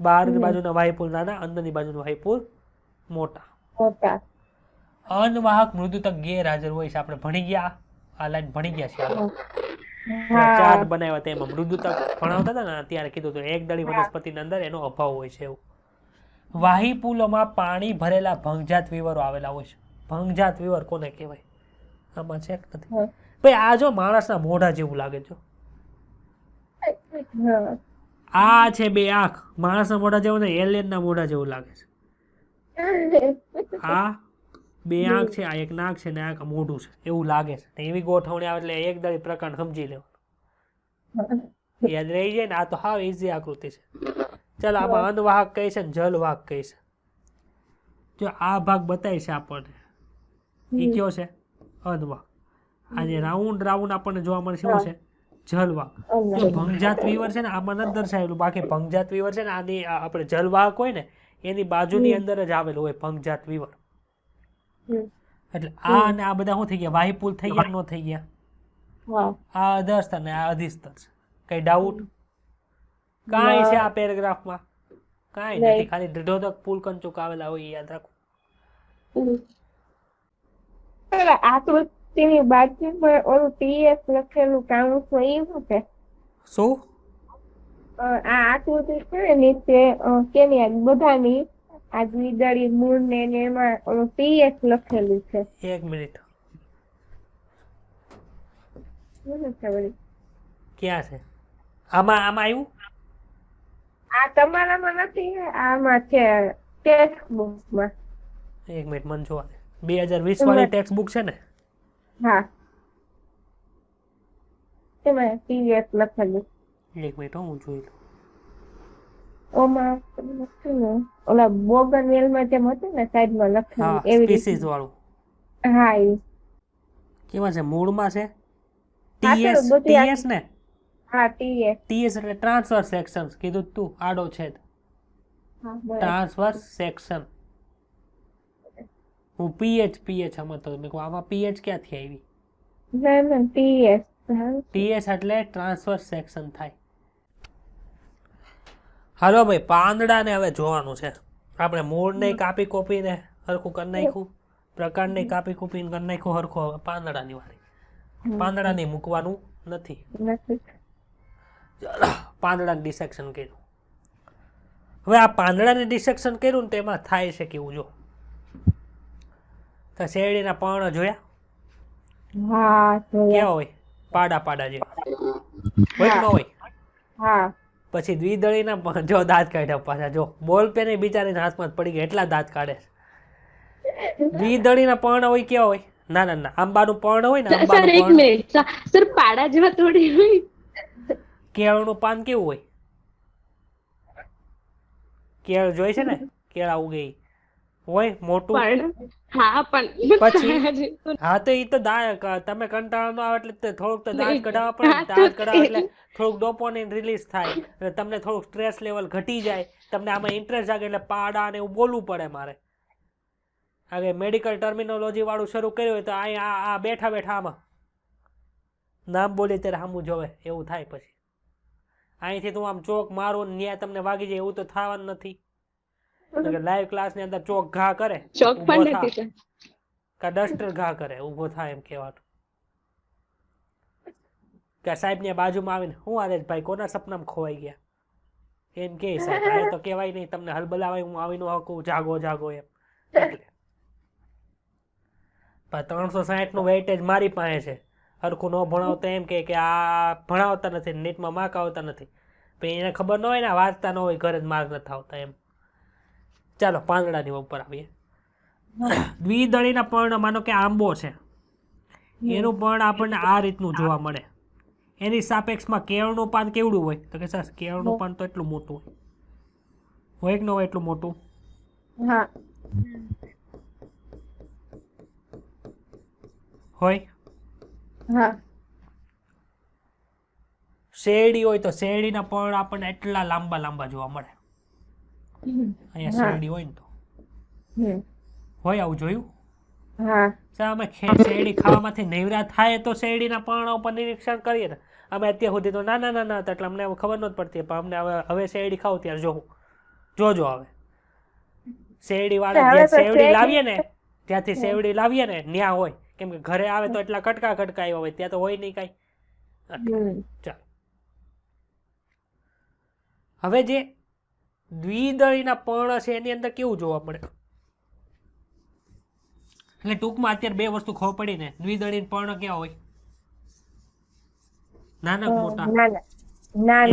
બહારની બાજુના વાહી પુલ નાના, અંદરની બાજુના વાહી પુલ મોટા. અનવાહક મૃદુતક ગેરહાજર હોય છે. આપણે ભણી ગયા, આ લાઈન ભણી ગયા છે. ચાર્ટ બનાવ્યા તેમાં મૃદુતક ભણાવતા હતા ને ત્યારે કીધું હતું એક દળી વનસ્પતિની અંદર એનો અભાવ હોય છે એવું. વાહી પુલોમાં પાણી ભરેલા ભંગજાત વિવરો આવેલા હોય છે. ભંગજાત વિવર કોને કહેવાય? આમાં છે નથી. ભાઈ આ જો માણસના મોઢા જેવું લાગે છે. આ છે બે આંખ, માણસના મોઢા જેવું ને એલિયનના મોઢા જેવું લાગે છે. આ બે આંખ છે, આ એક નાક છે ને આ મોઢું છે એવું લાગે છે. એવી ગોઠવણી આવે એટલે એક દળી પ્રકાંડ સમજી લેવાનું. યાદ રહી જાય ને? આ તો હાવ ઈઝી આકૃતિ છે. ચાલો આમાં અનવાહક કઈ છે ને જલવાહક કઈ છે? જો આ ભાગ બતાય છે આપણને, એ કયો છે? અનવાહક. આ જે રાઉન્ડ રાઉન્ડ આપણને જોવા મળે છે શું છે? જલવાહક. જો ભંગજાત વિવર છે ને આમાં નથી દર્શાવેલું. બાકી ભંગજાત વિવર છે ને આની આપણે જલવાહક હોય ને એની બાજુની અંદર જ આવેલું હોય ભંગજાત વિવર. એટલે આ અને આ બધા શું થઈ ગયા? વાહી પુલ થઈ ગયા? ન થઈ ગયા? આ અધસ્તર ને આ અધિસ્તર છે. કઈ ડાઉટ? કાંઈ છે આ પેરેગ્રાફમાં? કાંઈ નથી. ખાલી દઢોતક પુલ કંચુક આવેલા હોય યાદ રાખો. આકૃતિની બાજુમાં ઓલું ટીએસ લખેલું કાઉન્સ હોય એ શું છે? શું? આ આકૃતિ છે ને નીચે કેની આ બધાની આ દ્વિદળી મૂળ ને એમાં ઓલું પીએચ લખેલું છે. એક મિનિટ, શું છે વળી? ક્યાં છે? આમાં આવ્યું? આ તમારામાં નથી, આમાં છે ટેક્સ્ટ બુકમાં. એક મિનિટ, મને જોવા દે. 2020 વાળી ટેક્સ્ટ બુક છે ને? હા, એમાં પીએચ લખેલું. એક મિનિટ હું જોઈ લઉં. ઓમાં નથી ને, ઓલા બોગનવેલમાં જેમ હતું ને સાઈડમાં હા, લખેલું એવી સ્પીસીસ રીતે. વાળું. હા એ. કેવા છે? મૂળમાં છે હા, તો ટીએસ. બધી ટીએસ ને? હા ટીએચ. ટીએસ એટલે ટ્રાન્સફર સેક્શન્સ કીધું તું, આડો છેદ. હા બરાબર. Transfer section. હું પીએચ આમાં તો મેં કહું આમાં પીએચ ક્યાંથી આવી? ના ના ટીએચ. ટીએસ એટલે ટ્રાન્સફર સેક્શન થાય. હાલો ભાઈ, પાંદડાને હવે જોવાનું છે આપણે. મૂળને કાપી કોપીને હરખું કરી નાખ્યું, પ્રકારને કાપી કોપીને કરી નાખ્યું હરખું. હવે પાંદડાની વાળી. પાંદડાને મૂકવાનું નથી. નથી. પાંદડાને ડિસેક્શન કર્યું. હવે આ પાંદડાને ડિસેક્શન કર્યું ને તેમાં થાય છે કેવું જો. તો શેરડીના પર્ણ જોયા હા કેવા હોય? પાડા પાડા જેવા હોય કે ન હોય? હા. પછી દ્વિદળીના પણ જો દાંત કાઢ્યા પાછા. જો બોલ પેન બિચારીના હાથમાં જ પડી ગયા, એટલા દાંત કાઢે. દ્વિદળીના પર્ણ હોય કેવા હોય? ના ના ના, આંબાનું પર્ણ હોય ને, સર આંબાનું એક પર્ણ. મિનિટ સર, પાડા જેવા થોડી હોય. કેળનું પાન કેવું હોય? કેળ જોઈ છે ને, કેળા ઉગે ઈ. હોય મોટું. પણ હા, પણ પછી હા તો એ તો તમે કંટાળો ન આવે એટલે થોડુંક તો દાંત કઢાવવા પડે. હા, તો દાંત કઢાવે એટલે થોડુંક ડોપામાઇન રિલીઝ થાય અને તમને થોડુંક સ્ટ્રેસ લેવલ ઘટી જાય. તમને આમાં ઇન્ટરેસ્ટ જાગે એટલે પાડા ને એવું બોલવું પડે મારે. હવે મેડિકલ ટર્મિનોલોજી વાળું શરૂ કર્યું હોય તો આ બેઠા બેઠા આમાં નામ બોલી ત્યારે સામું જોવે એવું થાય. પછી અહીંથી તું આમ ચોક મારું ન્યાય તમને વાગી જાય એવું તો થવાનું નથી. લાઈવ ક્લાસ ની અંદર ચોક ઘા કરે, ચોક ઊભો પણ થા, નથી સર. કા ડસ્ટર ઘા કરે, ઊભો થાય એમ કહેવાનું. કે સાહેબ ની બાજુમાં આવીને હું આરે ભાઈ કોના સપનામાં ખોવાઈ ગયા એમ કે સાહેબ. આ તો કહેવાય નહીં, તમને હલબલાવાય હું આવીનો હકું જાગો જાગો એમ. એટલે 360 નું વેઇટેજ મારી પાસે છે. હરખું ન ભણાવતા એમ કે આ ભણાવતા નથી, નીટમાં માર્ક આવતા નથી. પણ એને ખબર ન હોય ને, વાંચતા ન હોય, ઘરે જ માર્ક નથી આવતા એમ. ચાલો પાંદડાની ઉપર આવીએ. દ્વિદળીના પર્ણ, માનો કે આંબો છે, એનું પર્ણ આપણને આ રીતનું જોવા મળે. એની સાપેક્ષમાં કેળનું પાન કેવડું હોય? તો કે સર કેળનું પાન તો એટલું મોટું હોય કે ન હોય? એટલું મોટું હા હોય. હા. શેરડી હોય તો શેરડીના પર્ણ આપણને એટલા લાંબા લાંબા જોવા મળે. અહીંયા શેરડી હોય ને તો હોય. આવું જોયું? હા. અમે શેરડી ખાવામાંથી નૈવરા થાય તો શેરડીના પર્ણ ઉપર નિરીક્ષણ કરીએ ને. અમે અત્યાર સુધી તો ના ના ના ના એટલે અમને ખબર નથી પડતી. પણ અમને હવે શેરડી ખાવ ત્યારે જોજો. હવે શેરડી વાળા જે શેરડી લાવીએ ને, ત્યાંથી શેરડી લાવીએ ને ન્યા હોય. કેમ કે ઘરે આવે તો એટલા કટકા આવ્યા હોય, ત્યાં તો હોય નહીં કાંઈ. ચાલો હવે જે દ્વિદળીના પર્ણ છે એની અંદર કેવું જોવા મળે? એટલે ટૂંકમાં અત્યારે બે વસ્તુ ખબર પડી ને. દ્વિદળી પર્ણ કેવા હોય? નાના મોટા?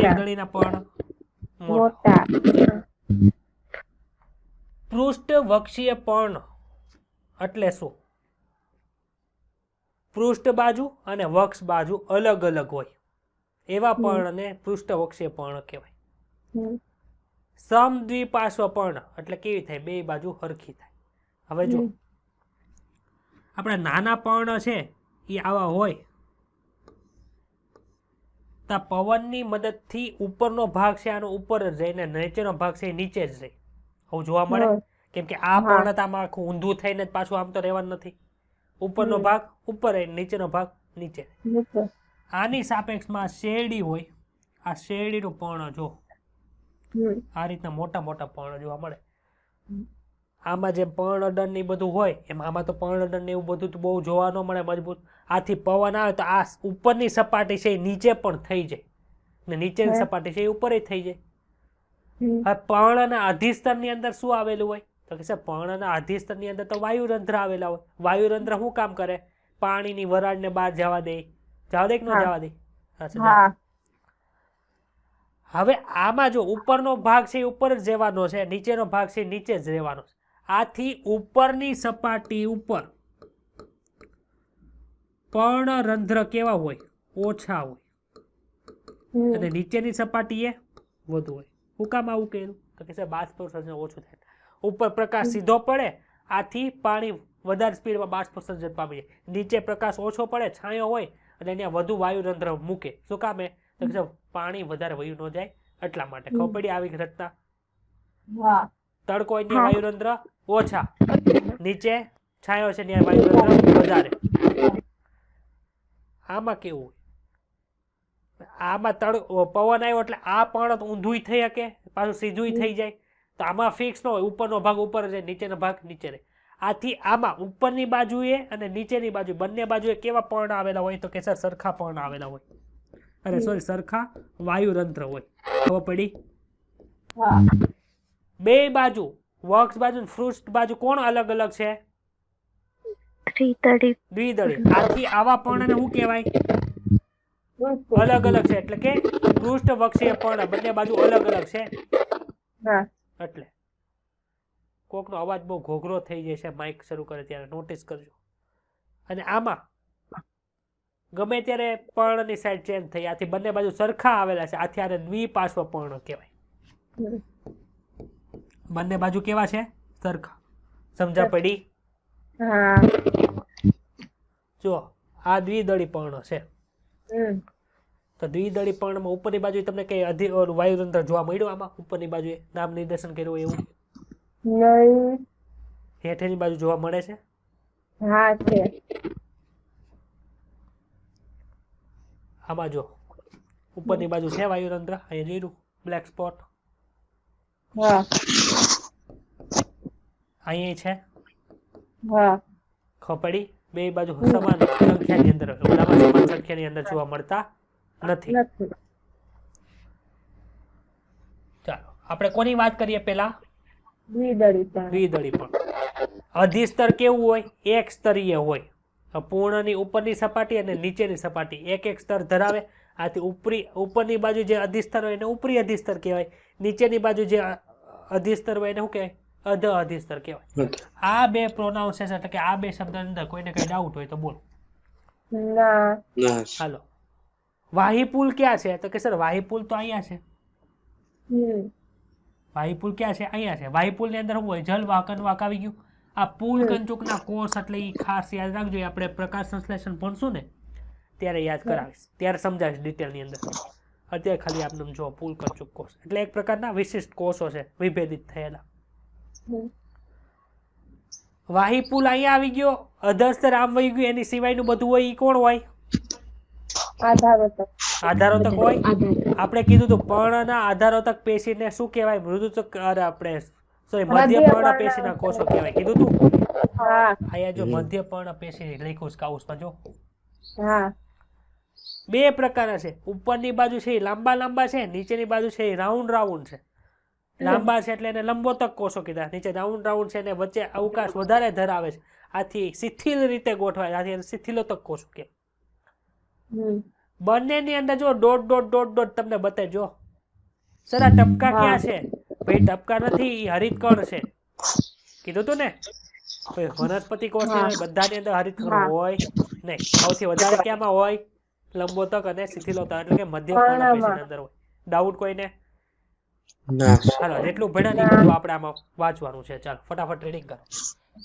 એકદળીના પર્ણ મોટા. પૃષ્ઠવક્ષીય પર્ણ એટલે શું? પૃષ્ઠ બાજુ અને વક્ષ બાજુ અલગ અલગ હોય એવા પર્ણને પૃષ્ઠવક્ષીય પર્ણ કહેવાય. સમદ્વિપાર્શ્વ પર્ણ એટલે કેવી થાય? બે બાજુ હરખી થાય. હવે જો આપણા નાના પર્ણ છે એ આવા હોય તો પવનની મદદથી ઉપરનો ભાગ છે આનો ઉપર જ રહે ને નીચેનો ભાગ છે એ નીચે જ રહે. આવું જોવા મળે. કેમ કે આ પર્ણતામાં આખું ઊંધું થઈને પાછું આમ તો રહેવાનું નથી. ઉપરનો ભાગ ઉપર રહે, નીચેનો ભાગ નીચે. આની સાપેક્ષમાં શેરડી હોય. આ શેરડીનું પર્ણ જો આ રીતના મોટા મોટા પર્ણ જોવા મળે. આમાં જેમ પર્ણદંડ ને બધું હોય એમ આમાં તો પર્ણદંડ ને એવું બધું તો બહુ જોવા ન મળે મજબૂત. આથી પવન આવે તો આ ઉપરની સપાટી છે એ નીચે પણ થઈ જાય. ને નીચેની સપાટી છે એ ઉપર થઈ જાય. હવે પર્ણના અધિસ્તરની અંદર શું આવેલું હોય તો કે સાહેબ પર્ણના અધિસ્તરની અંદર તો વાયુરંધ્ર આવેલા હોય. વાયુરંધ્ર શું કામ કરે? પાણીની વરાળને બહાર જવા દે. જવા દે કે ન જવા દે? હવે આમાં જો ઉપરનો ભાગ છે એ ઉપર જ રહેવાનો છે, નીચેનો ભાગ છે નીચે જ રહેવાનો છે. આથી ઉપરની સપાટી ઉપર પર્ણરંધ્ર કેવા હોય? ઓછા હોય, અને નીચેની સપાટી એ વધુ હોય. શું કામ આવું કર્યું તો કે સાહેબ બાષ્પોત્સર્જન ઓછું થાય. ઉપર પ્રકાશ સીધો પડે, આથી પાણી વધારે સ્પીડમાં બાષ્પોત્સર્જન પામી જાય. નીચે પ્રકાશ ઓછો પડે, છાંયો હોય, અને અહીંયા વધુ વાયુરંધ્ર મૂકે. શું કામ? તો કે પાણી વધારે વયું ન જાય એટલા માટે. ખબર પડી આવી રચના? તડકો અહીંયા વાયુરંધ્ર ઓછા, નીચે છાંયો છે ત્યાં વાયુરંધ્ર વધારે. આમાં કેવું હોય? આમાં પવન આવ્યો એટલે આ પણ ઊંધું થઈ શકે, પાછું સીધું થઈ જાય. તો આમાં ફિક્સ ન હોય, ઉપરનો ભાગ ઉપર રહે, નીચેનો ભાગ નીચે રહે. આથી આમાં ઉપરની બાજુએ અને નીચેની બાજુ બંને બાજુએ કેવા પર્ણ આવેલા હોય તો કે સર સરખા પર્ણ આવેલા હોય. અરે સોરી, સરખા વાયુરંધ્ર હોય. ખબર પડી? બે બાજુ વક્ષ બાજુ અને પૃષ્ઠ બાજુ કોણ અલગ અલગ છે? દ્વિદળી. આથી આવા પર્ણને શું કહેવાય? અલગ અલગ છે, એટલે કે પૃષ્ઠ વક્ષીય પર્ણ બંને બાજુ અલગ અલગ છે. એટલે કોકનો અવાજ બહુ ઘોઘરો થઈ જાય છે માઇક શરૂ કરે ત્યારે, નોટિસ કરજો. અને આમાં ગમે ત્યારે પર્ણની સાઈડ ચેન્જ થઈ, આથી બંને બાજુ સરખા આવેલા છે. આથી આને દ્વિપાર્શ્વ પર્ણ કહેવાય. બંને બાજુ કેવા છે? સરખા. સમજા પડી? જો આ દ્વિદળી પર્ણ છે. તો દ્વિદળી પર્ણમાં ઉપરની બાજુ તમને કઈ વાયુરંધ્ર જોવા મળ્યું? આમાં ઉપરની બાજુએ નામ નિર્દેશન કર્યું એવું હેઠેની બાજુ જોવા મળે છે? આમાં જો ઉપરની બાજુ છે વાયુરંધ્ર, અહીંયા લીલું બ્લેક સ્પોટ, અહીંયા છે. ખપડી બે બાજુ સમાન સંખ્યાની અંદર, ઓલામાં સમાન સંખ્યાની અંદર જોવા મળતા નથી. ચાલો આપણે કોની વાત કરીએ પેલા? દ્વિદળી પણ. અધિસ્તર કેવું હોય? એક સ્તરીય હોય. પૂર્ણની ઉપરની સપાટી અને નીચેની સપાટી એક એક સ્તર ધરાવે. આથી ઉપરની બાજુ જે અધિસ્તર હોય એને ઉપરી અધિસ્તર કહેવાય. નીચેની બાજુ જે અધિસ્તર હોય એને શું કહેવાય? અધ અધિસ્તર કહેવાય. આ બે પ્રોનાઉન્સિએશન એટલે કે આ બે શબ્દ અંદર કોઈને કઈ ડાઉટ હોય તો બોલો. હાલો, વાહીપુલ ક્યાં છે? તો કે સર વાહીપુલ તો અહીંયા છે. વાહીપુલ ક્યાં છે? અહીંયા છે. વાહીપુલ ની અંદર શું હોય? જલવાહક અન્વાહક આવી ગયું. આ પુલ કંચુકના કોષ એટલે એ ખાસ યાદ રાખજો. આપણે પ્રકાશ સંશ્લેષણ ભણશું ને ત્યારે યાદ કરાવીશ, ત્યારે સમજાવીશ ડિટેલ ની અંદર. અત્યારે ખાલી આપણે જો પુલ કંચુક કોષ એટલે એક પ્રકારના વિશિષ્ટ કોષો છે વિભેદિત થયેલા. વાહીપુલ અહીંયા આવી ગયો, અધસ્તર આમ વહી ગયું. એની સિવાયનું બધું હોય એ કોણ હોય? આધારોતક હોય. આપણે કીધું હતું પર્ણના આધારોતક પેશીને શું કહેવાય? મૃદુતક. અરે આપણે સોરી, મધ્ય પર્ણ પેશીના કોષો કહેવાય. કીધું તું? અહીંયા જો મધ્ય પર્ણ પેશી લખ્યું છે કાઉસમાં જો. બે પ્રકારના છે. ઉપરની બાજુ છે એ લાંબા લાંબા છે, નીચેની બાજુ છે એ રાઉન્ડ રાઉન્ડ છે. લાંબા છે એટલે એને લંબોતક કોષો કીધા, નીચે રાઉન્ડ રાઉન્ડ છે, એને વચ્ચે અવકાશ વધારે ધરાવે છે. આથી શિથિલ રીતે ગોઠવાય, આથી શિથિલોતક કોષો કે. બંનેની અંદર જો ડોટ ડોટ ડોટ ડોટ તમને બતાવજો. સર આ ટપકા ક્યાં છે? ભાઈ ટપકા નથી, હરિતકણ છે. કીધું તું ને વનસ્પતિ કોષ બધાની અંદર હરિતકણ હોય નહીં. સૌથી વધારે ક્યાંમાં હોય? લંબોતક અને શિથિલોતક એટલે કે મધ્ય પર્ણ પેશીની અંદર હોય. ડાઉટ કોઈને? ચાલો જેટલું ભણ્યા નહીં બધું આપણે આમાં વાંચવાનું છે. ચાલો ફટાફટ રીડિંગ કરો.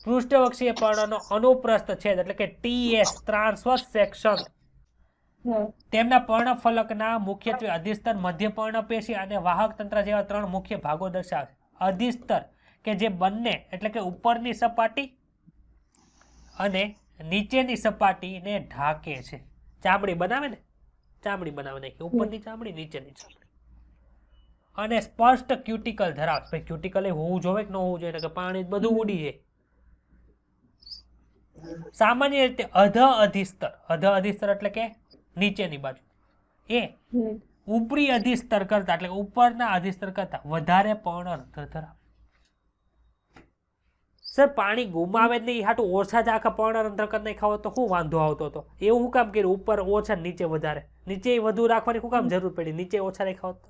પૃષ્ઠવક્ષીય પર્ણનો અનુપ્રસ્થ છેદ એટલે કે TS ટ્રાન્સવર્સ સેક્શન તેમના પર્ણફલકના મુખ્યત્વે અધિસ્તર, મધ્ય પર્ણપેશી અને વાહક તંત્ર જેવા ત્રણ મુખ્ય ભાગો દર્શાવે છે. અધિસ્તર કે જે બંને એટલે કે ઉપરની સપાટી અને નીચેની સપાટીને ઢાંકે છે. ચામડી બનાવે ને, ચામડી બનાવે નહીં, ઉપરની ચામડી નીચેની ચામડી. અને સ્પષ્ટ ક્યુટિકલ ધરાવે. ભાઈ ક્યુટિકલ એ હોવું જોઈએ કે ન હોવું જોઈએ? કે પાણી બધું ઉડી જાય. સામાન્ય રીતે અધ અધિસ્તર એટલે કે નીચેની બાજુ એ ઉપરી અધિસ્તર કરતા એટલે ઉપરના અધિસ્તર કરતા વધારે પર્ણરંધ્ર ધરાવે. સર પાણી ગુમાવે જ નહીં હાટું ઓછા જ આખા પર્ણરંધ્ર કરી નાખ્યા હોત તો શું વાંધો આવતો હતો? એવું શું કામ કર્યું? ઉપર ઓછા નીચે વધારે, નીચે વધુ રાખવાની શું કામ જરૂર પડી? નીચે ઓછા રાખ્યા હોત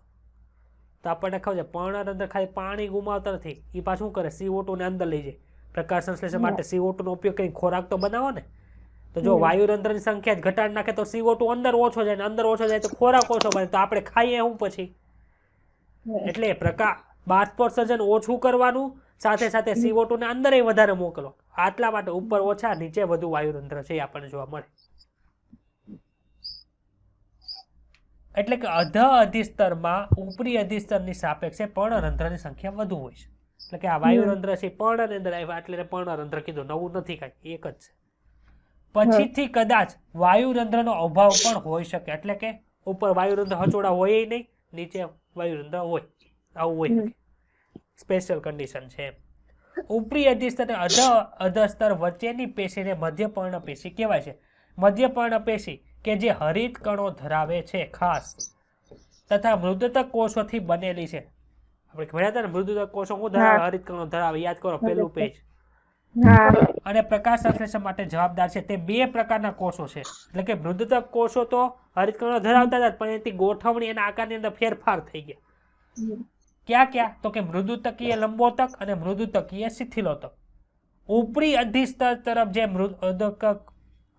તો આપણને ખબર છે પર્ણરંધ્ર ખાલી પાણી ગુમાવતા નથી, એ પાછું શું કરે? CO2 ને અંદર લઈ જાય. પ્રકાશ સંશ્લેષણ માટે CO2 નો ઉપયોગ કરીને ખોરાક તો બનાવો ને. તો જો વાયુરંધ્રની સંખ્યા જ ઘટાડી નાખે તો CO2 અંદર ઓછો જાય, અંદર ઓછો જાય તો ખોરાક ઓછો બને, તો આપણે ખાઈએ શું પછી? એટલે બાષ્પોત્સર્જન ઓછું કરવાનું, સાથે સાથે CO2 ને અંદર વધારે મોકલો. આટલા માટે ઉપર ઓછા નીચે વધુ વાયુરંધ્ર છે એ આપણને જોવા મળે. એટલે કે અધ અધિસ્તરમાં ઉપરી અધિસ્તરની સાપેક્ષે પર્ણરંધ્રની સંખ્યા વધુ હોય છે. એટલે કે આ વાયુરંધ્ર છે પર્ણની અંદર આવ્યા એટલે પર્ણરંધ્ર કીધું, નવું નથી કાંઈ, એક જ છે. પછીથી કદાચ વાયુરંધ્રનો અભાવ પણ હોઈ શકે, એટલે કે ઉપર વાયુરંધ્ર હચોડા હોય નહીં, નીચે વાયુરંધ્ર હોય, આવું હોય શકે. સ્પેશિયલ કન્ડિશન છે. ઉપરી અધિસ્તર અને અધસ્તર વચ્ચેની પેશીને મધ્યપર્ણ પેશી કહેવાય છે. મધ્યપર્ણ પેશી કે જે હરિત કણો ધરાવે છે ખાસ તથા મૃદતક કોષોથી બનેલી છે. આપણે ભણ્યા હતા ને મૃદતક કોષો શું ધરાવે? હરિત કણો ધરાવે. યાદ કરો પહેલું પેજ. અને પ્રકાશ સંશ્લેષણ માટે જવાબદાર છે. તે બે પ્રકારના કોષો છે. એટલે કે મૃદતક કોષો તો હરિત કણો ધરાવતા હતા પણ એની ગોઠવણી એના આકારની અંદર ફેરફાર થઈ ગયા. ક્યાં ક્યાં? તો કે મૃદુતકીય લંબોતક અને મૃદુતકીય શિથિલોતક. ઉપરી અધિસ્તર તરફ જે મૃદુતક,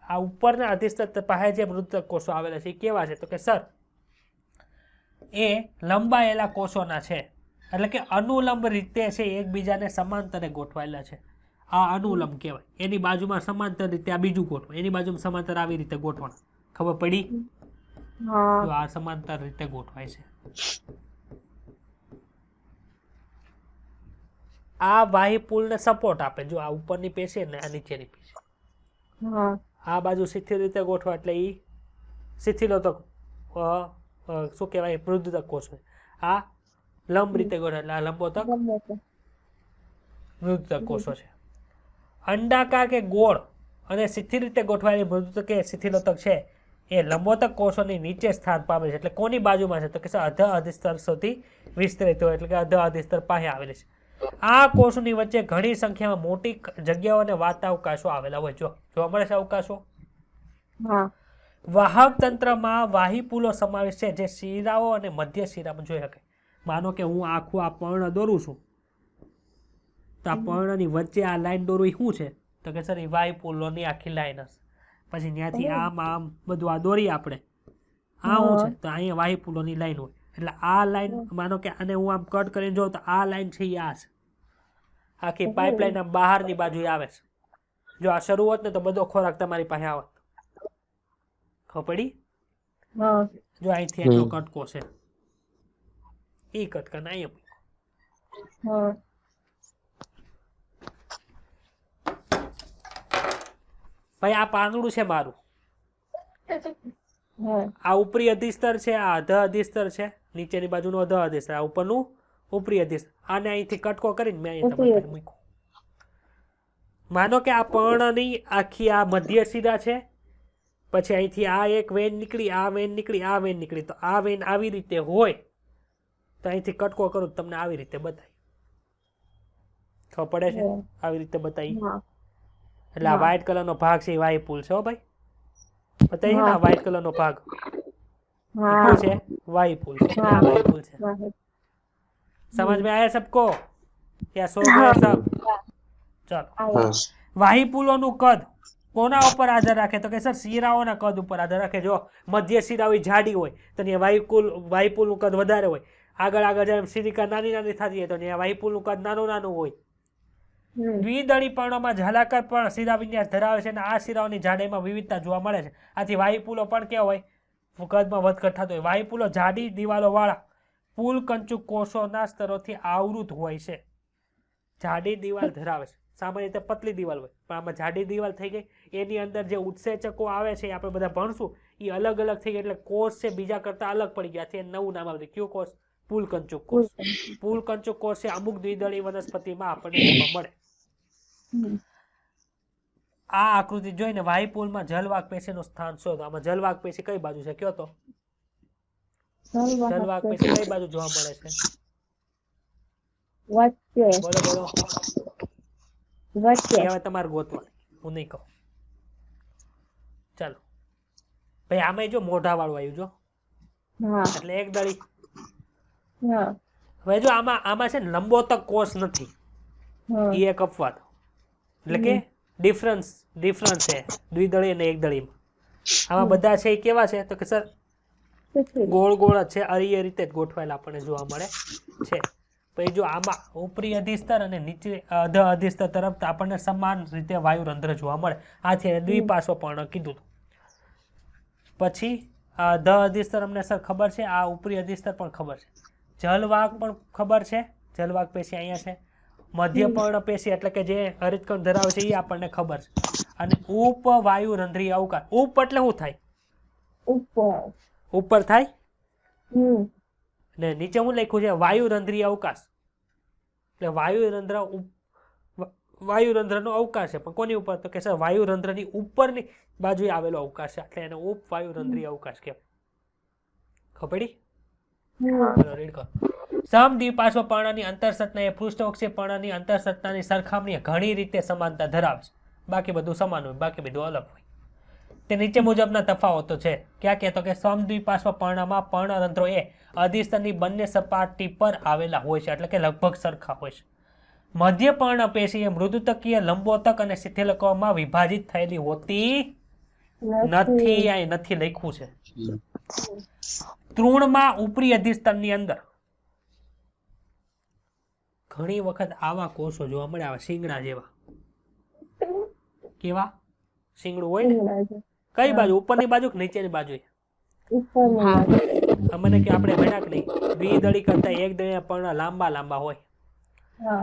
આ ઉપરના અધિસ્તર પાસે જે મૃદુતક કોષો આવેલા છે એ કેવા છે? તો કે સર એ લંબાયેલા કોષોના છે, એટલે કે અનુલંબ રીતે છે, એકબીજાને સમાંતરે ગોઠવાયેલા છે. આ અનુલંબ કહેવાય. એની બાજુમાં સમાંતર રીતે આ બીજું ગોઠવું, એની બાજુમાં સમાંતર આવી રીતે ગોઠવણ. ખબર પડી? જો આ સમાંતર રીતે ગોઠવાય છે. આ વાહિપુલને સપોર્ટ આપે. જો આ ઉપરની પેશી ને આ નીચેની પેશી, આ બાજુ શિથિલ રીતે ગોઠવા એટલે ઈ શિથિલોતક, શું કહેવાય, મૃદુતક કોષ. આ લંબ રીતે ગોઠવા એટલે આ લંબોતક મૃદુતક કોષો છે. અંડાકાર કે ગોળ અને શિથિલ રીતે ગોઠવાયેલી મૃદુતક કે શિથિલોતક છે એ લંબોતક કોષોની નીચે સ્થાન પામે છે. એટલે કોની બાજુમાં છે? તો કે અધ અધિસ્તર સુધી વિસ્તરિત હોય, એટલે કે અધ અધિસ્તર પાસે આવેલી છે. આ કોષોની વચ્ચે ઘણી સંખ્યામાં મોટી જગ્યાઓ અને વાતાવકાશો આવેલા હોય. જોવા મળે છે અવકાશો. વાહક તંત્રમાં વાહિપુલો સમાવેશ છે જે શિરાઓ અને મધ્ય શિરામાં જોઈ શકાય. માનો કે હું આખું આ પર્ણ દોરું છું તો આ પર્ણની વચ્ચે આ લાઈન દોરું એ શું છે? તો કે સર એ વાહિપુલોની આખી લાઈન હશે. પછી ત્યાંથી આમ બધું આ દોરી આપણે, આ શું છે? તો અહીંયા વાહિપુલોની લાઈન હોય. એટલે આ લાઈન, માનો કે આને હું આમ કટ કરીને જોઉં તો આ લાઈન છે એ આ છે. આખી પાઇપલાઈન આમ બહારની બાજુ આવે છે. જો આ શરૂ હોત ને તો બધો ખોરાક તમારી પાસે આવત. ખબર પડી? જો અહીંથી એટલો કટકો છે, એ કટકા ના અહીંયા. ભાઈ આ પાંદડું છે મારું, આ ઉપરી અધિસ્તર છે, આ અધ અધિસ્તર છે, નીચેની બાજુનું અધ અધિસ્તર, આ ઉપરનું ઉપરી અધિસ્તર. આને અહીંથી કટકો કરીને મેં અહીંયા તમારે મૂક્યું. માનો કે આ પર્ણની આખી આ મધ્ય શિરા છે, પછી અહીંથી આ એક વેન નીકળી, આ વેન નીકળી, આ વેન નીકળી, તો આ વેન આવી રીતે હોય તો અહીંથી કટકો કરું તમને આવી રીતે બતાવી. ખબર પડે છે? આવી રીતે બતાવી. એટલે આ વ્હાઈટ કલરનો ભાગ છે એ વાહિપુલ છે. હો ભાઈ, બતાવી ને આ વ્હાઈટ કલરનો ભાગ શું છે? વાહિપુલ છે. વાહિપુલ છે. समझ में आया सबको? या सो गए सब? चलो, વાહિપુલોનું કદ કોના ઉપર આધાર રાખે? તો કે સર શિરાઓના કદ ઉપર આધાર રાખે. જો મધ્ય શિરાઓ જાડી હોય તો ત્યાં વાહિપુલનું કદ વધારે હોય. આગળ જ્યારે શિરિકા નાની નાની થતી હોય તો ત્યાં વાહિપુલનું કદ નાનું નાનું હોય. દ્વિદળી પર્ણોમાં ઝાલાકાર પણ શિરા વિન્યાસ ધરાવે છે અને આ શિરાઓની જાડાઈમાં વિવિધતા જોવા મળે છે. આથી વાહિપુલો પણ કેવા હોય? કદમાં વધઘટ થતો હોય. વાહિપુલો જાડી દિવાલો વાળા પુલ કંચુક કોષોના સ્તરોથી આવૃત હોય છે. જાડી દિવાલ ધરાવે છે. સામાન્ય રીતે પતલી દિવાલ હોય પણ આમાં જાડી દિવાલ થઈ ગઈ. એની અંદર જે ઉત્સેચકો આવે છે આપણે બધા ભણશું, એ અલગ અલગ થઈ ગયા એટલે કોષ છે બીજા કરતા અલગ પડી ગયા છે. નવું નામ આવે. કયું કોષ? પુલ કંચુક કોષ. પુલ કંચુક કોષ છે અમુક દ્વિદળી વનસ્પતિમાં આપણને જોવા મળે. આ આકૃતિ જોઈને વાહિપુલમાં જલવાક પેશીનું સ્થાન શોધો. આમાં જલવાક પેશી કઈ બાજુ છે કયો તો? જલવાહક પેશી કઈ બાજુ જોવા મળે છે? વચ્ચે બોલો બોલો. વચ્ચે એ હવે તમારે ગોતવાનું, હું નહીં કહું. ચાલો ભાઈ, આમાં જો મોઢા વાળું આવ્યું જો, હા એટલે એક દળી. હા હવે જો આમાં છે ને લંબોતક કોષ નથી, હા એ એક અપવાદ. એટલે કે ડિફરન્સ છે દ્વિદળી અને એક દળીમાં. આમાં બધા છે એ કેવા છે તો કે સર ગોળ ગોળ જ છે, એ રીતે જ ગોઠવાયેલા આપણને જોવા મળે છે. પછી જો આમાં ઉપરી અધિસ્તર અને નીચે અધ અધિસ્તર તરફ આપણને સમાન રીતે વાયુરંધ્ર જોવા મળે. આ છે દ્વિપાર્શ્વપર્ણ કીધું. પછી ધ અધિસ્તર અમને સર ખબર છે, આ ઉપરી અધિસ્તર પણ ખબર છે, જલવાહક પણ ખબર છે, જલવાહક પેશી અહીંયા છે. મધ્યપર્ણ પેશી એટલે કે જે હરિતકણ ધરાવે છે એ આપણને ખબર છે. અને ઉપવાયુરંધ્રીય અવકાશ, ઉપ એટલે શું થાય? ઉપર ઉપર થાય. હમ ને નીચે હું લખ્યું છે વાયુરંધ્રીય અવકાશ, એટલે વાયુરંધ્રનો અવકાશ છે, પણ કોની ઉપર તો કે સર વાયુરંધ્રની ઉપરની બાજુએ આવેલો અવકાશ છે, એટલે એને ઉપવાયુરંધ્રીય અવકાશ કહેવાય. ખબર પડી? ચલો રીડ કરો. સમદ્વિપાર્શ્વપર્ણની અંતરસત્ના એ પૃષ્ઠવક્ષીય પર્ણની અંતરસત્નાની સરખામણીએ ઘણી રીતે સમાનતા ધરાવે છે. બાકી બધું સમાન હોય, બાકી બધું અલગ હોય. તે નીચે મુજબના તફાવતો છે. ક્યાં કહેતો કે સમદ્વિપાર્શ્વપર્ણમાં પર્ણરંધ્રો એ અધિસ્તરની બંને સપાટી પર આવેલા હોય છે, એટલે કે લગભગ સરખા હોય છે. મધ્યપર્ણ પેશી એ મૃદુતકીય, લંબોતક અને શિથિલકોમાં વિભાજિત થયેલી હોતી નથી. આ નથી લખ્યું છે. તૃણમાં ઉપરી અધિસ્તરની અંદર ઘણી વખત આવા કોષો જોવા મળે, આવા શીંગડા જેવા. કેવા? શીંગડું હોય ને, કઈ બાજુ? ઉપરની બાજુ કે નીચેની બાજુ? મને કે આપણે ભણ્યા કે નહીં, દ્વિદળી કરતા એક દળીય પર્ણ લાંબા લાંબા હોય.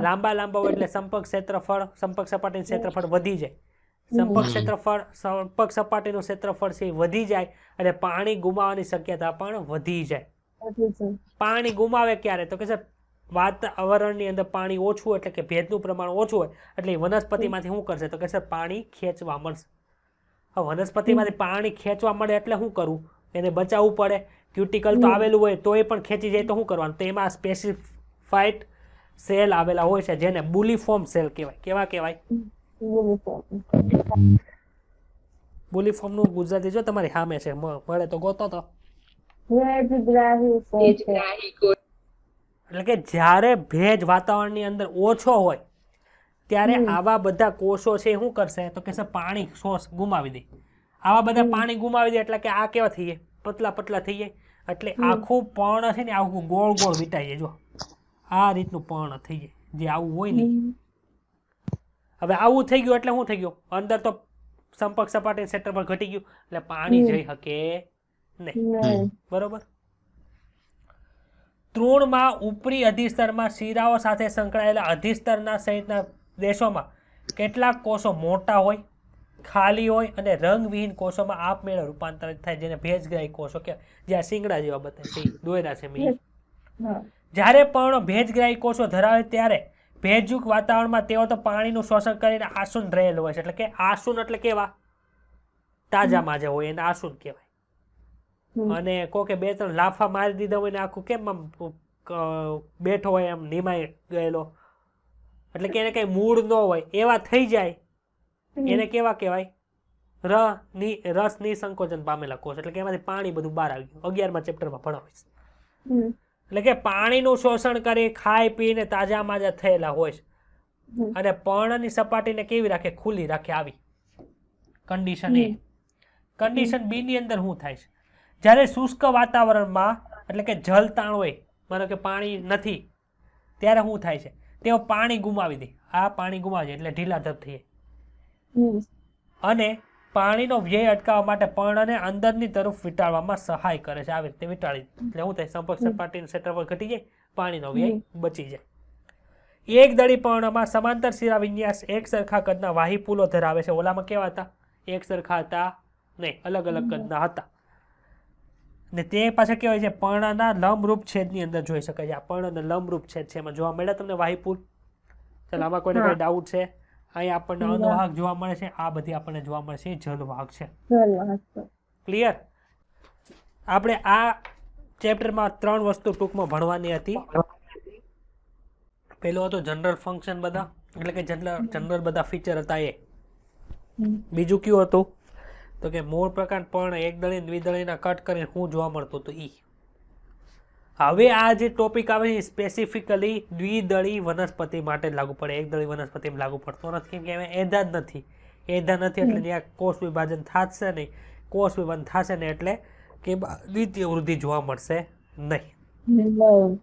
લાંબા લાંબા હોય એટલે સંપર્ક ક્ષેત્રફળ, સંપર્ક સપાટીનું ક્ષેત્રફળ વધી જાય. સંપર્ક સપાટીનું ક્ષેત્રફળ છે વધી જાય અને પાણી ગુમાવવાની શક્યતા પણ વધી જાય. પાણી ગુમાવે ક્યારે તો કે સર વાતાવરણની અંદર પાણી ઓછું, એટલે કે ભેજનું પ્રમાણ ઓછું હોય, એટલે વનસ્પતિમાંથી શું કરશે તો કે સર પાણી ખેંચવા મળશે. હવે વનસ્પતિમાંથી પાણી ખેંચવા મળે એટલે શું કરવું? એને બચાવવું પડે. ક્યુટિકલ તો આવેલું હોય તો એ પણ ખેંચી જાય તો શું કરવાનું? તો એમાં સ્પેસિફાઈડ સેલ આવેલા હોય છે, જેને બુલીફોર્મ સેલ કહેવાય. કેવા કહેવાય? બુલીફોર્મનું ગુજરાતી જો તમારી સામે છે, મળે તો ગોતો તો. એટલે કે જ્યારે ભેજ વાતાવરણની અંદર ઓછો હોય ત્યારે આવા બધા કોષો છે શું કરશે તો કે પાણી સોર્સ ગુમાવી દે. આવા બધા પાણી ગુમાવી દે એટલે કે આ કેવા થઈ જાય? પતલા પતલા થઈ જાય. એટલે આખું પર્ણ છે ને આખું ગોળ ગોળ વીંટાઈ જાય. જો આ રીતનું પર્ણ થઈ જાય, જે આવું હોય ને. હવે આવું થઈ ગયું એટલે શું થઈ ગયું? અંદર તો સંપર્ક સપાટી ક્ષેત્રફળ ઘટી ગયું, એટલે પાણી જઈ શકે નહીં. બરોબર. તૃણમાં ઉપરી અધિસ્તરમાં શિરાઓ સાથે સંકળાયેલા અધિસ્તરના સહિતના દેશોમાં કેટલાક કોષો મોટા હોય, ખાલી હોય અને રંગવિહીન કોષોમાં આપમેળે રૂપાંતરિત થાય, જેને ભેજગ્રાહી કોષો કહેવાય. જ્યાં શીંગડા જેવા બતાવે છે, દોયરા છે મેં. જ્યારે પણ ભેજગ્રાહી કોષો ધરાવે ત્યારે ભેજયુક્ત વાતાવરણમાં તેઓ તો પાણીનું શોષણ કરીને આસુન રહેલ હોય છે. એટલે કે આસુન એટલે કેવા? તાજા માજા હોય એને આસુન કહેવાય. અને કોકે બે ત્રણ લાફા મારી દીધા હોય ને આખું કેમ આમ બેઠો હોય એમ નિમાઈ ગયેલો, એટલે કે એને કઈ મૂળ ન હોય એવા થઈ જાય, એને કેવા કહેવાય? રસ નિસંકોચન પામેલા કોષ. એટલે કે એમાંથી પાણી બધું બહાર આવી ગયું. 11મા ચેપ્ટરમાં ભણાવીશ. એટલે કે પાણીનું શોષણ કરી ખાઈ પીને તાજા માજા થયેલા હોય છે. અને પર્ણની સપાટીને કેવી રાખે? ખુલ્લી રાખે. આવી કન્ડિશન એ. કન્ડિશન બી ની અંદર શું થાય છે? જ્યારે શુષ્ક વાતાવરણમાં એટલે કે જલતાણ હોય, માનો કે પાણી નથી, ત્યારે શું થાય છે? તેઓ પાણી ગુમાવી દે. આ પાણી ગુમાવી દે એટલે ઢીલા ધબ થઈ જાય. અને પાણીનો વ્યય અટકાવવા માટે પર્ણને અંદરની તરફ વીંટાળવામાં સહાય કરે છે. આવી રીતે વીંટાળી એટલે શું થાય? સંપર્ક સપાટીનું ક્ષેત્રફળ ઘટી જાય, પાણીનો વ્યય બચી જાય. એક દળી પર્ણમાં સમાંતર શિરા વિન્યાસ એક સરખા કદના વાહી પુલો ધરાવે છે. ઓલામાં કેવા હતા? એક સરખા હતા નહીં, અલગ અલગ કદના હતા. ને તે પાછા કેવાય છે પર્ણના લંબરૂપ છેદની અંદર જોઈ શકાય છે. આ પર્ણના લંબરૂપ છેદ છે, એમાં જોવા મળે તમને વાહીપુલ? ચાલો આમાં કોઈને કઈ ડાઉટ છે? અહીં આપણને અનુવાહક જોવા મળે છે, આ બધી આપણને જોવા મળે છે જલવાહક છે. ક્લિયર? આપણે આ ચેપ્ટરમાં 3 વસ્તુ ટૂંકમાં ભણવાની હતી. પેલું હતું જનરલ ફંક્શન બધા, એટલે કે જનરલ બધા ફીચર હતા એ. બીજું કયું હતું તો કે મૂળ પ્રકાર પણ એકદળી દ્વિદળીના કટ કરીને શું જોવા મળતું હતું ઈ. હવે આ જે ટોપિક આવે છે સ્પેસિફિકલી દ્વિદળી વનસ્પતિ માટે લાગુ પડે, એકદળી વનસ્પતિમાં લાગુ પડતો નથી, કેમ કે હવે એધા જ નથી. એધા નથી એટલે ત્યાં કોષ વિભાજન થશે નહીં, કોષ વિભાજન થશે ને એટલે કે દ્વિતીય વૃદ્ધિ જોવા મળશે નહીં.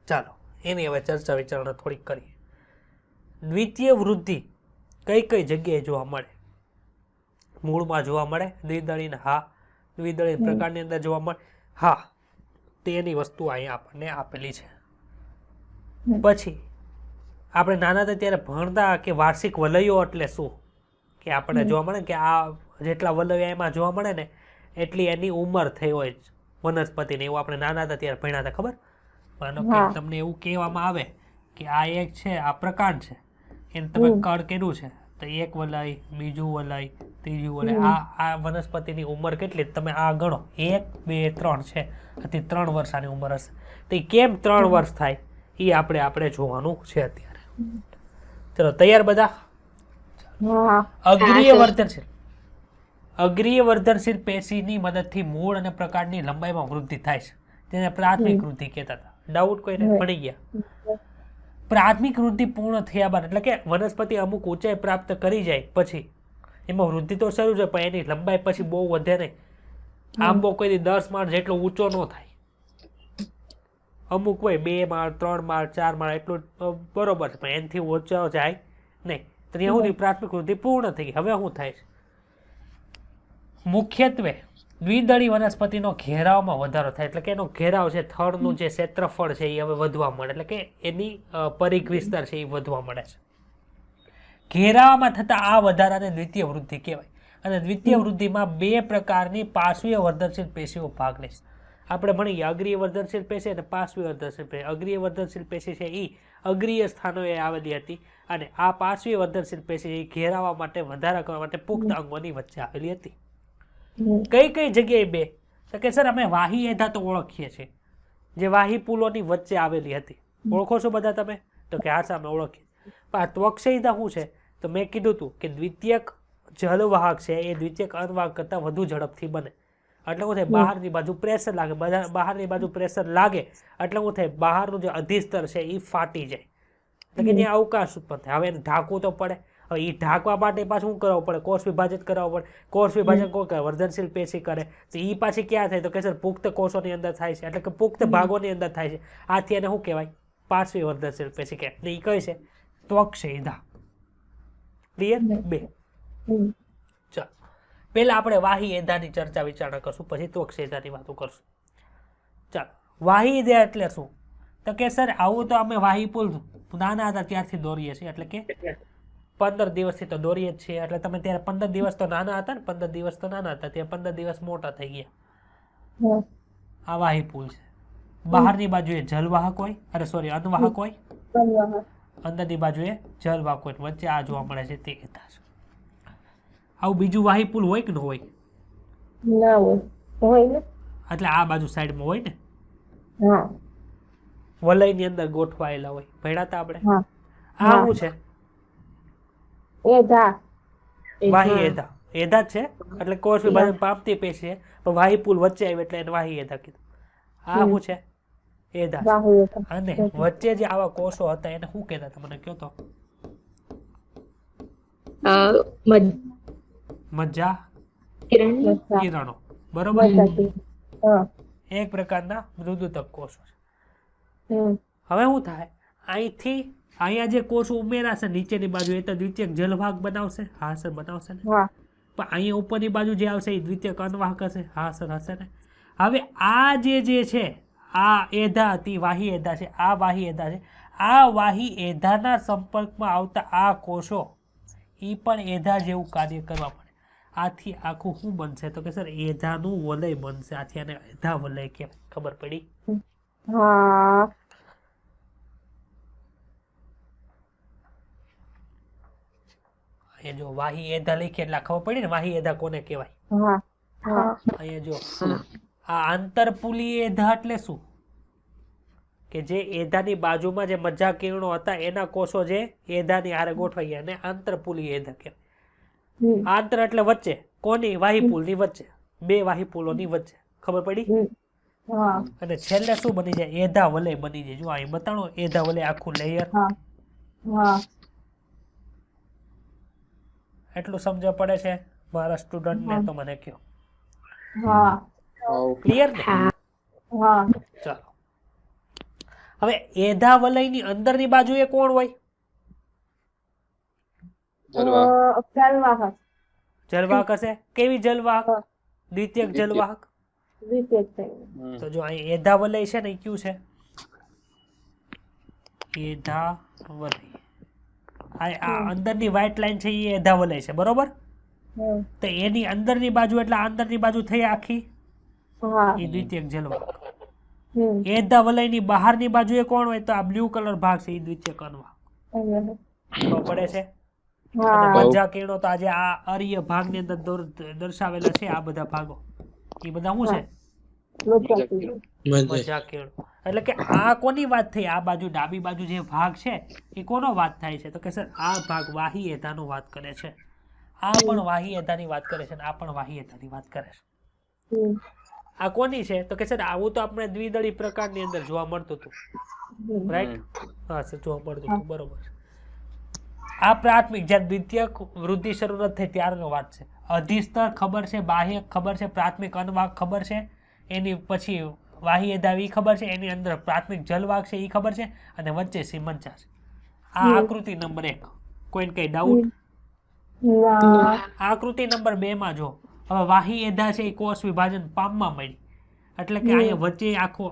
ચાલો એની હવે ચર્ચા વિચારણા થોડીક કરીએ. દ્વિતીય વૃદ્ધિ કઈ કઈ જગ્યાએ જોવા મળે? મૂળમાં જોવા મળે દ્વિદળીના? હા. દ્વિદળી પ્રકારની અંદર જોવા મળે? હા. તેની વસ્તુ અહીંયા આપણને આપેલી છે. પછી આપણે નાના હતા ત્યારે ભણતા કે વાર્ષિક વલયો એટલે શું, કે આપણને જોવા મળે કે આ જેટલા વલયો એમાં જોવા મળે ને એટલી એની ઉંમર થઈ હોય વનસ્પતિની, એવું આપણે નાના હતા ત્યારે ભણ્યા હતા. ખબર? માનો કે તમને એવું કહેવામાં આવે કે આ એક છે, આ પ્રકાર છે, એને તમે કળ કર્યું છે તો એક વલય, બીજું વલય, ત્રીજું વલય, આ વનસ્પતિની ઉંમર કેટલી તમે આ ગણો, 1 2 3 છે, આથી 3 વર્ષ આની ઉંમર હશે. તો એ કેમ 3 વર્ષ થાય એ આપણે જોવાનું છે અત્યારે. ચલો તૈયાર બધા? અગ્રીય વર્ધનશીલ. અગ્રીય વર્ધનશીલ પેશીની મદદથી મૂળ અને પ્રકારની લંબાઈમાં વૃદ્ધિ થાય છે, તેને પ્રાથમિક વૃદ્ધિ કહેતા હતા. ડાઉટ કોઈને પડી ગયા? પ્રાથમિક વૃદ્ધિ પૂર્ણ થયા બાદ એટલે કે વનસ્પતિ અમુક ઊંચાઈ પ્રાપ્ત કરી જાય પછી એમાં વૃદ્ધિ તો શરૂ છે, પણ એની લંબાઈ પછી બહુ વધે નહીં. આંબો કોઈ 10 માળ જેટલો ઊંચો ન થાય. અમુક હોય 2 માળ 3 માળ 4 માળ એટલું બરોબર છે, પણ એનાથી ઊંચો જાય નહીં. તો ત્યાં સુધી પ્રાથમિક વૃદ્ધિ પૂર્ણ થઈ ગઈ. હવે શું થાય છે? મુખ્યત્વે દ્વિદળી વનસ્પતિનો ઘેરાવમાં વધારો થાય, એટલે કે એનો ઘેરાવ છે, થડનું જે ક્ષેત્રફળ છે એ હવે વધવા મળે, એટલે કે એની પરિઘ વિસ્તાર છે એ વધવા મળે છે. ઘેરાવામાં થતા આ વધારાને દ્વિતીય વૃદ્ધિ કહેવાય. અને દ્વિતીય વૃદ્ધિમાં 2 પ્રકારની પાર્શ્વીય વર્ધનશીલ પેશીઓ ભાગ લે છે. આપણે ભણીએ અગ્રીય વર્ધનશીલ પેશી અને પાર્શ્વીય વર્ધનશીલ પેશી. અગ્રીય વર્ધનશીલ પેશી છે એ અગ્રીય સ્થાનોએ આવેલી હતી અને આ પાર્શ્વીય વર્ધનશીલ પેશી એ ઘેરાવા માટે, વધારા કરવા માટે પુખ્ત અંગોની વચ્ચે આવેલી હતી. કઈ કઈ જગ્યાએ 2? તો કે સર અમે વાહી એધા તો ઓળખીએ છીએ, જે વાહી પુલોની વચ્ચે આવેલી હતી. ઓળખો છો બધા તમે? તો કે હા સામે ઓળખીએ. પણ આ ત્વક્ષયિતા શું છે? તો મેં કીધું હતું કે દ્વિતીયક જલવાહક છે એ દ્વિતીયક અર્ધવાહક કરતાં વધુ ઝડપથી બને. એટલે શું થાય? બહારની બાજુ પ્રેશર લાગે, બહારની બાજુ પ્રેશર લાગે એટલે શું થાય? બહારનું જે અધિસ્તર છે એ ફાટી જાય, એટલે કે ત્યાં અવકાશ ઉત્પન્ન થાય. હવે એને ઢાંકવું તો પડે. હવે એ ઢાંકવા માટે પાછું શું કરવું પડે? કોષ વિભાજન કરાવવું પડે. કોષ વિભાજન કોણ કરે? વર્ધનશીલ પેશી કરે. તો એ પાછી ક્યાં થાય? તો કે સર પુખ્ત કોષોની અંદર થાય છે, એટલે કે પુખ્ત ભાગોની અંદર થાય છે. આથી એને શું કહેવાય? પાર્શ્વીય વર્ધનશીલ પેશી કહેવાય. એ કઈ છે? ત્વક્ષયિતા. ક્લિયર? 2. ચાલો પહેલા આપણે વાહી એધાની ચર્ચા વિચારણા કરશું, પછી ત્વક્ષયિતાની વાતો કરશું. ચાલો વાહી એધા એટલે શું? તો કે સર આવું તો અમે વાહી પુલ નાના હતા ત્યારથી દોરીએ છીએ, એટલે કે 15 દિવસથી તો દોરીએ જ છીએ. એટલે તમે ત્યારે 15 દિવસ તો નાના હતા ને, 15 દિવસ તો નાના હતા, ત્યાં 15 દિવસ મોટા થઈ ગયા. આ વાહી પુલ છે. બહારની બાજુએ જલવાહક હોય, અન્વાહક હોય, અંદરની બાજુએ જલવાહક હોય, વચ્ચે આ જોવા મળે છે તે એધા છે. આવું બીજું વાહી પુલ હોય કે ન હોય? ના હોય ને. એટલે આ બાજુ સાઈડમાં હોય ને, હા, વલયની અંદર ગોઠવાયેલા હોય. ભણ્યા હતા આપણે. હા. આ શું છે? એધા. વાહી એધા. એધા જ છે, એટલે કોષ વિભાજન પામતી પેશી છે, પણ વાહી પુલ વચ્ચે આવી એટલે એને વાહી એધા કીધું. આ શું છે? એધા. અને વચ્ચે જે આવા કોષો હતા એને શું કહેતા હતા? મને કહો તો. મજ્જા કિરણો. બરોબર. એક પ્રકારના મૃદુતક કોષો છે. હવે શું થાય? અહીંથી અહીંયા જે કોષો ઉમેરાશે નીચેની બાજુ એ તો દ્વિતીયક જલવાહક બનાવશે. હા સર બનાવશે ને. પણ અહીંયા ઉપરની બાજુ જે આવશે એ દ્વિતીયક અન્વાહક હશે. હા સર હશે ને. હવે આ જે છે આ એધા હતી, વાહી એધા છે. આ વાહી એધા છે. આ વાહી એધાના સંપર્કમાં આવતા આ કોષો એ પણ એધા જેવું કાર્ય કરવા પડે. આથી આખું શું બનશે? તો કે સર એધાનું વલય બનશે. આથી આને એધા વલય કહેવાય. ખબર પડી? હા. અહીંયા જો વાહી એધા લખી એટલે ખબર પડી ને વાહી એધા કોને કહેવાય. હા. અહીંયા જો આ આંતરપુલીય એધા એટલે શું? કે જે એધાની બાજુમાં જે મજ્જા કિરણો હતા એના કોષો જે એધાની હારે ગોઠવાઈ ગયા એને આંતરપુલીય એધા કહેવાય. આંતર એટલે વચ્ચે, કોની? વાહીપુલની વચ્ચે, બે વાહીપુલોની વચ્ચે. ખબર પડી? અને છેલ્લે શું બની જાય? એધા વલય બની જાય. જો અહીં બતાવો એધા વલય આખું લેયર. એટલું સમજ પડે છે મારા સ્ટુડન્ટ ને? તો મને કહો. ક્લિયર ને? ચાલો હવે એધા વલયની અંદરની બાજુએ કોણ હોય? જલવાહક હશે. કેવી જલવાહક? દ્વિતીયક જલવાહક. તો જો અહીં એધા વલય છે ને, કયું છે? એધા વલય. આ અંદરની વ્હાઇટ લાઈન છે એ એધા વલય છે, બરોબર? તો એની અંદરની બાજુ એટલે અંદરની બાજુ થઈ આખી એ દ્વિતીયક જલવાહક. એધા વલયની બહારની બાજુએ કોણ હોય? તો આ બ્લુ કલર ભાગ છે એ દ્વિતીયક અન્વાહક. ખબર પડે છે? અને મજ્જા કિરણો તો આજે આ અરીય ભાગની અંદર દર્શાવેલા છે. આ બધા ભાગો એ બધા શું છે? મજ્જા કિરણો. એટલે કે આ કોની વાત થઈ? આ બાજુ ડાબી બાજુ જે ભાગ છે એ કોનો વાત થાય છે? તો કે સર આ ભાગ વાહી એધાનો વાત કરે છે. આ પણ વાહી એધાની વાત કરે છે, આ પણ વાહી એધાની વાત કરે છે. આ કોની છે? તો કે સર આવું તો આપણે દ્વિદળી પ્રકારની અંદર જોવા મળતું હતું, રાઈટ? હા સર, જોવા મળતું હતું, બરોબર. આ પ્રાથમિક, જ્યારે દ્વિતીયક વૃદ્ધિ શરૂ નથી થઈ ત્યારનો વાત છે. અધિસ્તર ખબર છે, બાહ્યક ખબર છે, પ્રાથમિક અન્વાહક ખબર છે, એની પછી વાહી એધા એ ખબર છે, એની અંદર પ્રાથમિક જલવાહક છે એ ખબર છે, અને વચ્ચે સીમંચા છે. આ આકૃતિ નંબર 1. કોઈને કઈ ડાઉટ? આકૃતિ નંબર 2 માં જો હવે વાહી એધા છે એ કોષ વિભાજન પામવા મળી, એટલે કે અહીંયા વચ્ચે આખો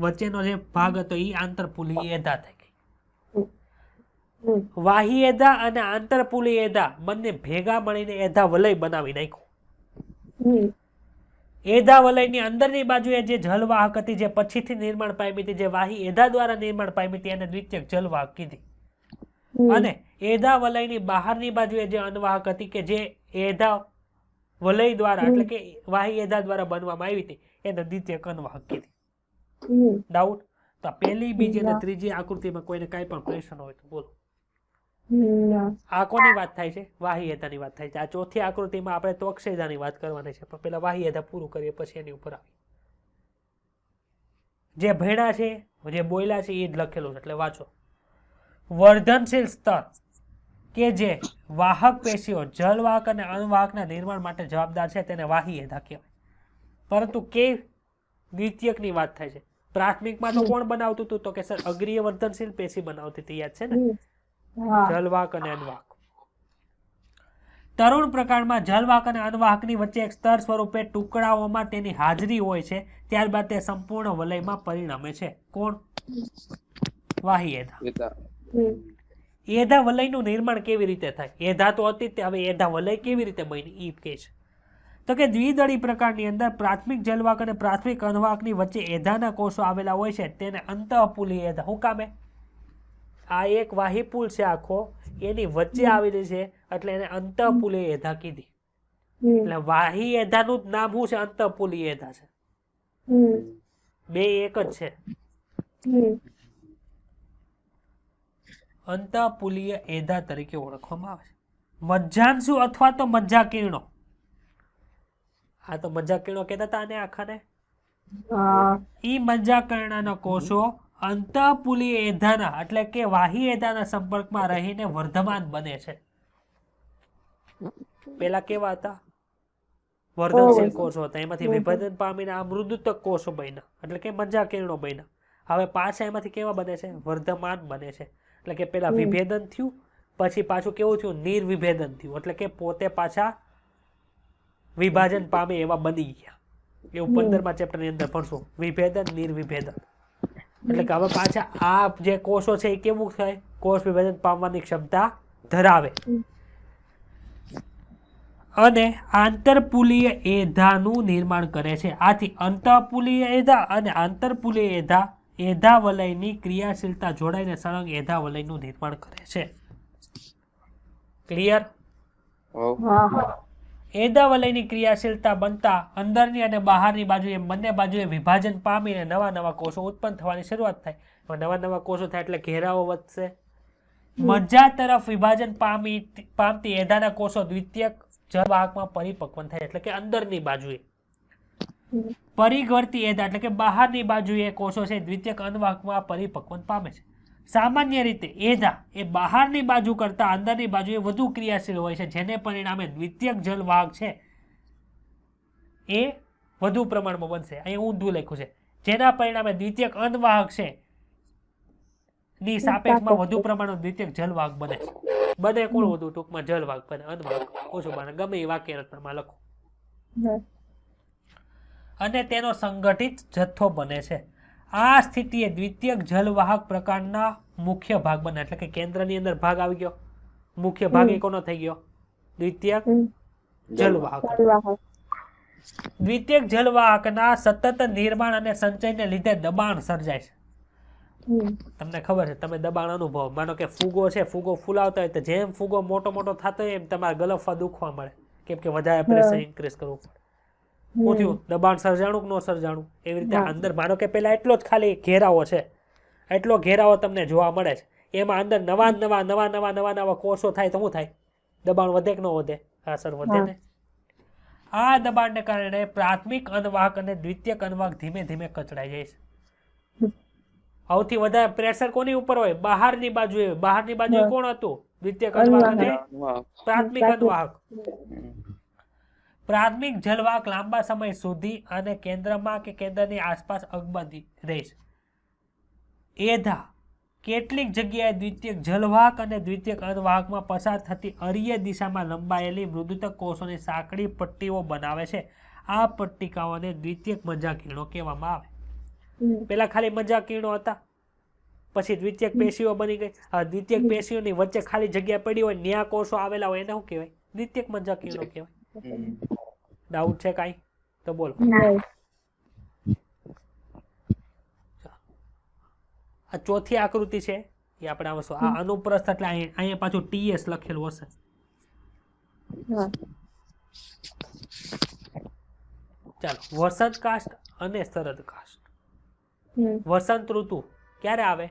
વચ્ચેનો જે ભાગ હતો એ આંતરપુલીય એધા થઈ ગઈ. વાહી એધા અને આંતરપુલીય એધા બંને ભેગા મળીને એધા વલય બનાવી નાખ્યું. એધા વલયની અંદરની બાજુએ જે જલવાહક હતી, જે પછીથી નિર્માણ પામી હતી, જે વાહી એધા દ્વારા નિર્માણ પામી હતી, એને દ્વિતીયક જલવાહક કીધી. અને એધા વલયની બહારની બાજુએ જે અન્વાહક હતી, કે જે એધા વલય દ્વારા એટલે કે વાહી એધા દ્વારા બનવામાં આવી હતી, એને દ્વિતીયક અન્વાહક કીધી. ડાઉટ? તો પહેલી, બીજી અને ત્રીજી આકૃતિમાં કોઈને કાંઈ પણ પ્રશ્ન હોય તો બોલો. આ કોની વાત થાય છે? વાહી એધાની વાત થાય છે. આ ચોથી આકૃતિમાં આપણે તો અક્ષયદાની વાત કરવાની છે, પણ પેલા વાહી એધા પૂરું કરીએ પછી એની ઉપર આવી. જે ભેણા છે, જે બોયલા છે એ જ લખેલું છે, એટલે વાંચો. વર્ધનશીલ સ્તર કે જે વાહક પેશીઓ, જલવાહક અને અણવાહકના નિર્માણ માટે જવાબદાર છે તેને વાહી એધા કહેવાય. પરંતુ કે દ્વિતીયકની વાત થાય છે. પ્રાથમિકમાં તો કોણ બનાવતું હતું? તો કે સર અગ્રીય વર્ધનશીલ પેશી બનાવતી હતી, યાદ છે ને? જલવાહક અને અન્વાહક. તરુણ પ્રકારમાં જલવાહક અને અન્વાહકની વચ્ચે એક સ્તર સ્વરૂપે ટુકડાઓમાં તેની હાજરી હોય છે, ત્યારબાદ તે સંપૂર્ણ વલયમાં પરિણમે છે. કોણ? વાહી એધા. એધા વલયનું નિર્માણ કેવી રીતે થાય? એધા તો હતી, હવે એધા વલય કેવી રીતે બની એ કહે છે. તો કે દ્વિદળી પ્રકારની અંદર પ્રાથમિક જલવાહક અને પ્રાથમિક અન્વાહકની વચ્ચે એધાના કોષો આવેલા હોય છે, તેને અંતઃપુલીય એધા. શું કામે? આ એક વાહીપુલ છે આખો, એની વચ્ચે આવેલી છે એટલે એને અંતઃપુલીય એધા કીધી. એટલે વાહી એધાનું જ નામ શું છે? અંતઃપુલીય એધા છે. બે એક જ છે. અંતઃપુલીય એધા તરીકે ઓળખવામાં આવે છે. મજ્જાંશુ અથવા તો મજ્જા કિરણો. આ તો મજ્જા કિરણો કહેતા હતા આને આખાને. ઈ મજ્જા કિરણના કોષો અંતઃપુલીય એધાના એટલે કે વાહી એધાના સંપર્કમાં રહીને વર્ધમાન બને છે. પેલા કેવા હતા? વર્ધનશીલ કોષો હતા, એમાંથી વિભાજન પામીને આ મૃદુતક કોષો બન્યા, એટલે કે મજ્જા કિરણો બન્યા. હવે પાછા એમાંથી કેવા બને છે? વર્ધમાન બને છે. એટલે કે પેલા વિભેદન થયું, પછી પાછું કેવું થયું? નિર્વિભેદન થયું, એટલે કે પોતે પાછા વિભાજન પામે એવા બની ગયા. એવું 15મા ચેપ્ટરની અંદર ભણશું, વિભેદન નિર્વિભેદન. એટલે કે હવે પાછા આ જે કોષો છે એ કેવું થાય? કોષ વિભાજન પામવાની ક્ષમતા ધરાવે. અને આંતરપુલીય એધાનું નિર્માણ કરે છે. આથી અંતઃપુલીય એધા અને આંતરપુલીય એધા એધા વલયની ક્રિયાશીલતા જોડાઈને સળંગ એધા વલયનું નિર્માણ કરે છે. ક્લિયર? એદાવલયની ક્રિયાશીલતા બનતા અંદરની અને બહારની બાજુએ બંને બાજુએ વિભાજન પામીને નવા નવા કોષો ઉત્પન્ન થવાની શરૂઆત થાય. નવા નવા કોષો થાય એટલે ઘેરાવો વધશે. મજ્જા તરફ વિભાજન પામતી એદાના કોષો દ્વિતીયક જળવાહકમાં પરિપક્વન થાય એટલે કે અંદરની બાજુએ. પરિઘવર્તી એદા એટલે કે બહારની બાજુએ કોષો છે દ્વિતીયક અન્નવાહકમાં પરિપક્વન પામે છે. સામાન્ય રીતે એદા એ બહારની બાજુ કરતા અંદરની બાજુએ વધુ ક્રિયાશીલ હોય છે, જેને પરિણામે દ્વિતીયક જલવાહક છે એ વધુ પ્રમાણમાં બનશે. અહીં ઊંધું લખ્યું છે, જેના પરિણામે દ્વિતીયક અન્નવાહક છે ની સાપેક્ષમાં વધુ પ્રમાણમાં દ્વિતીયક જલવાહક બને છે. બને કોણ વધુ? ટૂંકમાં જલવાહક બને, અન્નવાહક ઓછું બને, ગમે એ વાક્ય રચનામાં લખો. અને તેનો સંગઠિત જથ્થો બને છે. આ સ્થિતિએ દ્વિતીયક જલવાહક પ્રકારના મુખ્ય ભાગ બને એટલે કે કેન્દ્રની અંદર ભાગ આવી ગયો, મુખ્ય ભાગ એ કોનો થઈ ગયો? દ્વિતીયક જલવાહક. દ્વિતીયક જલવાહકના સતત નિર્માણ અને સંચયને લીધે દબાણ સર્જાય છે. તમને ખબર છે, તમે દબાણ અનુભવો. માનો કે ફૂગો છે, ફૂગો ફૂલાવતા હોય તો જેમ ફૂગો મોટો મોટો થતો હોય એમ તમારે ગલફા દુખવા મળે, કેમ કે વધારે પ્રેશર ઇન્ક્રીઝ કરવું પડે. શું થયું? દબાણ સર્જાણું કે ન સર્જાણું? એવી રીતે અંદર માનો કે પેલા એટલો જ ખાલી ઘેરાવો છે, એટલો ઘેરાવો તમને જોવા મળે છે, એમાં અંદર નવા કોષો થાય તો શું થાય? દબાણ વધે કે ન વધે? અસર વધે ને. આ દબાણને કારણે પ્રાથમિક અન્નવાહક અને દ્વિતીયક અન્નવાહક ધીમે ધીમે કચડાઈ જાય છે. સૌથી વધારે પ્રેશર કોની ઉપર હોય? બહારની બાજુએ. બહારની બાજુએ કોણ હતું? દ્વિતીયક અન્નવાહક અને પ્રાથમિક અન્નવાહક. પ્રાથમિક જલવાહક લાંબા સમય સુધી અને કેન્દ્રમાં કે કેન્દ્રની આસપાસ અકબંધી રહેશે. એધા કેટલીક જગ્યાએ દ્વિતીયક જલવાહક અને દ્વિતીયક અન્નવાહકમાં પસાર થતી અરીય દિશામાં લંબાયેલી મૃદુતક કોષોની સાંકડી પટ્ટીઓ બનાવે છે. આ પટ્ટિકાઓને દ્વિતીયક મજ્જાકીર્ણો કહેવામાં આવે. પેલા ખાલી મજ્જાકીર્ણો હતા, પછી દ્વિતીયક પેશીઓ બની ગઈ. આ દ્વિતીયક પેશીઓની વચ્ચે ખાલી જગ્યા પડી હોય, ન્યા કોષો આવેલા હોય, એને શું કહેવાય? દ્વિતીયક મજ્જાકીર્ણો કહેવાય. ડાઉટ છે કાંઈ? તો બોલો. આ ચોથી આકૃતિ છે એ આપણે આવશું. આ અનુપ્રસ્થ એટલે અહીંયા પાછું TS લખેલું હશે. ચાલો, વસંત કાષ્ટ અને શરદ કાષ્ટ. વસંત ઋતુ ક્યારે આવે?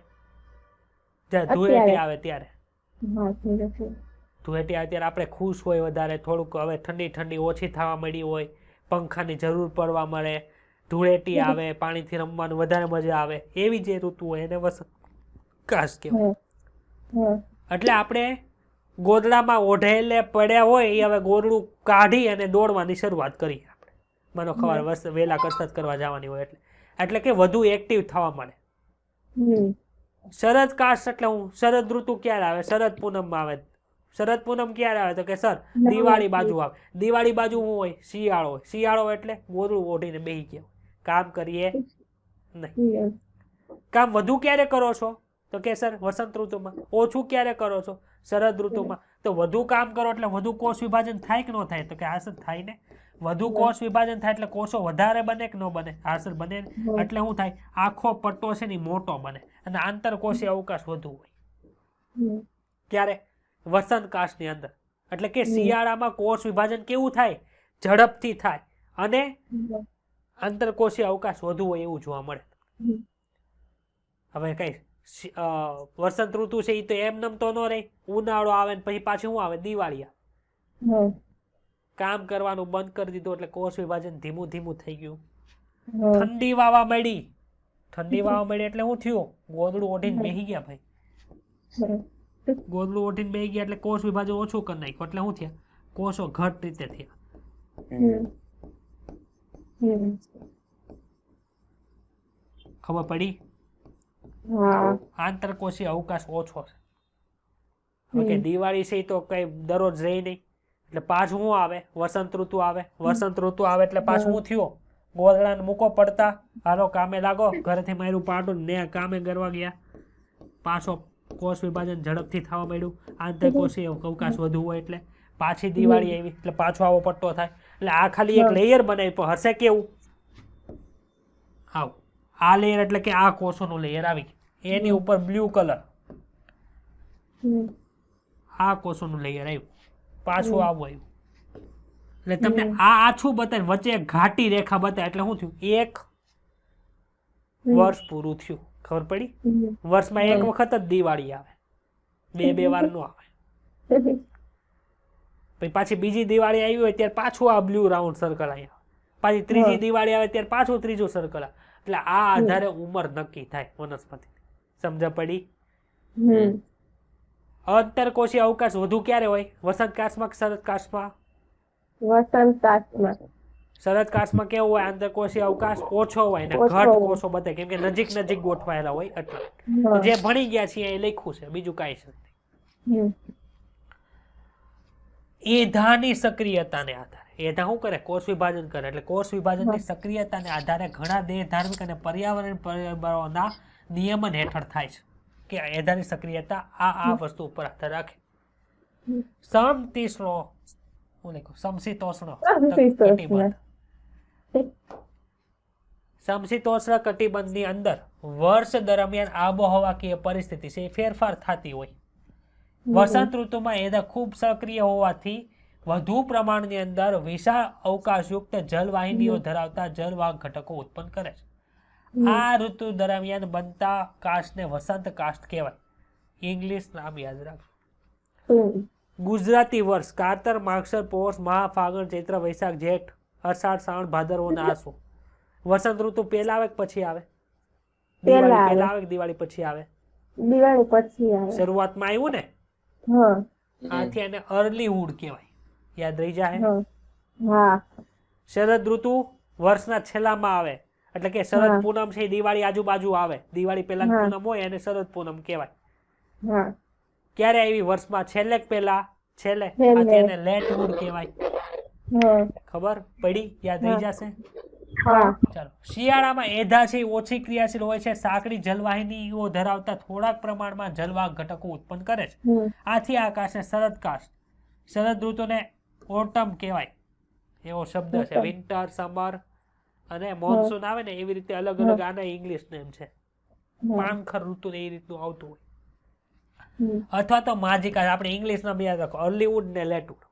જ્યારે ધૂળેટી આવે ત્યારે. ધૂળેટી આવે ત્યારે આપણે ખુશ હોય વધારે, થોડુંક હવે ઠંડી ઠંડી ઓછી થવા મળી હોય, પંખાની જરૂર પડવા મળે, ધૂળેટી આવે, પાણીથી રમવાનું વધારે મજા આવે, એવી જે ઋતુ હોય એને વસંત કાષ્ટ કહેવાય. એટલે આપણે ગોદડામાં ઓઢેલે પડ્યા હોય એ હવે ગોદડું કાઢી અને દોડવાની શરૂઆત કરીએ આપણે. માનો ખબર વહેલા કસરત કરવા જવાની હોય એટલે કે વધુ એક્ટિવ થવા મળે. શરદ કાષ્ટ એટલે હું શરદ ઋતુ ક્યારે આવે? શરદ પૂનમમાં આવે. શરદ પૂનમ ક્યારે આવે? તો કે સર દિવાળી બાજુ આવે. દિવાળી બાજુ શું હોય? શિયાળો હોય. શિયાળો એટલે ગોદડું ઓઢીને બેસી ગયા, કામ કરીએ નહીં. કામ વધુ ક્યારે કરો છો? તો કે સર વસંત ઋતુમાં. ઓછું ક્યારે કરો છો? શરદ ઋતુમાં. તો વધુ કામ કરો એટલે વધુ કોષ વિભાજન થાય કે ન થાય? તો કે આસર થાય ને. વધુ કોષ વિભાજન થાય એટલે કોષો વધારે બને કે ન બને? આસર બને. એટલે શું થાય? આખો પટ્ટો છે ને મોટો બને અને આંતરકોષીય અવકાશ વધુ હોય. ક્યારે? વસંત કાષ્ટની અંદર. એટલે કે શિયાળામાં કોષ વિભાજન કેવું થાય? ઝડપથી થાય અને આંતરકોષીય અવકાશ વધુ હોય એવું જોવા મળે. હવે કઈ વસંત ઋતુ છે એ તો એમનેમ તો ન રહે. ઉનાળો આવે ને પછી પાછું શું આવે? દિવાળી આવે. કામ કરવાનું બંધ કરી દીધું એટલે કોષ વિભાજન ધીમું ધીમું થઈ ગયું. ઠંડી વાવા મળી. ઠંડી વાવા મળી એટલે શું થયું? ગોદડું ઓઢીને બેસી ગયા ભાઈ. ગોદડું ઓઢીને બેસી ગયા એટલે કોષ વિભાજન ઓછું કરી નાખ્યું એટલે શું થયા? કોષો ઘટ રીતે થયા. ખબર પડી? આંતરકોષીય અવકાશ ઓછો છે. હવે કે દિવાળી છે તો કઈ દરરોજ રહી નહીં એટલે પાછું શું આવે? વસંત ઋતુ આવે. વસંત ઋતુ આવે એટલે પાછું શું થયું? ગોદડાને મૂકો પડતા, હાલો કામે લાગો. ઘરેથી માર્યું પાડું ને કામે કરવા ગયા. પાછો કોષ વિભાજન ઝડપથી થવા માંડ્યું. આંતરકોષીય અવકાશ વધુ હોય એટલે પાછી દિવાળી આવી એટલે પાછો આવો પટ્ટો થાય. એટલે આ ખાલી એક લેયર બનાવી પણ હશે કેવું? આવું. આ લેયર એટલે કે આ કોષોનું લેયર આવી ગયું. એની ઉપર બ્લુ કલર આ કોષોનું લેયર આવ્યું. પાછું આવું આવ્યું. એટલે તમને આ આછું બતાવે વચ્ચે એક ઘાટી રેખા બતાવે એટલે શું થયું એક વર્ષ પૂરું થયું ખબર પડી વર્ષમાં એક વખત જ દિવાળી આવે બે વાર નો આવે પછી પાછી બીજી દિવાળી આવી હોય ત્યારે પાછું આ બ્લુ રાઉન્ડ સર્કલ આવી પાછી ત્રીજી દિવાળી આવે ત્યારે પાછું ત્રીજું સર્કલ આવે એટલે આ આધારે ઉંમર નક્કી થાય વનસ્પતિ સમજ પડી અંતરકોષીય અવકાશ વધુ ક્યારે હોય વસંતકાળમાં કે શરદકાળમાં વસંતકાળમાં શરદકાળમાં કેવું હોય આંતરકોષીય અવકાશ ઓછો હોય ને ઘટ કોષો બતાવે કેમ કે નજીક નજીક ગોઠવાયેલા હોય એટલે તો જે ભણી ગયા છીએ એ લખ્યું છે બીજું કાંઈ છે નહીં એધાની સક્રિયતાને આધારે એધા શું કરે કોષ વિભાજન કરે એટલે કોષ વિભાજનની સક્રિયતાને આધારે ઘણા દેહ ધાર્મિક અને પર્યાવરણ પરિબળોના નિયમન હેઠળ થાય છે કે એધાની સક્રિયતા આ વસ્તુ ઉપર આધાર રાખે સમશીતોષ્ણ કટિબંધ સમશીતોષ્ણ કટિબંધની અંદર વર્ષ દરમિયાન આબોહવાકીય પરિસ્થિતિ છે એ ફેરફાર થતી હોય વસંત ઋતુમાં એધા ખૂબ સક્રિય હોવાથી વધુ પ્રમાણની અંદર વિશાળ અવકાશયુક્ત જલવાહિનીઓ ધરાવતા જલવાહક ઘટકો ઉત્પન્ન કરે છે આ ઋતુ દરમિયાન બનતા કાષ્ટને વસંત કાષ્ટ કહેવાય ઇંગ્લિશ નામ યાદ રાખજો ગુજરાતી વર્ષ કાતર માગસર પોષ મહા ફાગણ ચૈત્ર વૈશાખ જેઠ અષાઢ શ્રાવણ ભાદરવો અને આસો વસંત ઋતુ પહેલા આવે કે પછી આવે દિવાળી પહેલા આવે કે દિવાળી પછી આવે દિવાળી પછી આવે શરૂઆતમાં આવ્યું ને આથી એને અર્લી વુડ કહેવાય યાદ રહી જાય શરદ ઋતુ વર્ષના છેલ્લામાં આવે એટલે કે શરદ પૂનમ છે દિવાળી આજુબાજુ આવે દિવાળી પહેલા પૂનમ હોય એને શરદ પૂનમ કહેવાય ક્યારે આવી વર્ષમાં છેલ્લે પહેલા છેલ્લે આથી એને લેટ વુડ કહેવાય ખબર પડી યાદ રહી જશે ચાલો શિયાળામાં એધા છે ઓછી ક્રિયાશીલ હોય છે સાંકડી જલવાહિનીઓ ધરાવતા થોડાક પ્રમાણમાં જલવાહક ઘટકો ઉત્પન્ન કરે છે આથી આકાશને શરદકાશ શરદ ઋતુને ઓટમ કહેવાય એવો શબ્દ છે વિન્ટર સમર અને મોન્સૂન આવે ને એવી રીતે અલગ અલગ આના ઇંગ્લિશ નેમ છે પાનખર ઋતુ ને એ રીતનું આવતું હોય અથવા તો માજીકાશ આપણે ઇંગ્લિશ નામ યાદ રાખો અર્લીવુડ ને લેટવુડ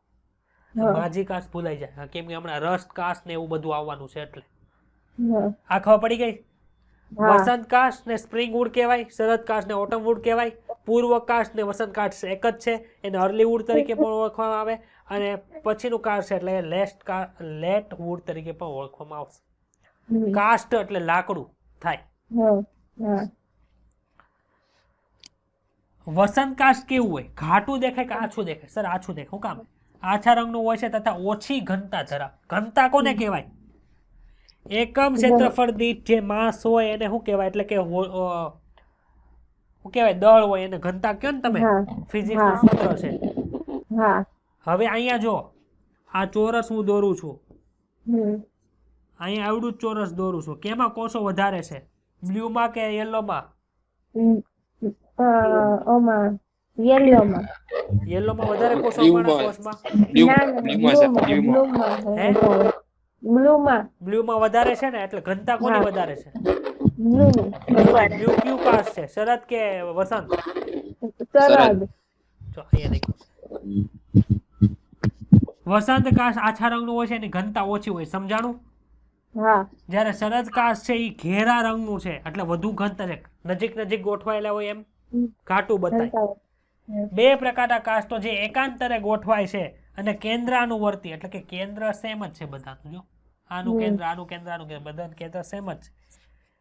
માજીકાશ ભૂલાઈ જાય કેમ કે હમણાં રસ્ટ કાશ ને એવું બધું આવવાનું છે એટલે આ ખબર પડી ગઈ વસંત કાશ ને સ્પ્રિંગ વુડ કહેવાય શરદ કાશ ને ઓટમ વુડ કહેવાય પૂર્વ કાશ ને વસંત કાશ એક જ છે એને અર્લી વુડ તરીકે પણ ઓળખવામાં આવે અને પછીનું કાશ એટલે લેટ વુડ તરીકે પણ ઓળખવામાં આવશે કાસ્ટ એટલે લાકડું થાય વસંત કાશ કેવું હોય ઘાટું દેખાય કે આછું દેખાય સર આછું દેખાય શું કામ આછા રંગનું હોય છે તથા ઓછી ઘનતા ધરાવે ઘનતા કોને કહેવાય એકમ ક્ષેત્રફળ દીઠ જે માસ હોય એને શું કહેવાય એટલે કે શું કહેવાય દળ હોય એને ઘનતા કયો ને તમે ફિઝિક્સનું સૂત્ર છે હવે અહીંયા જો આ ચોરસ હું દોરું છું અહીંયા આવડું જ ચોરસ દોરું છું કેમાં કોષો વધારે છે બ્લુમાં કે યલોમાં યલોમાં વધારે કોષો કોષમાં બ્લુમાં વધારે છે ને એટલે ઘનતા કોની વધારે છે બ્લુ ક્યુ કાશ છે શરદ કે વસંત શરદ જો અહીંયા દેખો વસંત કાશ આછા રંગનું હોય છે એની ઘનતા ઓછી હોય સમજાણું જ્યારે શરદ કાશ છે એ ઘેરા રંગનું છે એટલે વધુ ઘનતા છે નજીક નજીક ગોઠવાયેલા હોય એમ ઘાટું બતાય બે પ્રકારના કાષ્ટો જે એકાંતરે ગોઠવાય છે અને કેન્દ્રાનુવર્તી એટલે કે કેન્દ્ર સેમ જ છે બધાનું જો આનું કેન્દ્ર આનું કેન્દ્ર આનું કેન્દ્ર બધા કેન્દ્ર સેમ જ છે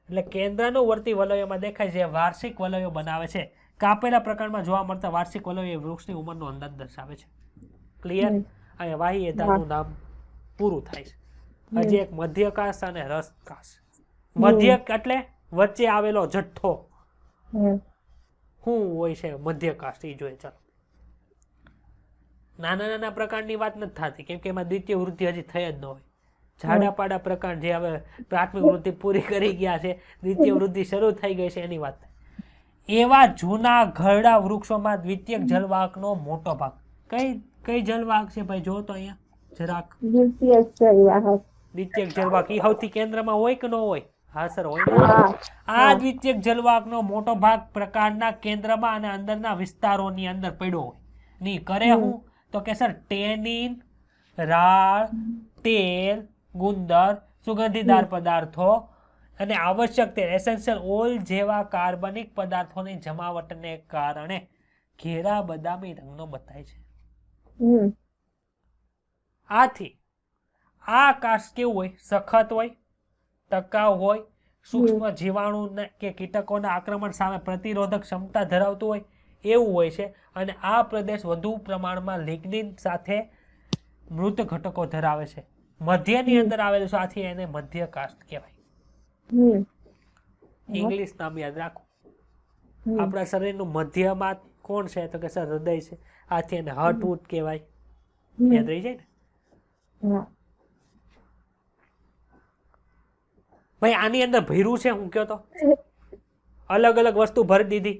એટલે કેન્દ્રાનુવર્તી વલયોમાં દેખાય છે વાર્ષિક વલયો બનાવે છે કાપેલા પ્રકારમાં જોવા મળતા વાર્ષિક વલયો એ વૃક્ષની ઉંમરનો અંદાજ દર્શાવે છે ક્લિયર અહીંયા વાહી એધાનું નામ પૂરું થાય છે હજી એક મધ્યકાશ અને રસકાશ મધ્ય એટલે વચ્ચે આવેલો જથ્થો શું હોય છે મધ્યકાશ એ જોઈએ ચાલો નાના નાના પ્રકારની વાત નથી થતી કેમ કે એમાં દ્વિતીય વૃદ્ધિ હજી થઈ જ ન હોય ઝાડાપાડા પ્રકાર જે હવે પ્રાથમિક વૃદ્ધિ પૂરી કરી ગયા છે દ્વિતીય વૃદ્ધિ શરૂ થઈ ગઈ છે એની વાત એવા જૂના ઘરડા વૃક્ષોમાં દ્વિતીયક જલવાહકનો મોટો ભાગ કઈ જલવાહક છે ભાઈ જો તો અહીંયા જરાક દ્વિતીયક જલવાહક એ સૌથી કેન્દ્રમાં હોય કે ન હોય હા સર હોય આ દ્વિતીયક જલવાહકનો મોટો ભાગ પ્રકારના કેન્દ્રમાં અને અંદરના વિસ્તારોની અંદર પડ્યો હોય ની કરે હું તો કે સર ટેનિન રાળ, તેલ, ગુંદર, સુગંધીદાર પદાર્થો અને આવશ્યક તેલ એસેન્શિયલ ઓઇલ જેવા કાર્બનિક પદાર્થોની જમાવટને કારણે ઘેરા બદામી રંગનો બતાય છે. હમ આથી આ કાસ્ટ કેવું હોય? સખત હોય, ટકાઉ હોય, સૂક્ષ્મ જીવાણુ કે કીટકોના આક્રમણ સામે પ્રતિરોધક ક્ષમતા ધરાવતું હોય એવું હોય છે. અને આ પ્રદેશ વધુ પ્રમાણમાં લિગ્નિન સાથે મૃત ઘટકો ધરાવે છે. મધ્યની અંદર આવેલું છે, આથી એને મધ્ય કાસ્ટ કહેવાય. હમ ઇંગ્લિશ નામ યાદ રાખો. હમ આપણા શરીરનું મધ્યમાં કોણ છે? તો કે સર હૃદય છે. આથી એને હાર્ટવુડ કહેવાય. યાદ રહી જાય ને? હા ભાઈ આની અંદર ભર્યું છે, હું કયો તો અલગ અલગ વસ્તુ ભરી દીધી.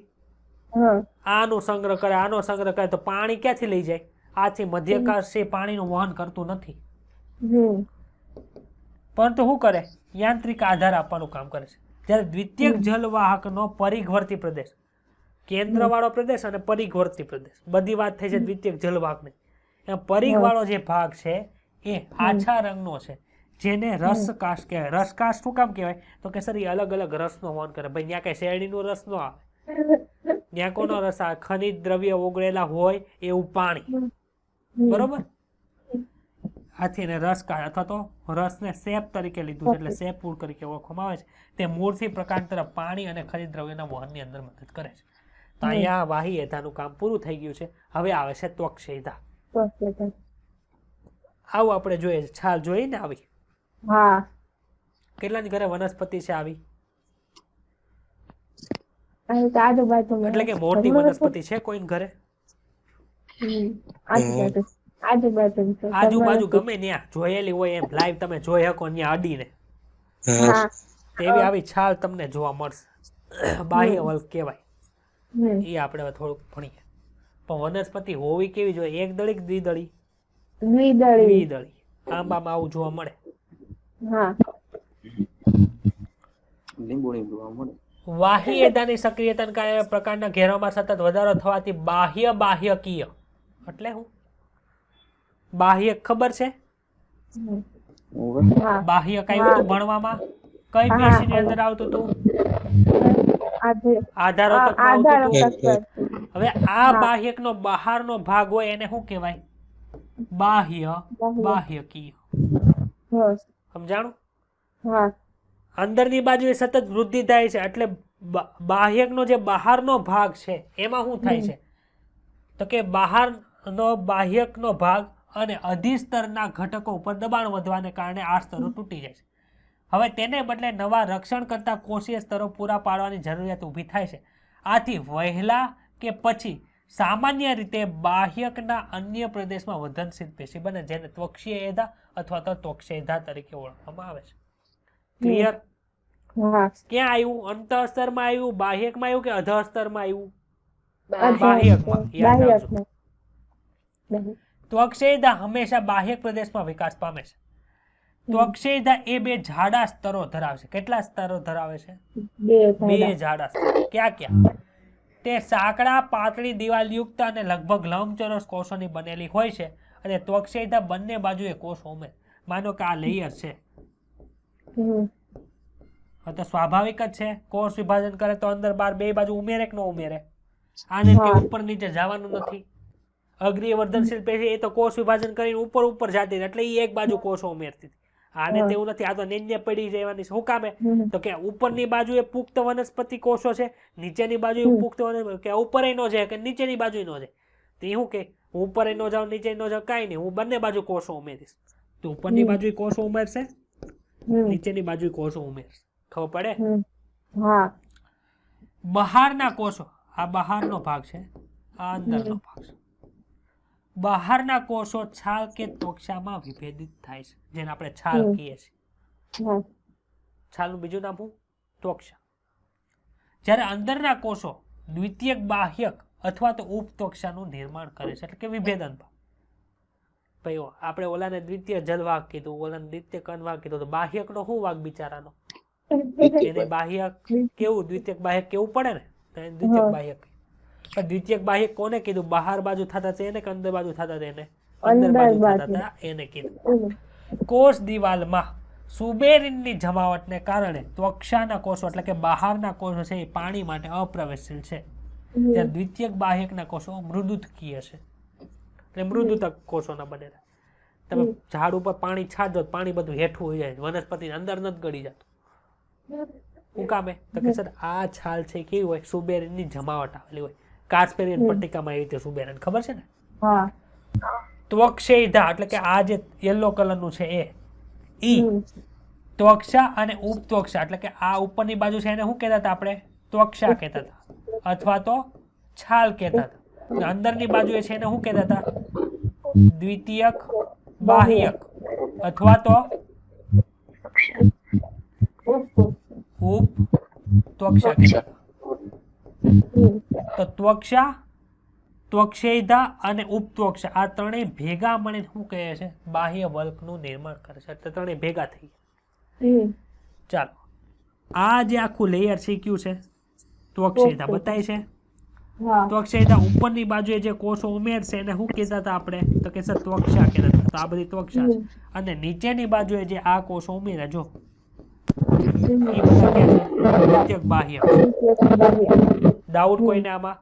હા આનો સંગ્રહ કરે, આનો સંગ્રહ કરે, તો પાણી ક્યાંથી લઈ જાય? આથી મધ્યકાશ છે પાણીનું વહન કરતું નથી, હમ પરંતુ શું કરે? યાંત્રિક આધાર આપવાનું કામ કરે છે. જ્યારે દ્વિતીયક જલવાહકનો પરિઘવર્તી પ્રદેશ, કેન્દ્રવાળો પ્રદેશ અને પરિઘવર્તી પ્રદેશ, બધી વાત થઈ છે દ્વિતીયક જલવાહકની. એમ પરિઘવાળો જે ભાગ છે એ આછા રંગનો છે, જેને રસકાશ કહેવાય. રસકાશ શું કામ કહેવાય? તો કે સર એ અલગ અલગ રસનો વહન કરે. ભાઈ ત્યાં કઈ શેરડીનો રસ ન આવે, ત્યાં કોનો રસ આવે? ખનિજ દ્રવ્ય ઓગળેલા હોય એવું પાણી, બરોબર? આથી એને રસકાશ અથવા તો રસને સેપ તરીકે લીધું છે, એટલે સેપ મૂળ તરીકે ઓળખવામાં આવે છે. તે મૂળથી પ્રકાંડ તરફ પાણી અને ખનિજ દ્રવ્યના વહનની અંદર મદદ કરે છે. તો અહીંયા વાહી એધાનું કામ પૂરું થઈ ગયું છે. હવે આવે છે ત્વક્ષેધા. આવું આપણે જોઈએ છે. છાલ જોઈ ને આવી? હા કેટલાની ઘરે વનસ્પતિ છે આવી? અહીં તો આજુબાજુમાં એટલે કે મોટી વનસ્પતિ છે કોઈના ઘરે? આજુબાજુ આજુબાજુ છે. આજુબાજુ ગમે ત્યાં જોયેલી હોય એમ લાઈવ તમે જોઈ શકો ત્યાં અડીને, હા તેવી આવી છાલ તમને જોવા મળશે. બાહ્ય વલ્ક કહેવાય. હમ એ આપણે હવે થોડુંક ભણીએ. પણ વનસ્પતિ હોવી કેવી જોઈએ? એક દળી કે દ્વિદળી? દ્વિદળી. દ્વિદળી. આંબામાં આવું જોવા મળે. હા વાહી એધાની સક્રિયતાના કારણે પ્રકાંડના ઘેરામાં સતત વધારો થવાથી બાહ્યકીય એટલે શું? બાહ્ય ખબર છે? હા બાહ્ય કઈ હતું ભણવામાં? કઈ પેશીની અંદર આવતું હતું? આધારોતકમાં આવતું હતું. હવે આ બાહ્યકનો બહારનો ભાગ હોય એને શું કહેવાય? બાહ્યકીય. સમજાણું? હા અંદરની બાજુએ સતત વૃદ્ધિ થાય છે, એટલે બાહ્યકનો જે બહારનો ભાગ છે એમાં શું થાય છે? તો કે બહારનો બાહ્યકનો ભાગ અને અધિસ્તરના ઘટકો ઉપર દબાણ વધવાને કારણે આ સ્તરો તૂટી જાય છે. હવે તેને બદલે નવા રક્ષણ કરતા કોષીય સ્તરો પૂરા પાડવાની જરૂરિયાત ઊભી થાય છે. આથી વહેલા કે પછી સામાન્ય રીતે બાહ્યકના અન્ય પ્રદેશમાં વર્ધનશીલ પેશી બને, જેને ત્વક્ષીય એધા અથવા તો ત્વક્ષેધા તરીકે ઓળખવામાં આવે છે. ક્લિયર? ક્યાં આવ્યું? અંતઃસ્તરમાં આવ્યું, બાહ્યકમાં આવ્યું કે અધઃસ્તરમાં આવ્યું? બાહ્યકમાં. યાદ રાખજો. ત્વક્ષેધા હંમેશા બાહ્યક પ્રદેશમાં વિકાસ પામે છે. ત્વક્ષેધા એ બે જાડા સ્તરો ધરાવે છે. કેટલા સ્તરો ધરાવે છે? બે જાડા સ્તરો. ક્યાં ક્યાં? તે સાંકડા પાતળી દિવાલયુક્ત અને લગભગ લંબચોરસ કોષોની બનેલી હોય છે. અને ત્વક્ષેધા બંને બાજુએ કોષો ઉમેરે. માનો કે આ લેયર છે, તો સ્વાભાવિક જ છે કોષ વિભાજન કરે તો અંદર બાર બે બાજુ ઉમેરે કે ન ઉમેરે? આને કે ઉપર નીચે જવાનું નથી. અગ્રીય વર્ધનશીલ પેશી એ તો કોષ વિભાજન કરીને ઉપર ઉપર જતી, એટલે એ એક બાજુ કોષો ઉમેરતી. આને તેવું નથી, આ તો નેન્ય પડી જવાની. શું કામે? તો કે ઉપરની બાજુએ પુખ્ત વનસ્પતિ કોષો છે, નીચેની બાજુ પુખ્ત વનસ્પતિ, કે ઉપર ન જાય કે નીચેની બાજુ ન જાય. તો શું કે ઉપર ન જાવ નીચે ન જાવ, કાંઈ નહીં, હું બંને બાજુ કોષો ઉમેરીશ. તો ઉપરની બાજુ કોષો ઉમેરશે, નીચેની બાજુ કોષો ઉમેરશે. ખબર પડે? બહારના કોષો, આ બહારનો ભાગ છે, આ અંદરનો ભાગ છે. બહારના કોષો છાલ કે ત્વક્ષામાં વિભેદિત થાય છે, જેને આપણે છાલ કહીએ છીએ. છાલનું બીજું નામ શું? ત્વક્ષા. જ્યારે અંદરના કોષો દ્વિતીયક બાહ્યક અથવા તો ઉપત્વક્ષાનું નિર્માણ કરે છે, એટલે કે વિભેદન ભાગ. ભાઈ આપણે ઓલાને દ્વિતીય જલવાહક કીધું, ઓલાને દ્વિતીય કનવાહક કીધું, તો બાહ્યકનો શું વાગ બિચારાનો? એને બાહ્યક કેવું, દ્વિતીયક બાહ્યક કેવું પડે ને, તો દ્વિતીયક બાહ્યક. પણ દ્વિતીયક બાહ્યક કોને કીધું? બહાર બાજુ થતા છે એને કે અંદર બાજુ થતા છે એને? અંદર અંદર બાજુ થતા બાજુ. હતા એને કીધું. કોષ દિવાલમાં સુબેરિનની જમાવટને કારણે ત્વક્ષાના કોષો એટલે કે બહારના કોષો છે એ પાણી માટે અપ્રવેશશીલ છે, ત્યારે દ્વિતીયક બાહ્યકના કોષો મૃદુતકીય છે, એટલે મૃદુતક કોષોના બનેલા. તમે ઝાડ ઉપર પાણી છાંટો તો પાણી બધું હેઠું હોઈ જાય, વનસ્પતિ અંદર નથી ગળી જતું. શું કામે? તો કે સર આ છાલ છે કેવી હોય, સુબેરિનની જમાવટ આવેલી હોય. કાસ્પેરિયન પટ્ટિકામાં એવી રીતે સુબેરિન ખબર છે ને. હા. ત્વક્ષેયધા એટલે કે આ જે યલો કલરનું છે એ ઈ ત્વક્ષા અને ઉપત્વક્ષા એટલે કે આ ઉપરની બાજુ છે એને શું કહેતા હતા આપણે? ત્વક્ષા કહેતા હતા અથવા તો છાલ કહેતા હતા. અને અંદરની બાજુ છે એને શું કહેતા હતા? દ્વિતીયક બાહ્યક અથવા તો ઉપત્વક્ષા કહેતા હતા. તો ત્વક્ષા, ત્વક્ષેયધા અને ઉપત્વક્ષા આ ત્રણેય ભેગા મળીને શું કહે છે? બાહ્ય વલ્કનું નિર્માણ કરે છે. એટલે ત્રણેય ભેગા થઈ ગયા. ચાલો, આ જે આખું લેયર છે કયું છે? ત્વક્ષેયધા બતાય છે. ત્વક્ષેયધા ઉપરની બાજુએ જે કોષો ઉમેરશે એને શું કહેતા હતા આપણે? તો કે સર ત્વક્ષા કહેતા હતા. તો આ બધી ત્વક્ષા છે. અને નીચેની બાજુએ જે આ કોષો ઉમેર્યા જો એ બધા ક્યાં છે? દ્વિતીયક બાહ્ય. ડાઉટ કોઈને આમાં?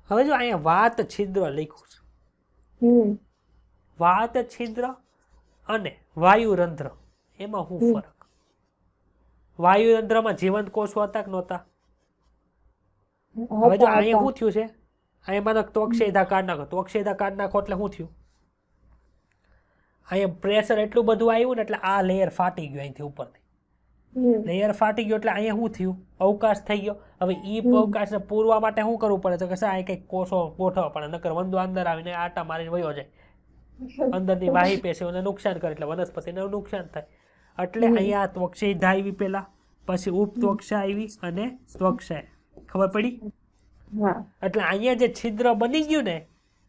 હવે જો અહીંયા વાત છિદ્ર લખ્યું છે, વાત છિદ્ર અને વાયુરંધ્ર એમાં શું ફરક? વાયુરંધ્રમાં જીવંત કોષો હતા કે નહોતા? હવે જો અહીંયા શું થયું છે? અહીંયા માનો ત્વક્ષેયધા કાઢ નાખો, ત્વક્ષેયધા કાઢ નાખો એટલે શું થયું? અહીંયા પ્રેશર એટલું બધું આવ્યું ને એટલે આ લેયર ફાટી ગયું અહીંથી ઉપરથી. લેયર ફાટી ગયો એટલે અહીંયા શું થયું? અવકાશ થઈ ગયો. હવે ઈ અવકાશને પૂરવા માટે શું કરવું પડે? તો કે અહીં કંઈક કોષો ગોઠવવા પડે, નકર વંદો અંદર આવીને આટા મારીને વયો જાય, અંદરની વાહી પેશીઓને નુકસાન કરે એટલે વનસ્પતિને નુકસાન થાય. એટલે અહીંયા ત્વક્ષેયધા આવી પેલા, પછી ઉપત્વક્ષા આવી અને ત્વક્ષા. ખબર પડી? એટલે અહીંયા જે છિદ્ર બની ગયું ને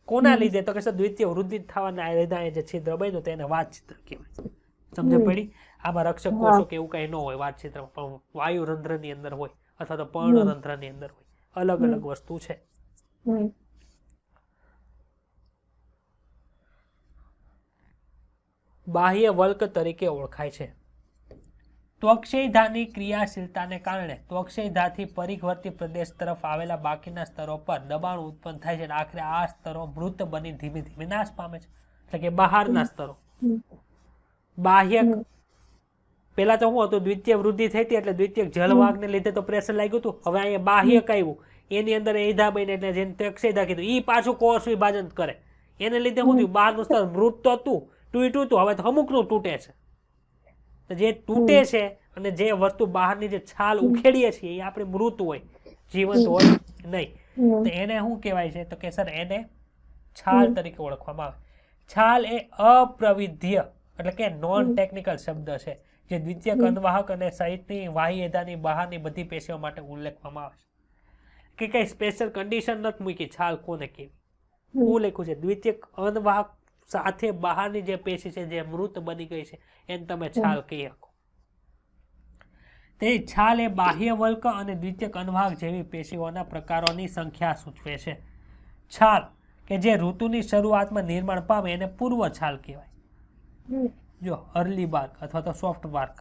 કોના લીધે? તો કે દ્વિતીય વૃદ્ધિ થવાના લીધે જે છિદ્ર બન્યું તેને વાત છિદ્ર કહેવાય. સમજ પડી? આમાં રક્ષક કોષો કે એવું કઈ ન હોય વાત છિદ્રમાં, પણ વાયુરંધ્ર ની અંદર હોય અથવા તો પર્ણરંધ્ર ની અંદર હોય. અલગ અલગ વસ્તુ છે. બાહ્ય વલ્ક તરીકે ઓળખાય છે. ત્વક્ષેયધાની ક્રિયાશીલતાને કારણે ત્વક્ષેયધાથી પરિઘવર્તી પ્રદેશ તરફ આવેલા બાકીના સ્તરો પર દબાણ ઉત્પન્ન થાય છે અને આખરે આ સ્તરો મૃત બની ધીમે ધીમે નાશ પામે છે. એટલે કે બહારના સ્તરો. બાહ્યક પેલા તો શું હતું? દ્વિતીય વૃદ્ધિ થઈ હતી એટલે દ્વિતીયક જલવાગને લીધે તો પ્રેશર લાગ્યું હતું. હવે અહીંયા બાહ્યક આવ્યું, એની અંદર એધા બને એટલે જેને ત્વક્ષેયધા કીધું ઈ પાછું કોષ વિભાજન કરે. એને લીધે શું થયું? બહારનું સ્તર મૃત તો હતું, તૂટ્યું હતું, હવે તો અમુકનું તૂટે છે. જે તૂટે છે અને જે વસ્તુ બહારની જે છાલ ઉખેડીએ છીએ એ આપણી મૃત હોય, જીવંત હોય નહીં. તો એને શું કહેવાય છે? તો કે સર એને છાલ તરીકે ઓળખવામાં આવે. છાલ એ અપ્રવિધ્ય એટલે કે નોન ટેકનિકલ શબ્દ છે જે દ્વિતીયક અન્વાહક અને સહિતની વાહ્યધાની બહારની બધી પેશીઓ માટે ઉલ્લેખવામાં આવે છે. કે કઈ સ્પેશિયલ કન્ડિશન નથી મૂકી છાલ કોને કેવી. હું લખ્યું છે દ્વિતીયક અન્વાહક સાથે બહારની જે પેશી છે જે મૃત બની ગઈ છે એને તમે છાલ કહી શકો. તે છાલ એ બાહ્ય વલ્ક અને દ્વિતીયક અન્વાહક જેવી પેશીઓના પ્રકારોની સંખ્યા સૂચવે છે. છાલ કે જે ઋતુની શરૂઆતમાં નિર્માણ પામે એને પૂર્વ છાલ કહેવાય. જો અર્લી બાર્ક અથવા તો સોફ્ટ બાર્ક,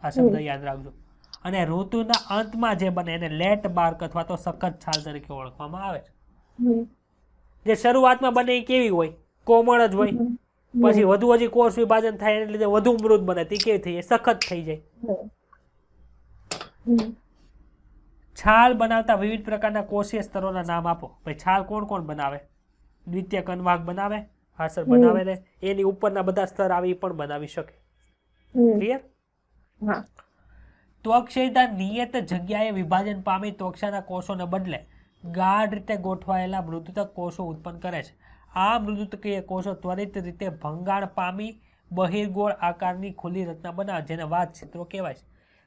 આ શબ્દ યાદ રાખજો. અને ઋતુના અંતમાં જે બને એને લેટ બાર્ક અથવા તો સખત છાલ તરીકે ઓળખવામાં આવે છે. જે શરૂઆતમાં બને એ કેવી હોય? કોમળ જ હોય. પછી વધુ હજી કોષ વિભાજન થાય એને લીધે વધુ મૃત બને, તે કેવી થઈ જાય? સખત થઈ જાય. છાલ બનાવતા વિવિધ પ્રકારના કોષીય સ્તરોના નામ આપો. ભાઈ છાલ કોણ કોણ બનાવે? દ્વિતીયક અન્વાહક બનાવે, હા સર બનાવે ને. એની ઉપરના બધા સ્તર આવી પણ બનાવી શકે. ક્લિયર? ત્વક્ષેયધા નિયત જગ્યાએ વિભાજન પામી ત્વક્ષાના કોષોને બદલે ગાઢ રીતે ગોઠવાયેલા મૃદુતક કોષો ઉત્પન્ન કરે છે. આ મૃદુતકીય કોષો ત્વરિત રીતે ભંગાણ પામી બહિર્ગોળ આકારની ખુલ્લી રચના બનાવે જેને વાત છિદ્રો કહેવાય છે.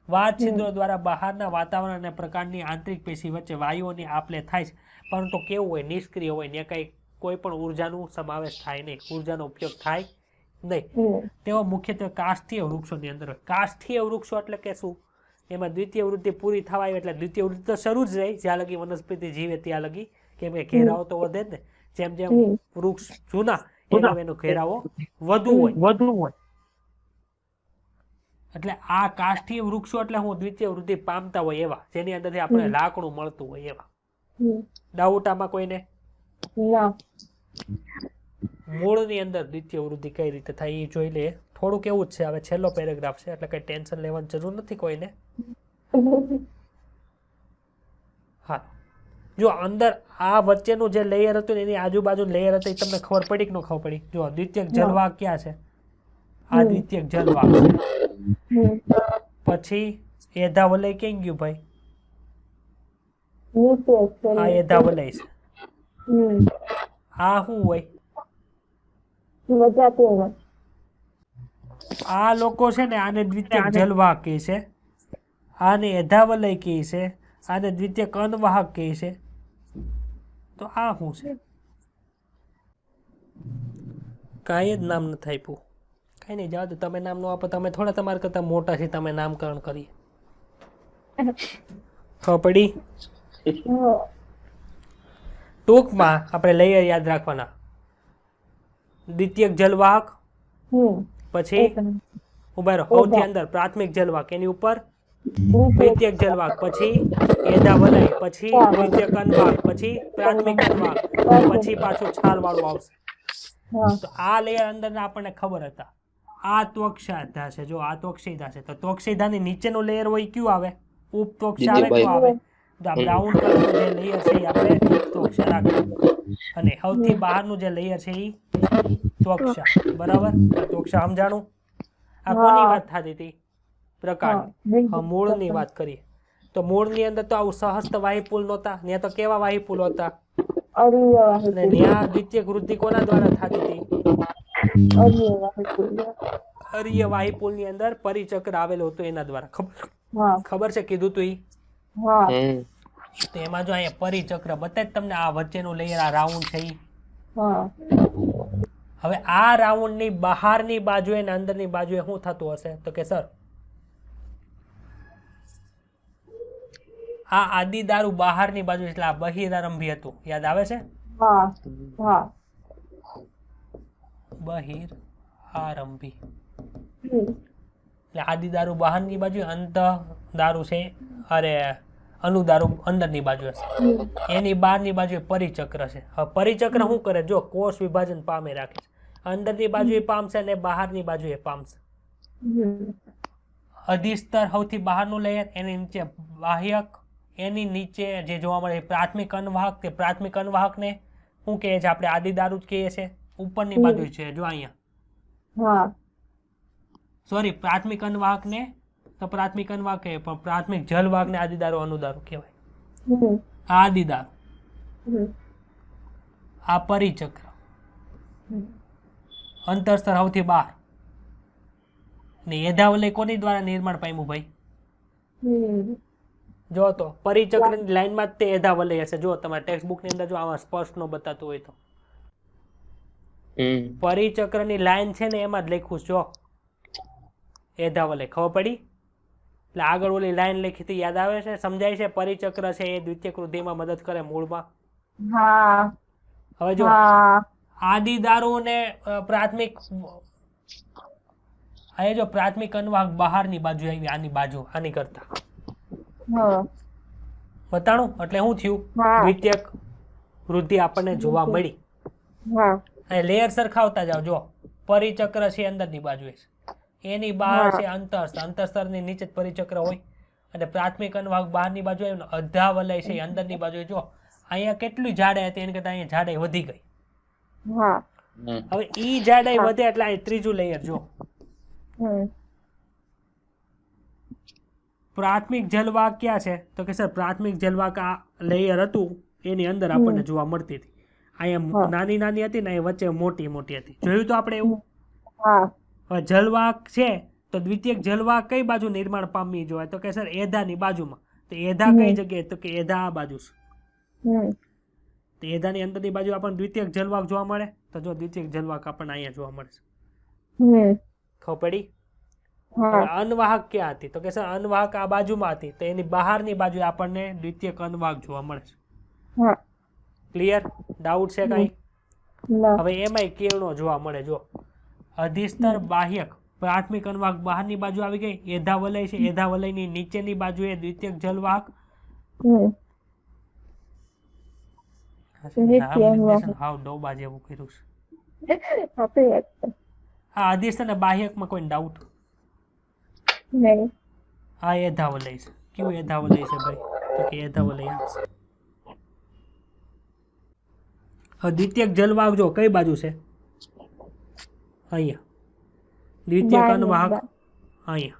વાત છિદ્રો દ્વારા બહારના વાતાવરણ અને પ્રકારની આંતરિક પેશી વચ્ચે વાયુઓની આપ-લે થાય છે, પરંતુ કેવું હોય? નિષ્ક્રિય હોય ને, કઈ કોઈ પણ ઉર્જાનો સમાવેશ થાય નહીં, ઉર્જાનો ઉપયોગ થાય નહીં. તેઓ મુખ્યત્વે કાષ્ઠીય વૃક્ષોની અંદર હોય. કાષ્ઠીય વૃક્ષો એટલે કે શું? એમાં દ્વિતીય વૃદ્ધિ પૂરી થવા આવી એટલે દ્વિતીય વૃદ્ધિ તો શરૂ જ રહી જ્યાં લગી વનસ્પતિ જીવે ત્યાં લગી, કેમ કે ઘેરાવો તો વધે જ ને, જેમ જેમ હમ. વૃક્ષ જૂના એનો એનો ઘેરાવો વધુ હોય. એટલે આ કાષ્ઠીય વૃક્ષો એટલે હું દ્વિતીય વૃદ્ધિ પામતા હોય એવા, જેની અંદરથી આપણે લાકડું મળતું હોય એવા. ડાઉટ આમાં કોઈને? ના. મૂળની અંદર દ્વિતીય વૃદ્ધિ કઈ રીતે થાય એ જોઈ લે. થોડુંક એવું જ છે, હવે છેલ્લો પેરેગ્રાફ છે એટલે કઈ ટેન્શન લેવાની જરૂર નથી કોઈને. હા, જો અંદર આ વચ્ચેનું જે લેયર હતું ને એની આજુબાજુ લેયર હતી, તમને ખબર પડી કે ન ખબર પડી? જો દ્વિતીયક જલવાહક ક્યાં છે? આ દ્વિતીયક જલવાહક છે. પછી એધા વલય ક્યાં ગયું ભાઈ? આ એધા વલય છે. આ શું હોય? આ લોકો છે ને આને દ્વિતીયક જલવાહક કહે છે, આને એધા વલય કહે છે, આને દ્વિતીયક અનવાહક કહે છે. તો આ શું છે? કાંઈ જ નામ નથી આપ્યું. કઈ નહીં, જવા દો. તમે નામ નો આપો, તમે થોડા તમારા કરતા મોટા છે, તમે નામકરણ કરીએ. ખબર પડી? ટૂંકમાં આપણે લેયર યાદ રાખવાના. દ્વિતીયક જલવાહક, પછી ઉભા રહો, સૌથી અંદર પ્રાથમિક જલવાહક, એની ઉપર દ્વિતીયક જલવાહક, પછી એધા વલય, પછી દ્વિતીયક અનવાહક, પછી પ્રાથમિક અનવાહક, પછી પાછું છાલ વાળું આવશે. તો આ લેયર અંદર આપણને ખબર હતા. આ ત્વક્ષાધા છે. જો આ ત્વક્ષિધા છે, તો ત્વક્ષિધાની નીચેનું લેયર હોય કયું આવે? ઉપત્વક્ષા આવે. કયું આવે? તો આ બ્રાઉન કલરનું જે લેયર છે એ આપણે ઉપત્વક્ષા રાખીએ, અને સૌથી બહારનું જે લેયર છે એ ત્વક્ષા. બરાબર? ત્વક્ષા સમજાણું? આ કોની વાત થતી હતી? પ્રકાંડ. મૂળની વાત કરીએ તો મૂળની અંદર તો આવું સહસ્ત વાહિપુલ નહોતા, ત્યાં તો કેવા વાહિપુલ હતા? અને ત્યાં દ્વિતીયક વૃદ્ધિ કોના દ્વારા થતી હતી? અરીય વાહિપુલ ની અંદર પરિચક્ર આવેલું હતું એના દ્વારા. ખબર છે? કીધું તું ઈ? તો એમાં જો અહીંયા પરિચક્ર બતાય તમને, આ વચ્ચેનું લેયર, આ રાઉન્ડ છે ઈ. હવે આ રાઉન્ડ ની બહારની બાજુએ અને અંદરની બાજુએ શું થતું હશે? તો કે સર, આ આદિ દારૂ બહારની બાજુ, એટલે આ બહિરારંભી હતું. યાદ આવે છે? બહિર આરંભી એટલે આદિ દારૂ બહારની બાજુ, અંત દારૂ છે, અરે અનુદારૂ અંદરની બાજુ હશે. એની બહારની બાજુ પરિચક્ર છે. હવે પરિચક્ર શું કરે? જો કોષ વિભાજન પામે રાખે છે. અંદરની બાજુ પામશે અને બહારની બાજુ પામશે. અધિસ્તર સૌથી બહારનું લેયર, એની નીચે બાહ્યક, એની નીચે જે જોવા મળે પ્રાથમિક અનવાહક. તે પ્રાથમિક અનવાહક ને શું કહે છે? આપણે આદિ દારૂ જ કહીએ છીએ. ઉપરની બાજુ છે, જો અહીંયા. સોરી, પ્રાથમિક અનવાહક ને તો પ્રાથમિક અનવાહક કહે, પણ પ્રાથમિક જલવાહક ને આદિ દારૂ અનુદારૂ કહેવાય. આ આદિ દારૂ, આ પરિચક્ર, અંતરસ્તર સૌથી બહાર. ને એધાવલય કોની દ્વારા નિર્માણ પામ્યું ભાઈ? જો તો પરિચક્રની લાઈનમાં જ તે એધાવલય હશે. જો તમારા ટેક્સ્ટ બુક ની અંદર જો આમાં સ્પષ્ટ ન બતાતું હોય તો પરિચક્રની લાઈન છે ને એમાં જ લખ્યું છે. જો એધાવલય, ખબર પડી? એટલે આગળ ઓલી લાઈન લખી હતી, યાદ આવે છે? સમજાય છે? પરિચક્ર છે એ દ્વિતીયક વૃદ્ધિમાં મદદ કરે મૂળમાં. હવે જો આદિ દારૂ ને પ્રાથમિક, આ જો પ્રાથમિક અનવાહક બહારની બાજુ આવી, આની બાજુ, આની કરતા બતાણું. એટલે શું થયું? દ્વિતીયક વૃદ્ધિ આપણને જોવા મળી. અને લેયર સરખાવતા જાવ. જો પરિચક્ર છે અંદરની બાજુએ, એની બહાર છે અંતરસ્તર, અંતરસ્તરની નીચે પરિચક્ર હોય, અને પ્રાથમિક અનવાહક બહારની બાજુ આવ્યું. અધાવલય છે અંદરની બાજુ. જો અહીંયા કેટલી જાડાઈ હતી, એની કરતા અહીંયા જાડાઈ વધી ગઈ. હવે ઈ જાડાઈ વધે એટલે અહીં ત્રીજું લેયર. જો પ્રાથમિક જલવાહક ક્યાં છે? તો કે સર પ્રાથમિક જલવાહક આ લેયર હતું એની અંદર આપણને જોવા મળતી હતી. અહીંયા નાની નાની હતી ને, એ વચ્ચે મોટી મોટી હતી. જોયું તો આપણે એવું? હવે જલવાહક છે તો દ્વિતીયક જલવાહક કઈ બાજુ નિર્માણ પામવી જોઈએ? તો કે સર એધાની બાજુમાં. તો એધા કઈ જગ્યાએ? તો કે એધા આ બાજુ છે. તો એધાની અંદરની બાજુ આપણને દ્વિતીયક જલવાહક જોવા મળે. તો જો દ્વિતીયક જલવાહક આપણને અહીંયા જોવા મળે છે. ખબર પડી? અનવાહક ક્યાં હતી? તો કે સર અનવાહક આ બાજુમાં હતી, તો એની બહારની બાજુ આપણને દ્વિતીયક અનવાહક જોવા મળે છે. ક્લિયર? ડાઉટ છે કઈ? ના હવે એમાંય કિરણો જોવા મળે. જો અધિસ્તર બાહ્યક પ્રાથમિક અનુવાહક બહારની બાજુ આવી ગઈ. એધા વલય છે, એધા વલયની નીચેની બાજુએ દ્વિતીયક જલવાહક. હમ દ્વિતીય નામ અનુવાહક. નિર્દેશન હાવ ડોબા જેવું કર્યું છે. સાચી વાત છે. આ અધિસ્તર અને બાહ્યકમાં કોઈ ડાઉટ? નહીં આ એધા વલય છે. કયું એધા વલય છે ભાઈ? તો કે એધા વલય આ છે. હવે દ્વિતીયક જલવાહક જો કઈ બાજુ છે? અહીંયા. દ્વિતીયક બહારની અનુવાહક બા- અહીંયા.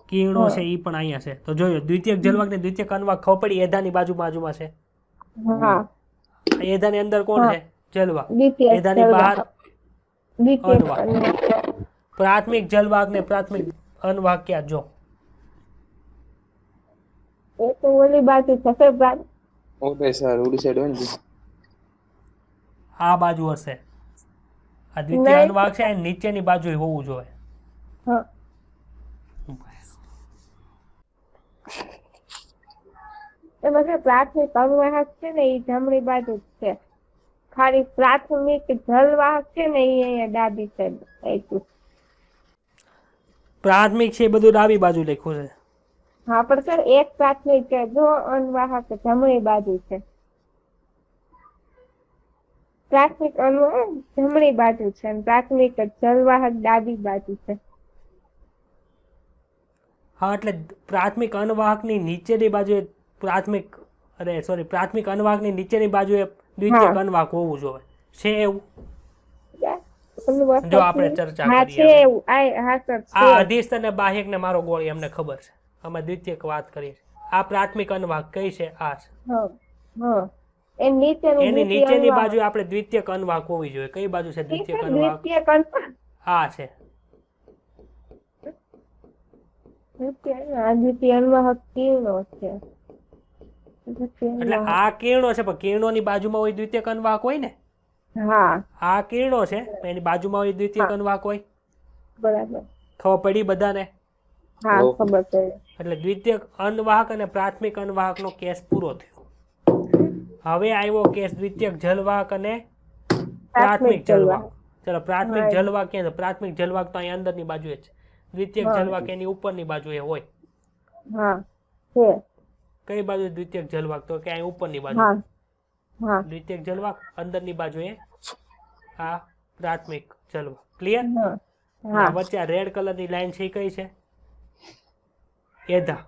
કિરણો છે એ પણ અહીંયા છે. તો જોયો દ્વિતીયક જલવાહક ને દ્વિતીયક અનુવાહક ખબર પડી એધાની બાજુમાં છે. હા એધાની અંદર કોણ હા. છે? જલવાહક. દ્વિતીય એધાની બહાર દ્વિતીય અનુવાહક. અનુવાહક. પ્રાથમિક જલવાહક ને પ્રાથમિક અનુવાહક ક્યાં? જો એ તો ઓલી બાજુ થશે પ્રાણ. ઓકે સર ઉડી સાઈડ હોય ને આ બાજુ હશે. આ દ્વિતીય નહીં. અનુવાહક છે, એની નીચેની બાજુ હોવું જોઈએ. હા એમાં છે પ્રાથમિક અનુવાહક છે ને એ જમણી બાજુ જ છે. ખાલી પ્રાથમિક જલવાહક છે ને એ અહીંયા ડાબી સાઈડ આપ્યું. પ્રાથમિક છે એ બધું ડાબી બાજુ લખ્યું છે. હા પણ સર એક પ્રાથમિક છે જો અનુવાહક જમણી બાજુ છે. પ્રાથમિક અનુવાહક જમણી બાજુ છે અને પ્રાથમિક જલવાહક ડાબી બાજુ છે. હા એટલે પ્રાથમિક અનુવાહકની નીચેની બાજુએ પ્રાથમિક પ્રાથમિક અનુવાહકની નીચેની બાજુએ દ્વિતીયક હા. અનુવાહક હોવું જોઈએ. છે એવું? અનુવાહક જો આપણે ચર્ચા હા કરીએ છે હવે. એવું હા સર આ છે. અધિસ્થ અને બાહ્યક ને મારો ગોળી અમને ખબર છે. અમે દ્વિતીયક વાત કરીએ છીએ. આ પ્રાથમિક અનુવાહક કઈ છે? આ છે. હા હા એ નીચેનું એની દ્વિતીય નીચેની અનુવાહક. બાજુ આપણે દ્વિતીયક અનુવાહક હોવી જોઈએ. કઈ બાજુ છે ઠીક દ્વિતીયક છે, અનુવાહક? દ્વિતીયક અનુવાહક. આ છે. દ્વિતીય અનુવાહક કિરણો છે. દ્વિતીય એટલે અનુવાહક. આ કિરણો છે પણ કિરણોની બાજુમાં હોય દ્વિતીયક અનુવાહક હોય ને. હા આ કિરણો છે એની બાજુમાં હોય દ્વિતીયક હા. અનુવાહક હોય. બરાબર. ખબર પડી બધાને? હા ઓકે. ખબર છે. એટલે દ્વિતીયક અનુવાહક અને પ્રાથમિક અનુવાહકનો કેસ પૂરો થયો. હવે આવ્યો કેસ દ્વિતીયક જલવાહક અને પ્રાથમિક જલવાહક. ચલો પ્રાથમિક હા. જલવાહક ક્યાં છે? પ્રાથમિક જલવાહક તો અહીંયા અંદરની બાજુએ છે. દ્વિતીયક હા. જલવાહક એની ઉપરની બાજુએ હોય. હા છે. કઈ બાજુ દ્વિતીયક જલવાહક? તો કે અહીં ઉપરની બાજુ. હા હા દ્વિતીયક જલવાહક અંદરની બાજુએ આ પ્રાથમિક જલવાહક. ક્લિયર? હા આ હા વચ્ચે આ રેડ કલરની લાઈન છે એ કઈ છે? એધા.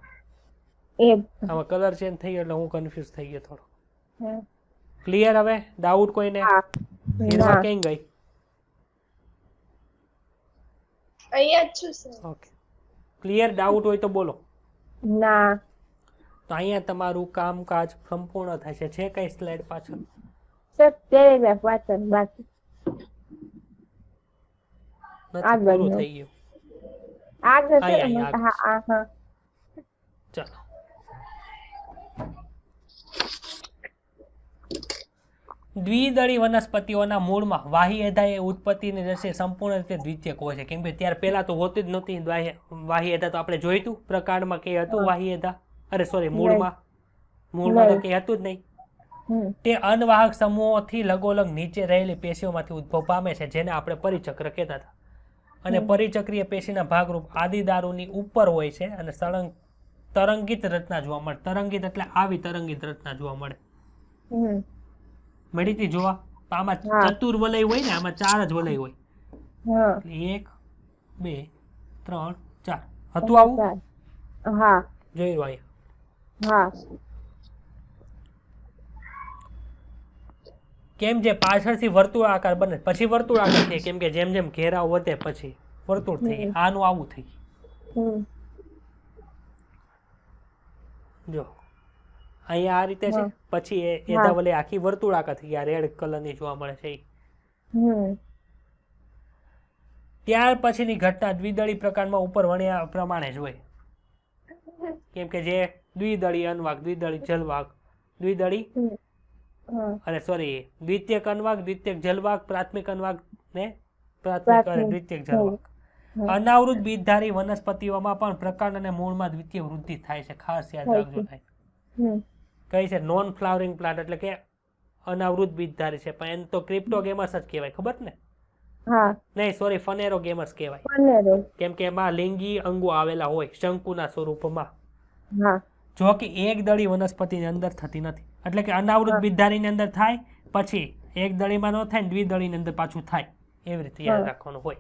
એ આમાં કલર ચેન્જ થઈ ગયો એટલે હું કન્ફ્યુઝ થઈ ગયો થોડો. હા. ક્લિયર? હવે ડાઉટ કોઈને? હા હિરવા ના. ક્યાં ગઈ? અહીંયા જ છું સર. Okay clear? ડાઉટ હોય તો બોલો. ના તો અહીંયા તમારું કામકાજ સંપૂર્ણ થશે. છે કઈ સ્લાઇડ પાછળ? સર પેરેગ્રાફ વાંચન બાકી. નથી, આગળ પૂરું નો. થઈ ગયું. આગળ છે અહીંયા, ને? આગળ હા હા ચાલો. દ્વિદળી વનસ્પતિઓના મૂળમાં વાહી એધા એ ઉત્પત્તિની દૃષ્ટિએ સંપૂર્ણ રીતે દ્વિતીયક હોય છે. કેમ કે ત્યારે પહેલા તો હોતી જ નહોતી વાહી એધા. તો આપણે જોયું હતું પ્રકાંડમાં કે હતું હા. વાહી એધા. અરે સોરી, મૂળમાં તો નહીં. કે હતું જ નહીં. હમ. તે અનવાહક સમૂહોથી લગોલગ નીચે રહેલી પેશીઓમાંથી ઉદ્ભવ પામે છે, જેને આપણે પરિચક્ર કહેતા હતા. અને પરિચક્રીય પેશીના ભાગરૂપ આદિદારુની ઉપર હોય છે અને તરંગિત રચના જોવા મળે. તરંગિત એટલે આવી તરંગિત રચના જોવા મળે. હમ. મળી હતી જોવા? તો આમાં હા. ચતુર્વલય હોય ને, આમાં 4 જ વલય હોય. હા 1 2 3 4 હતું આવું? હા જોયું અહીંયા. હા કેમ જે પાછળથી વર્તુળાકાર બને પછી વર્તુળાકાર થાય. કેમ કે જેમ જેમ ઘેરાવ વધે પછી વર્તુળ થઈ જાય. આનું આવું થઈ ગયું. હમ. જો અહીંયા આ રીતે છે. હા. પછી એધા વલય આખી વર્તુળાકાર થઈ ગયા. રેડ કલરની જોવા મળે છે ઈ. હમ. ત્યાર પછીની ઘટના દ્વિદળી પ્રકારમાં ઉપર વર્ણ્યા પ્રમાણે જ હોય. કેમ કે જે દ્વિદળી અનવાહક, દ્વિદળી જલવાહક, દ્વિદળી હમ. હા અને સોરી દ્વિતીયક અનવાહક, દ્વિતીયક જલવાહક, પ્રાથમિક અનવાહક ને પ્રાથમિક અને પ્રાથમિક. દ્વિતીયક જલવાહક. હમ. અનાવૃત બીજધારી વનસ્પતિઓમાં પણ પ્રકાંડ અને મૂળમાં દ્વિતીય વૃદ્ધિ થાય છે. ખાસ યાદ થાય રાખજો. છે. થાય હમ. કઈ છે? નોન ફ્લાવરિંગ પ્લાન્ટ એટલે કે અનાવૃત બીજધારી છે, પણ એને તો ક્રિપ્ટોગેમસ જ કહેવાય, ખબર ને? હા નહીં સોરી, ફનેરોગેમસ કહેવાય, પનેરો કેમ કે એમાં લિંગી અંગો આવેલા હોય શંકુના સ્વરૂપમાં. હા જો કે એક દળી વનસ્પતિની અંદર થતી નથી, એટલે કે અનાવૃત બીજધારીની અંદર થાય, પછી એક દળીમાં ન થાય ને દ્વિદળીની અંદર પાછું થાય, એવી રીતે યાદ રાખવાનું હોય.